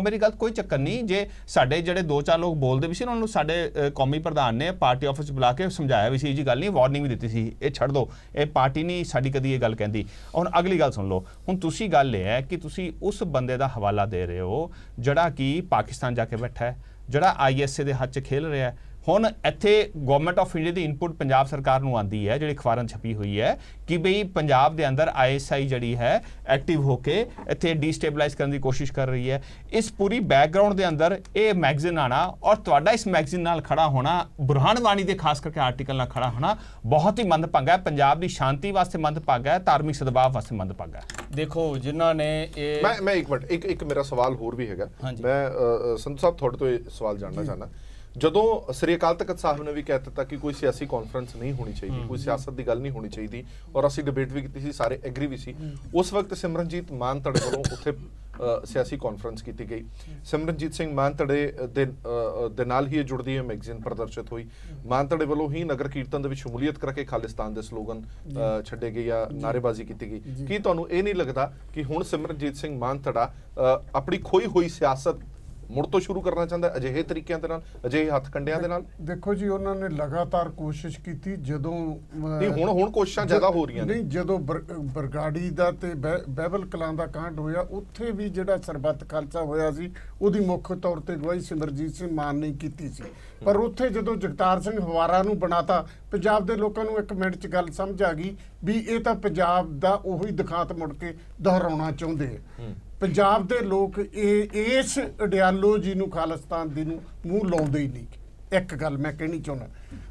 ਮੇਰੀ ਗੱਲ ਕੋਈ ਚੱਕਰ ਨਹੀਂ। ਜੇ ਸਾਡੇ ਜਿਹੜੇ 2-4 ਲੋਕ ਬੋਲਦੇ ਵੀ ਸੀ ਉਹਨਾਂ ਨੂੰ ਸਾਡੇ ਕੌਮੀ ਪ੍ਰਧਾਨ ਨੇ ਪਾਰਟੀ ਆਫਿਸ ਬੁਲਾ ਕੇ ਸਮਝਾਇਆ ਵੀ ਸੀ, ਇਹ ਜੀ ਗੱਲ ਨਹੀਂ, ਵਾਰਨਿੰਗ ਵੀ ਦਿੱਤੀ ਸੀ, ਇਹ ਛੱਡ ਦਿਓ, ਇਹ ਪਾਰਟੀ ਨਹੀਂ ਸਾਡੀ ਕਦੀ ਇਹ ਗੱਲ ਕਹਿੰਦੀ। ਹੁਣ ਅਗਲੀ ਗੱਲ ਸੁਣ ਲਓ। ਹੁਣ ਤੁਸੀਂ ਗੱਲ ਇਹ ਹੈ ਕਿ ਤੁਸੀਂ ਉਸ ਬੰਦੇ ਦਾ ਹਵਾਲਾ ਦੇ ਰਹੇ ਹੋ ਜਿਹੜਾ ਕਿ ਪਾਕਿਸਤਾਨ ਜਾ ਕੇ ਬੈਠਾ ਹੈ, ਜਿਹੜਾ ISA ਦੇ ਹੱਥ 'ਚ ਖੇਲ ਰਿਹਾ ਹੈ। ਹੁਣ ਇੱਥੇ government of India the input Punjab ਸਰਕਾਰ ਨੂੰ ਆਉਂਦੀ ਹੈ, ਜਿਹੜੀ ਅਖਬਾਰਾਂ ਛਪੀ ਹੋਈ ਹੈ ਕਿ ਬਈ ਪੰਜਾਬ ਦੇ ਅੰਦਰ ISI ਜਿਹੜੀ ਹੈ ਐਕਟਿਵ ਹੋ ਕੇ ਇੱਥੇ ਡੀਸਟੇਬਲਾਈਜ਼ ਕਰਨ ਦੀ ਕੋਸ਼ਿਸ਼ ਕਰ ਰਹੀ ਹੈ। ਇਸ ਪੂਰੀ ਬੈਕਗ੍ਰਾਉਂਡ ਦੇ ਅੰਦਰ ਇਹ ਮੈਗਜ਼ੀਨ ਆਣਾ ਔਰ ਤੁਹਾਡਾ ਇਸ ਮੈਗਜ਼ੀਨ ਨਾਲ ਖੜਾ ਹੋਣਾ, ਬੁਰਹਾਨ ਵਾਨੀ ਦੇ ਖਾਸ ਕਰਕੇ ਆਰਟੀਕਲ ਨਾਲ ਖੜਾ ਹੋਣਾ ਬਹੁਤ ਹੀ ਮੰਦਭਾਗਾ ਹੈ। ਪੰਜਾਬ ਦੀ ਸ਼ਾਂਤੀ ਵਾਸਤੇ ਮੰਦਭਾਗਾ ਹੈ, ਧਾਰਮਿਕ ਸਦਭਾਵ ਵਾਸਤੇ ਮੰਦਭਾਗਾ ਹੈ। ਦੇਖੋ ਜਿਨ੍ਹਾਂ ਨੇ ਇਹ ਮੈਂ ਇੱਕ ਮਿੰਟ, ਇੱਕ ਮੇਰਾ ਸਵਾਲ ਹੋਰ ਵੀ ਹੈਗਾ। ਮੈਂ ਸੰਧੂ ਸਾਹਿਬ ਤੁਹਾਡੇ ਤੋਂ ਇਹ ਸਵਾਲ ਜਾਣਨਾ ਚਾਹੁੰਦਾ। ਜਦੋਂ ਸ੍ਰੀ ਅਕਾਲ ਤਖਤ ਸਾਹਿਬ ਨੇ ਵੀ ਕਹਿ ਦਿੱਤਾ ਕਿ ਕੋਈ ਸਿਆਸੀ ਕਾਨਫਰੰਸ ਨਹੀਂ ਹੋਣੀ ਚਾਹੀਦੀ, ਕੋਈ ਸਿਆਸਤ ਦੀ ਗੱਲ ਨਹੀਂ ਹੋਣੀ ਚਾਹੀਦੀ, ਔਰ ਅਸੀਂ ਡਿਬੇਟ ਵੀ ਕੀਤੀ ਸੀ, ਸਾਰੇ ਐਗਰੀ ਵੀ ਸੀ, ਉਸ ਵਕਤ ਸਿਮਰਨਜੀਤ ਮਾਨ ਧੜੇ ਵੱਲੋਂ ਉੱਥੇ ਸਿਆਸੀ ਕਾਨਫਰੰਸ ਕੀਤੀ ਗਈ। ਸਿਮਰਨਜੀਤ ਸਿੰਘ ਮਾਨ ਧੜੇ ਦੇ ਨਾਲ ਹੀ ਇਹ ਜੁੜਦੀ ਹੈ ਮੈਗਜ਼ੀਨ ਪ੍ਰਦਰਸ਼ਿਤ ਹੋਈ। ਮਾਨ ਧੜੇ ਵੱਲੋਂ ਹੀ ਨਗਰ ਕੀਰਤਨ ਦੇ ਵਿੱਚ ਸ਼ਮੂਲੀਅਤ ਕਰਕੇ ਖਾਲਿਸਤਾਨ ਦੇ ਸਲੋਗਨ ਛੱਡੇ ਗਏ ਜਾਂ ਨਾਅਰੇਬਾਜ਼ੀ ਕੀਤੀ ਗਈ। ਕੀ ਤੁਹਾਨੂੰ ਇਹ ਨਹੀਂ ਲੱਗਦਾ ਕਿ ਹੁਣ ਸਿਮਰਨਜੀਤ ਸਿੰਘ ਮਾਨ ਧੜਾ ਆਪਣੀ ਖੋਈ ਹੋਈ ਸਿਆਸਤ ਮੁੜ ਤੋਂ ਸ਼ੁਰੂ ਕਰਨਾ ਚਾਹੁੰਦਾ ਅਜਿਹੇ ਤਰੀਕਿਆਂ ਦੇ ਨਾਲ, ਅਜਿਹੇ ਹੱਥ ਕੰਡਿਆਂ ਦੇ ਨਾਲ? ਦੇਖੋ ਜੀ, ਉਹਨਾਂ ਨੇ ਲਗਾਤਾਰ ਕੋਸ਼ਿਸ਼ ਕੀਤੀ। ਜਦੋਂ ਨਹੀਂ ਹੁਣ ਕੋਸ਼ਿਸ਼ਾਂ ਜ਼ਿਆਦਾ ਹੋ ਰਹੀਆਂ ਨੇ। ਨਹੀਂ, ਜਦੋਂ ਬਰਗਾੜੀ ਦਾ ਤੇ ਬਹਿਬਲ ਕਲਾਂ ਦਾ ਕਾਂਡ ਹੋਇਆ, ਉੱਥੇ ਵੀ ਜਿਹੜਾ ਸਰਬੱਤ ਖਾਲਸਾ ਹੋਇਆ ਸੀ ਉਹਦੀ ਮੁੱਖ ਤੌਰ ਤੇ ਅਗਵਾਈ ਸਿਮਰਜੀਤ ਸਿੰਘ ਮਾਨ ਨੇ ਕੀਤੀ ਸੀ। ਪਰ ਉੱਥੇ ਜਦੋਂ ਜਗਤਾਰ ਸਿੰਘ ਹਵਾਰਾ ਨੂੰ ਬਣਾਤਾ, ਪੰਜਾਬ ਦੇ ਲੋਕਾਂ ਨੂੰ 1 ਮਿੰਟ 'ਚ ਗੱਲ ਸਮਝ ਆ ਗਈ ਵੀ ਇਹ ਤਾਂ ਪੰਜਾਬ ਦਾ ਉਹੀ ਦਿਖਾਂਤ ਮੁੜ ਕੇ ਦੁਹਰਾਉਣਾ ਚਾਹੁੰਦੇ ਆ। ਪੰਜਾਬ ਦੇ ਲੋਕ ਇਸ ਆਈਡੀਆਲੋਜੀ ਨੂੰ, ਖਾਲਿਸਤਾਨ ਦੀ ਨੂੰ ਮੂੰਹ ਲਾਉਂਦੇ ਹੀ ਨਹੀਂ। ਇੱਕ ਗੱਲ ਮੈਂ ਕਹਿਣੀ ਚਾਹੁੰਦਾ,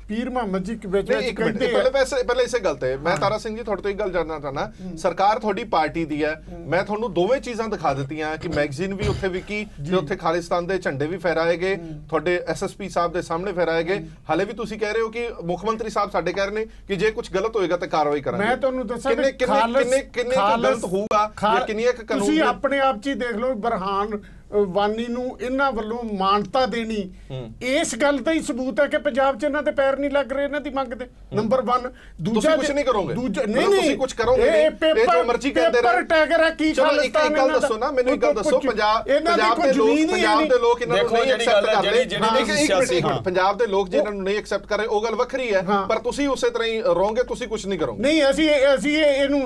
ਪੀਰ ਮੁਹੰਮਦ ਜੀ ਵਿੱਚ ਕਹਿੰਦੇ ਪਹਿਲੇ ਇਸੇ ਗੱਲ ਤੇ ਮੈਂ ਤਾਰਾ ਸਿੰਘ ਜੀ ਤੁਹਾਡੇ ਤੋਂ ਇੱਕ ਗੱਲ ਜਾਣਨਾ ਚਾਹਨਾ। ਸਰਕਾਰ ਤੁਹਾਡੀ ਪਾਰਟੀ ਦੀ ਹੈ, ਮੈਂ ਤੁਹਾਨੂੰ ਦੋਵੇਂ ਚੀਜ਼ਾਂ ਦਿਖਾ ਦਿੱਤੀਆਂ ਕਿ ਮੈਗਜ਼ੀਨ ਵੀ ਉੱਥੇ ਵਿਕੀ ਤੇ ਉੱਥੇ ਖਾਲਿਸਤਾਨ ਦੇ ਝੰਡੇ ਵੀ ਫਹਿਰਾਏ ਗਏ, ਤੁਹਾਡੇ SSP ਸਾਹਿਬ ਦੇ ਸਾਹਮਣੇ ਫਹਿਰਾਏ ਗਏ। ਹਾਲੇ ਵੀ ਤੁਸੀਂ ਕਹਿ ਰਹੇ ਹੋ ਕਿ ਮੁੱਖ ਮੰਤਰੀ ਸਾਹਿਬ ਸਾਡੇ ਕਹਿ ਰਹੇ ਨੇ ਕਿ ਜੇ ਕੁਝ ਗਲਤ ਹੋਏਗਾ ਤਾਂ ਕਾਰਵਾਈ ਕਰਾਂਗੇ। ਮੈਂ ਤੁਹਾਨੂੰ ਦੱਸਾਂ ਕਿੰਨੇ ਗਲਤ ਹੋਊਗਾ ਜਾਂ ਕਿੰਨੀਆਂ ਕਾਨੂੰਨ ਤੁਸੀਂ ਆਪਣੇ ਆਪ 'ਚ ਹੀ ਦੇਖ ਲਓ। ਬੁਰਹਾਨ ਵਾਨੀ ਨੂੰ ਇਹਨਾਂ ਵੱਲੋਂ ਮਾਨਤਾ ਦੇਣੀ ਇਸ ਗੱਲ ਦਾ ਹੀ ਸਬੂਤ ਹੈ ਕਿ ਪੰਜਾਬ 'ਚ ਇਹਨਾਂ ਦੇ ਪੈਰ ਨਹੀਂ ਲੱਗ ਰਹੇ ਇਹਨਾਂ ਦੀ ਮੰਗ ਦੇ। ਨੰਬਰ 1। ਦੂਜਾ ਕੁਝ ਨਹੀਂ ਕਰੋਗੇ, ਨਹੀਂ ਤੁਸੀਂ ਕੁਝ ਕਰੋਗੇ ਨਹੀਂ, ਇਹ ਜੋ ਮਰਜ਼ੀ ਕਰਦੇ ਰਹੇ। ਪੇਪਰ ਟੈਗਰ ਹੈ ਕੀ ਖਾਲਿਸਤਾਨ? ਇੱਕ ਗੱਲ ਦੱਸੋ ਨਾ ਮੈਨੂੰ, ਇੱਕ ਗੱਲ ਦੱਸੋ। ਪੰਜਾਬ ਦੇ ਲੋਕ ਇਹਨਾਂ ਨੂੰ ਨਹੀਂ ਐਕਸੈਪਟ ਕਰਦੇ। ਪੰਜਾਬ ਦੇ ਲੋਕ ਜਿਹਨਾਂ ਨੂੰ ਨਹੀਂ ਐਕਸੈਪਟ ਕਰ ਰਹੇ ਉਹ ਗੱਲ ਵੱਖਰੀ ਹੈ, ਪਰ ਤੁਸੀਂ ਉਸੇ ਤਰ੍ਹਾਂ ਹੀ ਰਹੋਗੇ, ਤੁਸੀਂ ਕੁਝ ਨਹੀਂ ਕਰੋਗੇ। ਨਹੀਂ, ਅਸੀਂ ਇਹਨੂੰ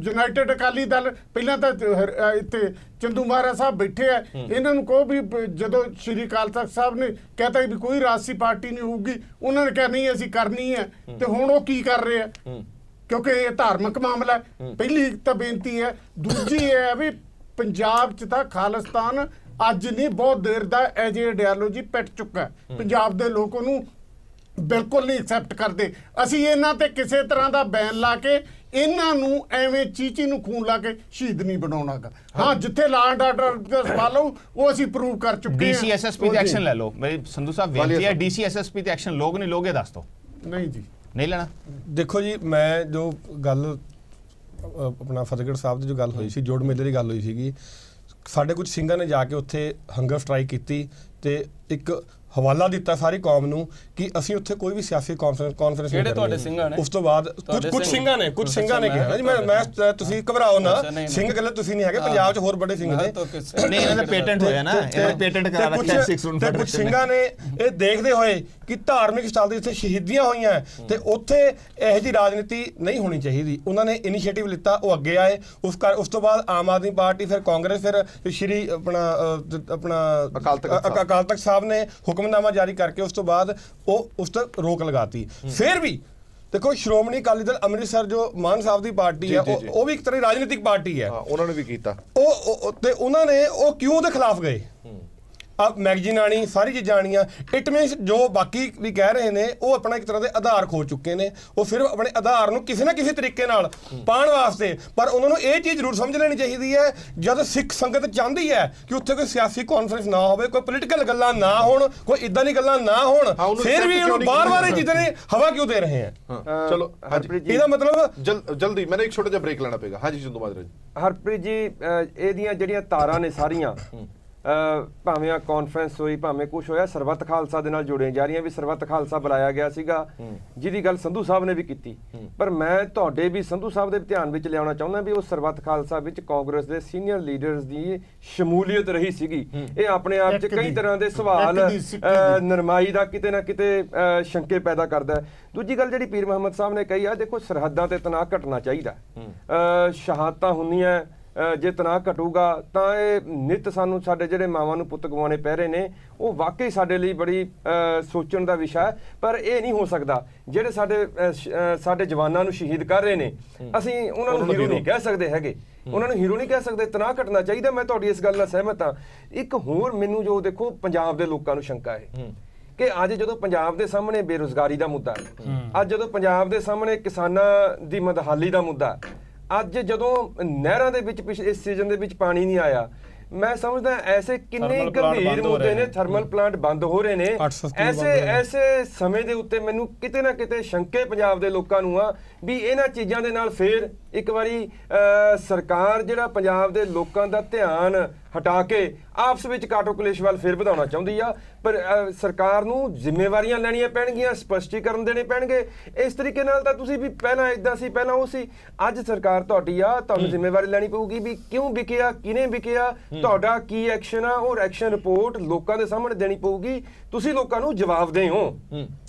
ਯੂਨਾਈਟਿਡ ਅਕਾਲੀ ਦਲ, ਪਹਿਲਾਂ ਤਾਂ ਇੱਥੇ ਚੰਦੂ ਮਹਾਰਾ ਸਾਹਿਬ ਬੈਠੇ ਆ, ਇਹਨਾਂ ਨੂੰ ਕਹੋ ਵੀ ਜਦੋਂ ਸ਼੍ਰੀ ਅਕਾਲ ਤਖਤ ਸਾਹਿਬ ਨੇ ਕਹਿਤਾ ਵੀ ਕੋਈ ਰਾਜਸੀ ਪਾਰਟੀ ਨਹੀਂ ਹੋਊਗੀ, ਉਹਨਾਂ ਨੇ ਕਿਹਾ ਨਹੀਂ ਅਸੀਂ ਕਰਨੀ ਹੈ, ਤੇ ਹੁਣ ਉਹ ਕੀ ਕਰ ਰਹੇ ਆ? ਕਿਉਂਕਿ ਇਹ ਧਾਰਮਿਕ ਮਾਮਲਾ ਹੈ। ਪਹਿਲੀ ਤਾਂ ਬੇਨਤੀ ਹੈ। ਦੂਜੀ ਇਹ ਹੈ ਵੀ ਪੰਜਾਬ 'ਚ ਤਾਂ ਖਾਲਿਸਤਾਨ ਅੱਜ ਨਹੀਂ ਬਹੁਤ ਦੇਰ ਦਾ ਐਜ ਏ ਆਈਡੀਆਲੋਜੀ ਪਿੱਟ ਚੁੱਕਾ। ਪੰਜਾਬ ਦੇ ਲੋਕ ਉਹਨੂੰ ਬਿਲਕੁਲ ਨਹੀਂ ਐਕਸੈਪਟ ਕਰਦੇ। ਅਸੀਂ ਇਹਨਾਂ ਤੇ ਕਿਸੇ ਤਰ੍ਹਾਂ ਦਾ ਬੈਨ ਲਾ ਕੇ ਇਹਨਾਂ ਨੂੰ ਐਵੇਂ ਚੀਚੀ ਨੂੰ ਖੂਨ ਲਾ ਕੇ ਸ਼ਹੀਦ ਨਹੀਂ ਬਣਾਉਣਾਗਾ। ਹਾਂ, ਜਿੱਥੇ ਲਾਅ ਐਂਡ ਆਰਡਰ ਦਾ ਸਵਾਲ ਹੋ ਉਹ ਅਸੀਂ ਪ੍ਰੂਵ ਕਰ ਚੁੱਕੇ ਹਾਂ। DCSSP ਤੇ ਐਕਸ਼ਨ ਲੈ ਲਓ। ਮੇਰੀ ਸੰਧੂ ਸਾਹਿਬ ਬੇਨਤੀ ਹੈ, DCSSP ਤੇ ਐਕਸ਼ਨ ਲੋਗ ਨਹੀਂ ਲੋਗੇ, ਦੱਸ ਦਿਓ। ਨਹੀਂ ਜੀ, ਨਹੀਂ ਲੈਣਾ। ਦੇਖੋ ਜੀ, ਮੈਂ ਜੋ ਗੱਲ ਆਪਣਾ ਫਤਿਹਗੜ੍ਹ ਸਾਹਿਬ ਦੀ ਜੋ ਗੱਲ ਹੋਈ ਸੀ, ਜੋੜ ਮੇਲੇ ਦੀ ਗੱਲ ਹੋਈ ਸੀਗੀ, ਸਾਡੇ ਕੁਝ ਸਿੰਘਾਂ ਨੇ ਜਾ ਕੇ ਉੱਥੇ ਹੰਗਰ ਸਟ੍ਰਾਈਕ ਕੀਤੀ ਤੇ ਇੱਕ ਹਵਾਲਾ ਦਿੱਤਾ ਸਾਰੀ ਕੌਮ ਨੂੰ ਕਿ ਅਸੀਂ ਉੱਥੇ ਕੋਈ ਵੀ ਸਿਆਸੀ ਕਾਨਫਰੰਸ ਕਿਹੜੇ ਤੁਹਾਡੇ ਸਿੰਘਾਂ ਨੇ? ਉਸ ਤੋਂ ਬਾਅਦ ਕੁਝ ਸਿੰਘਾਂ ਨੇ ਕਿਹਾ ਜੀ, ਮੈਂ ਤੁਸੀਂ ਘਬਰਾਓ ਨਾ, ਸਿੰਘ ਗੱਲੇ ਤੁਸੀਂ ਨਹੀਂ ਹੈਗੇ, ਪੰਜਾਬ 'ਚ ਹੋਰ ਬੜੇ ਸਿੰਘ ਨੇ। ਨਹੀਂ, ਇਹਨਾਂ ਦਾ ਪੇਟੈਂਟ ਹੋਇਆ ਨਾ, ਇਹਨਾਂ ਪੇਟੈਂਟ ਕਰਾ ਰੱਖਿਆ 6 ਤੇ ਕੁਝ ਸਿੰਘਾਂ ਨੇ ਇਹ ਦੇਖਦੇ ਹੋਏ ਕਿ ਧਾਰਮਿਕ ਸਥਲ ਦੇ ਜਿੱਥੇ ਸ਼ਹੀਦੀਆਂ ਹੋਈਆਂ ਤੇ ਉੱਥੇ ਇਹੋ ਜਿਹੀ ਰਾਜਨੀਤੀ ਨਹੀਂ ਹੋਣੀ ਚਾਹੀਦੀ, ਉਹਨਾਂ ਨੇ ਇਨੀਸ਼ੀਏਟਿਵ ਲਿੱਤਾ, ਉਹ ਅੱਗੇ ਆਏ। ਉਸ ਤੋਂ ਬਾਅਦ ਆਮ ਆਦਮੀ ਪਾਰਟੀ, ਫਿਰ ਕਾਂਗਰਸ, ਫਿਰ ਸ਼੍ਰੀ ਆਪਣਾ ਅਕਾਲ ਤਖਤ ਸਾਹਿਬ ਨੇ ਹੁਕਮਨਾਮਾ ਜਾਰੀ ਕਰਕੇ ਉਸ ਤੋਂ ਬਾਅਦ ਉਹ ਉਸ ਤੇ ਰੋਕ ਲਗਾਤੀ। ਫਿਰ ਵੀ ਦੇਖੋ, ਸ਼੍ਰੋਮਣੀ ਅਕਾਲੀ ਦਲ ਅੰਮ੍ਰਿਤਸਰ ਜੋ ਮਾਨ ਸਾਹਿਬ ਦੀ ਪਾਰਟੀ ਹੈ, ਉਹ ਵੀ ਇੱਕ ਤਰ੍ਹਾਂ ਦੀ ਰਾਜਨੀਤਿਕ ਪਾਰਟੀ ਹੈ। ਉਹਨਾਂ ਨੇ ਵੀ ਕੀਤਾ ਤੇ ਉਹਨਾਂ ਨੇ ਉਹ ਕਿਉਂ ਉਹਦੇ ਖਿਲਾਫ ਗਏ? ਮੈਗਜ਼ੀਨ ਆਣੀ, ਸਾਰੀ ਚੀਜ਼ਾਂ ਆਣੀਆਂ। ਇਟ ਮੀਨਸ ਜੋ ਬਾਕੀ ਵੀ ਕਹਿ ਰਹੇ ਨੇ ਉਹ ਆਪਣਾ ਇੱਕ ਤਰ੍ਹਾਂ ਦੇ ਆਧਾਰ ਖੋ ਚੁੱਕੇ ਨੇ। ਉਹ ਸਿਰਫ ਆਪਣੇ ਆਧਾਰ ਨੂੰ ਕਿਸੇ ਨਾ ਕਿਸੇ ਤਰੀਕੇ ਨਾਲ ਪਾਉਣ ਵਾਸਤੇ, ਪਰ ਉਹਨਾਂ ਨੂੰ ਇਹ ਚੀਜ਼ ਜ਼ਰੂਰ ਸਮਝ ਲੈਣੀ ਚਾਹੀਦੀ ਹੈ, ਜਦ ਸਿੱਖ ਸੰਗਤ ਚਾਹੁੰਦੀ ਹੈ ਕਿ ਉੱਥੇ ਕੋਈ ਸਿਆਸੀ ਕਾਨਫਰੰਸ ਨਾ ਹੋਵੇ, ਕੋਈ ਪੋਲੀਟੀਕਲ ਗੱਲਾਂ ਨਾ ਹੋਣ, ਕੋਈ ਇਦਾਂ ਦੀ ਗੱਲਾਂ ਨਾ ਹੋਣ, ਫਿਰ ਵੀ ਉਹਨੂੰ ਬਾਰ-ਬਾਰ ਇਹ ਚੀਜ਼ਾਂ ਨੇ ਹਵਾ ਕਿਉਂ ਦੇ ਰਹੇ हैं? ਚਲੋ ਇਹਦਾ ਮਤਲਬ ਜਲਦੀ ਮੈਨੂੰ ਇੱਕ ਛੋਟਾ ਜਿਹਾ ਬ੍ਰੇਕ ਲੈਣਾ ਪਏਗਾ। ਹਾਂਜੀ ਚੰਦੂ ਮਾਜਰਾ ਜੀ। ਹਰਪ੍ਰੀਤ ਜੀ, ਇਹਦੀਆਂ ਜਿਹੜੀਆਂ ਤਾਰਾਂ ਨੇ ਸਾਰੀਆਂ, ਭਾਵੇਂ ਆ ਕਾਨਫਰੰਸ ਹੋਈ, ਭਾਵੇਂ ਕੁਝ ਹੋਇਆ, ਸਰਬੱਤ ਖਾਲਸਾ ਦੇ ਨਾਲ ਜੁੜੀਆਂ ਜਾ ਰਹੀਆਂ। ਵੀ ਸਰਬੱਤ ਖਾਲਸਾ ਬੁਲਾਇਆ ਗਿਆ ਸੀਗਾ, ਜਿਹਦੀ ਗੱਲ ਸੰਧੂ ਸਾਹਿਬ ਨੇ ਵੀ ਕੀਤੀ, ਪਰ ਮੈਂ ਤੁਹਾਡੇ ਵੀ ਸੰਧੂ ਸਾਹਿਬ ਦੇ ਧਿਆਨ ਵਿੱਚ ਲਿਆਉਣਾ ਚਾਹੁੰਦਾ ਵੀ ਉਹ ਸਰਬੱਤ ਖਾਲਸਾ ਵਿੱਚ ਕਾਂਗਰਸ ਦੇ ਸੀਨੀਅਰ ਲੀਡਰਸ ਦੀ ਸ਼ਮੂਲੀਅਤ ਰਹੀ ਸੀਗੀ। ਇਹ ਆਪਣੇ ਆਪ 'ਚ ਕਈ ਤਰ੍ਹਾਂ ਦੇ ਸਵਾਲ, ਨਰਮਾਈ ਦਾ ਕਿਤੇ ਨਾ ਕਿਤੇ ਸ਼ੰਕੇ ਪੈਦਾ ਕਰਦਾ। ਦੂਜੀ ਗੱਲ ਜਿਹੜੀ ਪੀਰ ਮੁਹੰਮਦ ਸਾਹਿਬ ਨੇ ਕਹੀ ਆ, ਦੇਖੋ ਸਰਹੱਦਾਂ ਤੇ ਤਣਾਅ ਘਟਣਾ ਚਾਹੀਦਾ। ਸ਼ਹਾਦਤਾਂ ਹੁੰਦੀਆਂ, ਜੇ ਤਣਾਅ ਘਟੂਗਾ ਤਾਂ ਇਹ ਨਿੱਤ ਸਾਨੂੰ ਸਾਡੇ ਜਿਹੜੇ ਮਾਵਾਂ ਨੂੰ ਪੁੱਤ ਗਵਾਉਣੇ ਪੈ ਰਹੇ ਨੇ, ਉਹ ਵਾਕਈ ਸਾਡੇ ਲਈ ਬੜੀ ਸੋਚਣ ਦਾ ਵਿਸ਼ਾ ਹੈ। ਪਰ ਇਹ ਨਹੀਂ ਹੋ ਸਕਦਾ ਜਿਹੜੇ ਸਾਡੇ ਜਵਾਨਾਂ ਨੂੰ ਸ਼ਹੀਦ ਕਰ ਰਹੇ ਨੇ, ਅਸੀਂ ਉਹਨਾਂ ਨੂੰ ਹੀਰੋ ਨਹੀਂ ਕਹਿ ਸਕਦੇ ਹੈਗੇ, ਉਹਨਾਂ ਨੂੰ ਹੀਰੋ ਨਹੀਂ ਕਹਿ ਸਕਦੇ। ਤਣਾਅ ਘਟਣਾ ਚਾਹੀਦਾ। ਮੈਂ ਤੁਹਾਡੀ ਇਸ ਗੱਲ ਨਾਲ ਸਹਿਮਤ ਹਾਂ। ਇੱਕ ਹੋਰ ਮੈਨੂੰ ਜੋ ਦੇਖੋ ਪੰਜਾਬ ਦੇ ਲੋਕਾਂ ਨੂੰ ਸ਼ੰਕਾ ਹੈ ਕਿ ਅੱਜ ਜਦੋਂ ਪੰਜਾਬ ਦੇ ਸਾਹਮਣੇ ਬੇਰੁਜ਼ਗਾਰੀ ਦਾ ਮੁੱਦਾ ਹੈ, ਅੱਜ ਜਦੋਂ ਪੰਜਾਬ ਦੇ ਸਾਹਮਣੇ ਕਿਸਾਨਾਂ ਦੀ ਮਦਹਾਲੀ ਦਾ ਮੁੱਦਾ ਹੈ, ਅੱਜ ਜਦੋਂ ਨਹਿਰਾਂ ਦੇ ਵਿੱਚ ਇਸ ਸੀਜ਼ਨ ਦੇ ਵਿੱਚ ਪਾਣੀ ਨਹੀਂ ਆਇਆ, ਮੈਂ ਸਮਝਦਾ ਐਸੇ ਕਿੰਨੇ ਗੰਭੀਰ ਮੁੱਦੇ ਨੇ। ਥਰਮਲ ਪਲਾਂਟ ਬੰਦ ਹੋ ਰਹੇ ਨੇ। ਐਸੇ ਸਮੇਂ ਦੇ ਉੱਤੇ ਮੈਨੂੰ ਕਿਤੇ ਨਾ ਕਿਤੇ ਸ਼ੰਕੇ ਪੰਜਾਬ ਦੇ ਲੋਕਾਂ ਨੂੰ ਆ ਵੀ ਇਹਨਾਂ ਚੀਜ਼ਾਂ ਦੇ ਨਾਲ ਫੇਰ ਇੱਕ ਵਾਰੀ ਸਰਕਾਰ ਜਿਹੜਾ ਪੰਜਾਬ ਦੇ ਲੋਕਾਂ ਦਾ ਧਿਆਨ ਹਟਾ ਕੇ ਆਪਸ ਵਿੱਚ ਕਾਟੋ ਕਲੇਸ਼ ਵੱਲ ਫੇਰ ਵਧਾਉਣਾ ਚਾਹੁੰਦੀ ਆ। ਪਰ ਸਰਕਾਰ ਨੂੰ ਜ਼ਿੰਮੇਵਾਰੀਆਂ ਲੈਣੀਆਂ ਪੈਣਗੀਆਂ, ਸਪਸ਼ਟੀਕਰਨ ਦੇਣੇ ਪੈਣਗੇ। ਇਸ ਤਰੀਕੇ ਨਾਲ ਤਾਂ ਤੁਸੀਂ ਵੀ ਪਹਿਲਾਂ ਇਦਾਂ ਸੀ, ਪਹਿਲਾਂ ਉਹ ਸੀ, ਅੱਜ ਸਰਕਾਰ ਤੁਹਾਡੀ ਆ, ਤੁਹਾਨੂੰ ਜ਼ਿੰਮੇਵਾਰੀ ਲੈਣੀ ਪਊਗੀ ਵੀ ਕਿਉਂ ਵਿਕਿਆ, ਕਿਹਨੇ ਵਿਕਿਆ, ਤੁਹਾਡਾ ਕੀ ਐਕਸ਼ਨ ਆ। ਉਹ ਐਕਸ਼ਨ ਰਿਪੋਰਟ ਲੋਕਾਂ ਦੇ ਸਾਹਮਣੇ ਦੇਣੀ ਪਊਗੀ। ਤੁਸੀਂ ਲੋਕਾਂ ਨੂੰ ਜਵਾਬਦੇਹ ਹੋ।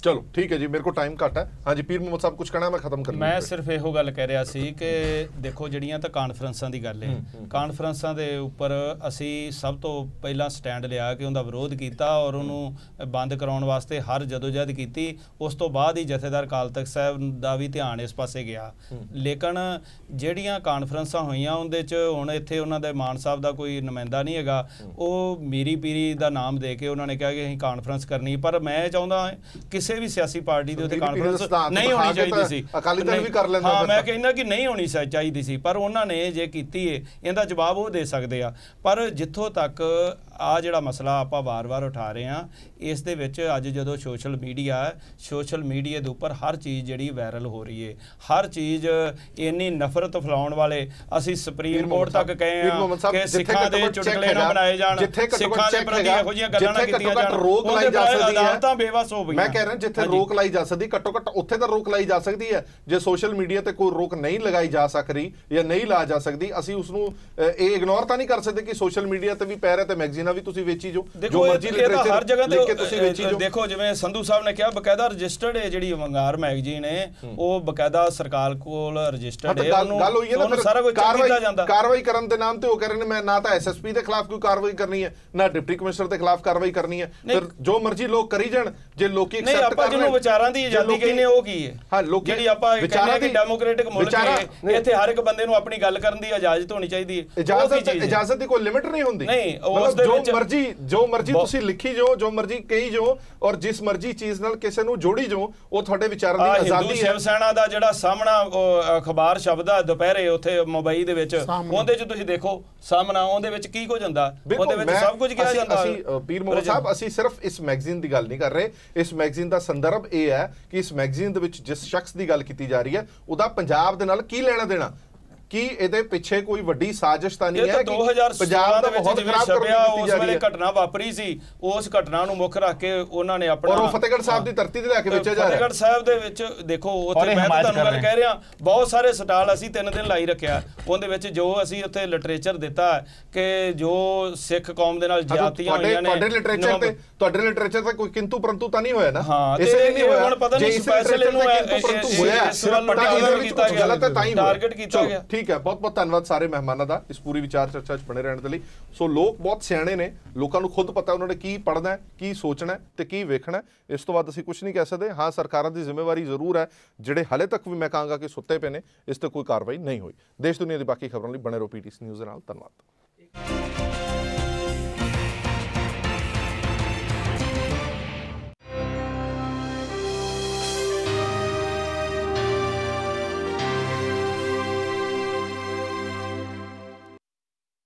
ਚਲੋ ਠੀਕ ਹੈ ਜੀ, ਮੇਰੇ ਕੋਲ ਟਾਈਮ ਘੱਟ ਹੈ। ਹਾਂਜੀ ਪੀਰ ਮੁਹੰਮਦ ਸਾਹਿਬ ਕੁਝ ਕਹਿਣਾ? ਮੈਂ ਖਤਮ ਕਰਨਾ। ਮੈਂ ਸਿਰਫ ਇਹੋ ਗੱਲ ਕਹਿ ਰਿਹਾ ਸੀ ਕਿ ਦੇਖੋ ਜਿਹੜੀਆਂ ਤਾਂ ਕਾਨਫਰੰਸਾਂ ਦੀ ਗੱਲ ਹੈ, ਕਾਨਫਰੰਸਾਂ ਦੇ ਉੱਪਰ ਅਸੀਂ ਸਭ ਤੋਂ ਪਹਿਲਾਂ ਸਟੈਂਡ ਲਿਆ ਕਿ ਉਹਦਾ ਵਿਰੋਧ ਕੀਤਾ ਔਰ ਉਹਨੂੰ ਬੰਦ ਕਰਾਉਣ ਵਾਸਤੇ ਹਰ ਜਦੋਜਹਿਦ ਕੀਤੀ। ਉਸ ਤੋਂ ਬਾਅਦ ਹੀ ਜਥੇਦਾਰ ਅਕਾਲ ਤਖਤ ਸਾਹਿਬ ਦਾ ਵੀ ਧਿਆਨ ਇਸ ਪਾਸੇ ਗਿਆ। ਲੇਕਿਨ ਜਿਹੜੀਆਂ ਕਾਨਫਰੰਸਾਂ ਹੋਈਆਂ ਉਹਦੇ 'ਚ ਹੁਣ ਇੱਥੇ ਉਹਨਾਂ ਦੇ ਮਾਨ ਸਾਹਿਬ ਦਾ ਕੋਈ ਨੁਮਾਇੰਦਾ ਨਹੀਂ ਹੈਗਾ, ਉਹ ਮੀਰੀ ਪੀਰੀ ਦਾ ਨਾਮ ਦੇ ਕੇ ਉਹਨਾਂ ਨੇ ਕਿਹਾ ਕਿ ਅਸੀਂ ਕਾਨਫਰੰਸ ਕਰਨੀ। ਪਰ ਮੈਂ ਚਾਹੁੰਦਾ ਕਿਸੇ ਵੀ ਸਿਆਸੀ ਪਾਰਟੀ ਦੇ ਉੱਤੇ ਕਾਨਫਰੰਸ ਨਹੀਂ ਹੋਣੀ ਚਾਹੀਦੀ ਸੀ। ਅਕਾਲੀ ਦਲ ਵੀ ਕਰ ਲੈਂਦਾ। ਹਾਂ, ਮੈਂ ਕਹਿੰਦਾ ਕਿ ਨਹੀਂ ਹੋਣੀ ਚਾਹੀਦੀ ਸੀ, ਪਰ ਉਹਨਾਂ ਨੇ ਜੇ ਕੀਤੀ ਹੈ ਇਹਦਾ ਜਵਾਬ ਉਹ ਦੇ ਸਕਦੇ ਆ। ਪਰ ਜਿੱਥੋਂ ਤੱਕ ਆ ਜਿਹੜਾ ਮਸਲਾ ਆਪਾਂ ਵਾਰ-ਵਾਰ ਉਠਾ ਰਹੇ ਹਾਂ, ਇਸ ਦੇ ਵਿੱਚ ਅੱਜ ਜਦੋਂ ਸੋਸ਼ਲ ਮੀਡੀਆ ਦੇ ਉੱਪਰ ਹਰ ਚੀਜ਼ ਜਿਹੜੀ ਵਾਇਰਲ ਹੋ ਰਹੀ ਹੈ, ਹਰ ਚੀਜ਼ ਇੰਨੀ ਨਫ਼ਰਤ ਫੈਲਾਉਣ ਵਾਲੇ, ਅਸੀਂ ਸੁਪਰੀਮ ਕੋਰਟ ਤੱਕ ਗਏ ਹਾਂ ਕਿ ਸਿੱਖਾਂ ਦੇ ਚੁਟਕਲੇ ਨਾ ਬਣਾਏ ਜਾਣ, ਸਿੱਖਾਂ ਦੇ ਪ੍ਰਤੀ ਇਹੋ ਜਿਹੀਆਂ ਗੱਲਾਂ ਨਾ ਕੀਤੀਆਂ ਜਾਣ। ਰੋਕ ਲਾਈ ਜਾ ਸਕਦੀ ਹੈ। ਅਦਾਲਤਾਂ ਬੇਵਸ ਹੋ ਗਈਆਂ। ਮੈਂ ਕਹਿ ਰਿਹਾ ਜਿੱਥੇ ਰੋਕ ਲਾਈ ਜਾ ਸਕਦੀ, ਘੱਟੋ ਘੱਟ ਉੱਥੇ ਤਾਂ ਰੋਕ ਲਾਈ ਜਾ ਸਕਦੀ ਹੈ। ਜੇ ਸੋਸ਼ਲ ਮੀਡੀਆ ਤੇ ਕੋਈ ਰੋਕ ਨਹੀਂ ਲਗਾਈ ਜਾ ਸਕਦੀ ਜਾਂ ਨਹੀਂ ਲਾ ਜਾ ਸਕਦੀ, ਅਸੀਂ ਉਸ ਨੂੰ ਇਹ ਇਗਨੋਰ ਤਾਂ ਨਹੀਂ ਕਰ ਸਕਦੇ ਕਿ ਸੋਸ਼ਲ ਮੀਡੀਆ ਤੇ ਵੀ ਪੈ ਰਿਹਾ ਤੇ ਮੈਗਜ਼ੀਨਾਂ ਵੀ ਤੁਸੀਂ ਵੇਚੀ ਜੋ ਮਰਜ਼ੀ ਲਿਟਰੇਚਰ ਹਰ ਜਗ੍ਹਾ ਲਿਖ ਕੇ ਤੁਸੀਂ ਵੇਚੀ ਜੋ। ਦੇਖੋ ਜਿਵੇਂ ਸੰਧੂ ਸਾਹਿਬ ਨੇ ਕਿਹਾ ਬਕਾਇਦਾ ਰਜਿਸਟਰਡ ਹੈ ਜਿਹੜੀ ਵੰਗਾਰ ਮੈਗਜ਼ੀਨ ਹੈ, ਉਹ ਬਕਾਇਦਾ ਸਰਕਾਰ ਕੋਲ ਰਜਿਸਟਰਡ ਹੈ। ਗੱਲ ਹੋਈ ਹੈ ਨਾ, ਸਾਰਾ ਕੁਝ ਕੀਤਾ ਜਾਂਦਾ। ਕਾਰਵਾਈ ਕਰਨ ਦੇ ਨਾਮ ਤੇ ਉਹ ਕਹਿ ਰਹੇ ਨੇ ਮੈਂ ਨਾ ਤਾਂ ਐਸਐਸਪੀ ਦੇ ਖਿਲਾਫ ਕੋਈ ਕਾਰਵਾਈ ਕਰਨੀ ਹੈ, ਨਾ ਡਿਪਟੀ ਕਮਿਸ਼ਨਰ ਦੇ ਖਿਲਾਫ ਕਾਰਵਾਈ ਕਰਨੀ ਹੈ। ਫਿਰ ਜੋ ਮਰਜ਼ੀ ਲੋਕ ਕਰੀ ਜਾਣ, ਜੇ ਲੋਕੀ ਐਕਸੈਪਟ ਕਰ ਲੈਣ। ਆਪਾਂ ਜਿਹਨੂੰ ਵਿਚਾਰਾਂ ਦੀ ਆਜ਼ਾਦੀ ਕਹਿੰਦੇ ਉਹ ਕੀ ਹੈ? ਹਾਂ, ਲੋਕੀ ਜਿਹੜੀ ਆਪਾਂ ਕਹਿੰਦੇ ਕਿ ਡੈਮੋਕ੍ਰੈਟਿਕ ਮੁਲਕ ਹੈ, ਇੱਥੇ ਹਰ ਇੱਕ ਬੰਦੇ ਨੂੰ ਆਪਣੀ ਗੱਲ ਕਰਨ ਦੀ ਇਜਾਜ਼ਤ ਹੋਣੀ ਚਾਹੀਦੀ ਹੈ। ਇਜਾਜ਼ਤ ਦੀ ਕੋਈ ਲਿਮਿਟ ਨਹੀਂ ਹੁੰਦੀ। ਨਹੀਂ, ਉਸ ਦੇ ਵਿੱਚ ਜੋ ਮਰਜ਼ੀ ਤੁਸੀਂ ਲਿਖੀ ਜੋ ਮਰਜ਼ੀ ਕਹੀ ਜੋ, ਔਰ ਜਿਸ ਮਰਜ਼ੀ ਚੀਜ਼ ਨਾਲ ਕਿਸੇ ਨੂੰ ਜੋੜੀ ਜੋ, ਉਹ ਤੁਹਾਡੇ ਵਿਚਾਰਾਂ ਦੀ ਆਜ਼ਾਦੀ ਹੈ। ਸ਼ਿਵ ਸੈਨਾ ਦਾ ਜਿਹੜਾ ਸਾਹਮਣਾ ਅਖਬਾਰ ਸ਼ਬਦ ਆ ਦੁਪਹਿਰੇ ਉੱਥੇ ਮੁੰਬਈ ਦੇ ਵਿੱਚ, ਉਹਦੇ 'ਚ ਤੁਸੀਂ ਦੇਖੋ ਸਾਹਮਣਾ, ਉਹਦੇ ਵਿੱਚ ਕੀ ਕੁਝ ਹੁੰਦਾ, ਉਹਦੇ ਵਿੱਚ ਸਭ ਕੁਝ ਕਿਹਾ ਜਾਂਦਾ। ਅਸੀਂ ਪੀਰ ਮੁਹੰਮਦ ਸਾਹਿਬ, ਅਸੀਂ ਸਿਰਫ ਇਸ ਮੈਗਜ਼ੀਨ ਦੀ ਗੱਲ ਨਹੀਂ ਕਰ ਰਹੇ। ਇਸ ਮੈਗਜ਼ੀਨ ਦਾ ਸੰਦਰਭ ਇਹ ਹੈ ਕਿ ਇਸ ਮੈਗਜ਼ੀਨ ਦੇ ਵਿੱਚ ਜਿਸ ਸ਼ਖਸ ਦੀ ਗੱਲ ਕੀਤੀ ਜਾ ਰਹੀ ਹੈ, ਉਹਦਾ ਪੰਜਾਬ ਦੇ ਨਾਲ ਕੀ ਲੈਣਾ ਦੇਣਾ, ਕਿ ਇਹਦੇ ਪਿੱਛੇ ਕੋਈ ਵੱਡੀ ਸਾਜ਼ਿਸ਼ ਤਾਂ ਨਹੀਂ ਹੈ ਕਿ ਪੰਜਾਬ ਦਾ ਬਹੁਤ ਖਰਾਬ ਕਰਨ ਦੀ ਕੀਤੀ ਜਾ ਰਹੀ ਹੈ। ਘਟਨਾ ਵਾਪਰੀ ਸੀ, ਉਸ ਘਟਨਾ ਨੂੰ ਮੁੱਖ ਰੱਖ ਕੇ ਉਹਨਾਂ ਨੇ ਆਪਣਾ, ਔਰ ਉਹ ਫਤਿਹਗੜ੍ਹ ਸਾਹਿਬ ਦੀ ਧਰਤੀ ਤੇ ਲੈ ਕੇ ਵੇਚਿਆ ਜਾ ਰਿਹਾ ਹੈ। ਫਤਿਹਗੜ੍ਹ ਸਾਹਿਬ ਦੇ ਵਿੱਚ ਦੇਖੋ, ਉੱਥੇ ਮੈਂ ਤੁਹਾਨੂੰ ਗੱਲ ਕਹਿ ਰਿਹਾ, ਬਹੁਤ ਸਾਰੇ ਸਟਾਲ ਅਸੀਂ 3 ਦਿਨ ਲਾਈ ਰੱਖਿਆ। ਉਹਦੇ ਵਿੱਚ ਜੋ ਅਸੀਂ ਉੱਥੇ ਲਿਟਰੇਚਰ ਦਿੱਤਾ ਕਿ ਜੋ ਸਿੱਖ ਕੌਮ ਦੇ ਨਾਲ ਜ਼ਿਆਦਤੀਆਂ ਹੋਈਆਂ ਨੇ, ਤੁਹਾਡੇ ਲਿਟਰੇਚਰ ਤੇ ਕੋਈ ਕਿੰਤੂ ਪਰੰਤੂ ਤਾਂ ਨਹੀਂ ਹੋਇਆ ਨਾ। ਹਾਂ, ਇਸ ਲਈ ਨਹੀਂ ਹੋਇਆ। ਹੁਣ ਪਤਾ ਨਹੀਂ ਸਪੈਸ਼ਲ ਇਹਨੂੰ ਗਲਤ ਹੈ ਤਾਂ ਹੀ ਟਾਰਗੇਟ ਕੀਤਾ ਗਿਆ। ਠੀਕ ਹੈ, ਬਹੁਤ ਬਹੁਤ ਧੰਨਵਾਦ ਸਾਰੇ ਮਹਿਮਾਨਾਂ ਦਾ ਇਸ ਪੂਰੀ ਵਿਚਾਰ ਚਰਚਾ 'ਚ ਬਣੇ ਰਹਿਣ ਦੇ ਲਈ। ਸੋ ਲੋਕ ਬਹੁਤ ਸਿਆਣੇ ਨੇ, ਲੋਕਾਂ ਨੂੰ ਖੁਦ ਪਤਾ ਉਹਨਾਂ ਨੇ ਕੀ ਪੜ੍ਹਨਾ ਹੈ, ਕੀ ਸੋਚਣਾ ਹੈ ਤੇ ਕੀ ਵੇਖਣਾ। ਇਸ ਤੋਂ ਬਾਅਦ ਅਸੀਂ ਕੁਝ ਨਹੀਂ ਕਹਿ ਸਕਦੇ। ਹਾਂ, ਸਰਕਾਰਾਂ ਦੀ ਜ਼ਿੰਮੇਵਾਰੀ ਜ਼ਰੂਰ ਹੈ, ਜਿਹੜੇ ਹਾਲੇ ਤੱਕ ਵੀ ਮੈਂ ਕਹਾਂਗਾ ਕਿ ਸੁੱਤੇ ਪਏ ਨੇ, ਇਸ ਤੇ ਕੋਈ ਕਾਰਵਾਈ ਨਹੀਂ ਹੋਈ। ਦੇਸ਼ ਦੁਨੀਆ ਦੀ ਬਾਕੀ ਖਬਰਾਂ ਲਈ ਬਣੇ ਰਹੋ PTC ਨਿਊਜ਼ ਦੇ ਨਾਲ। ਧੰਨਵਾਦ।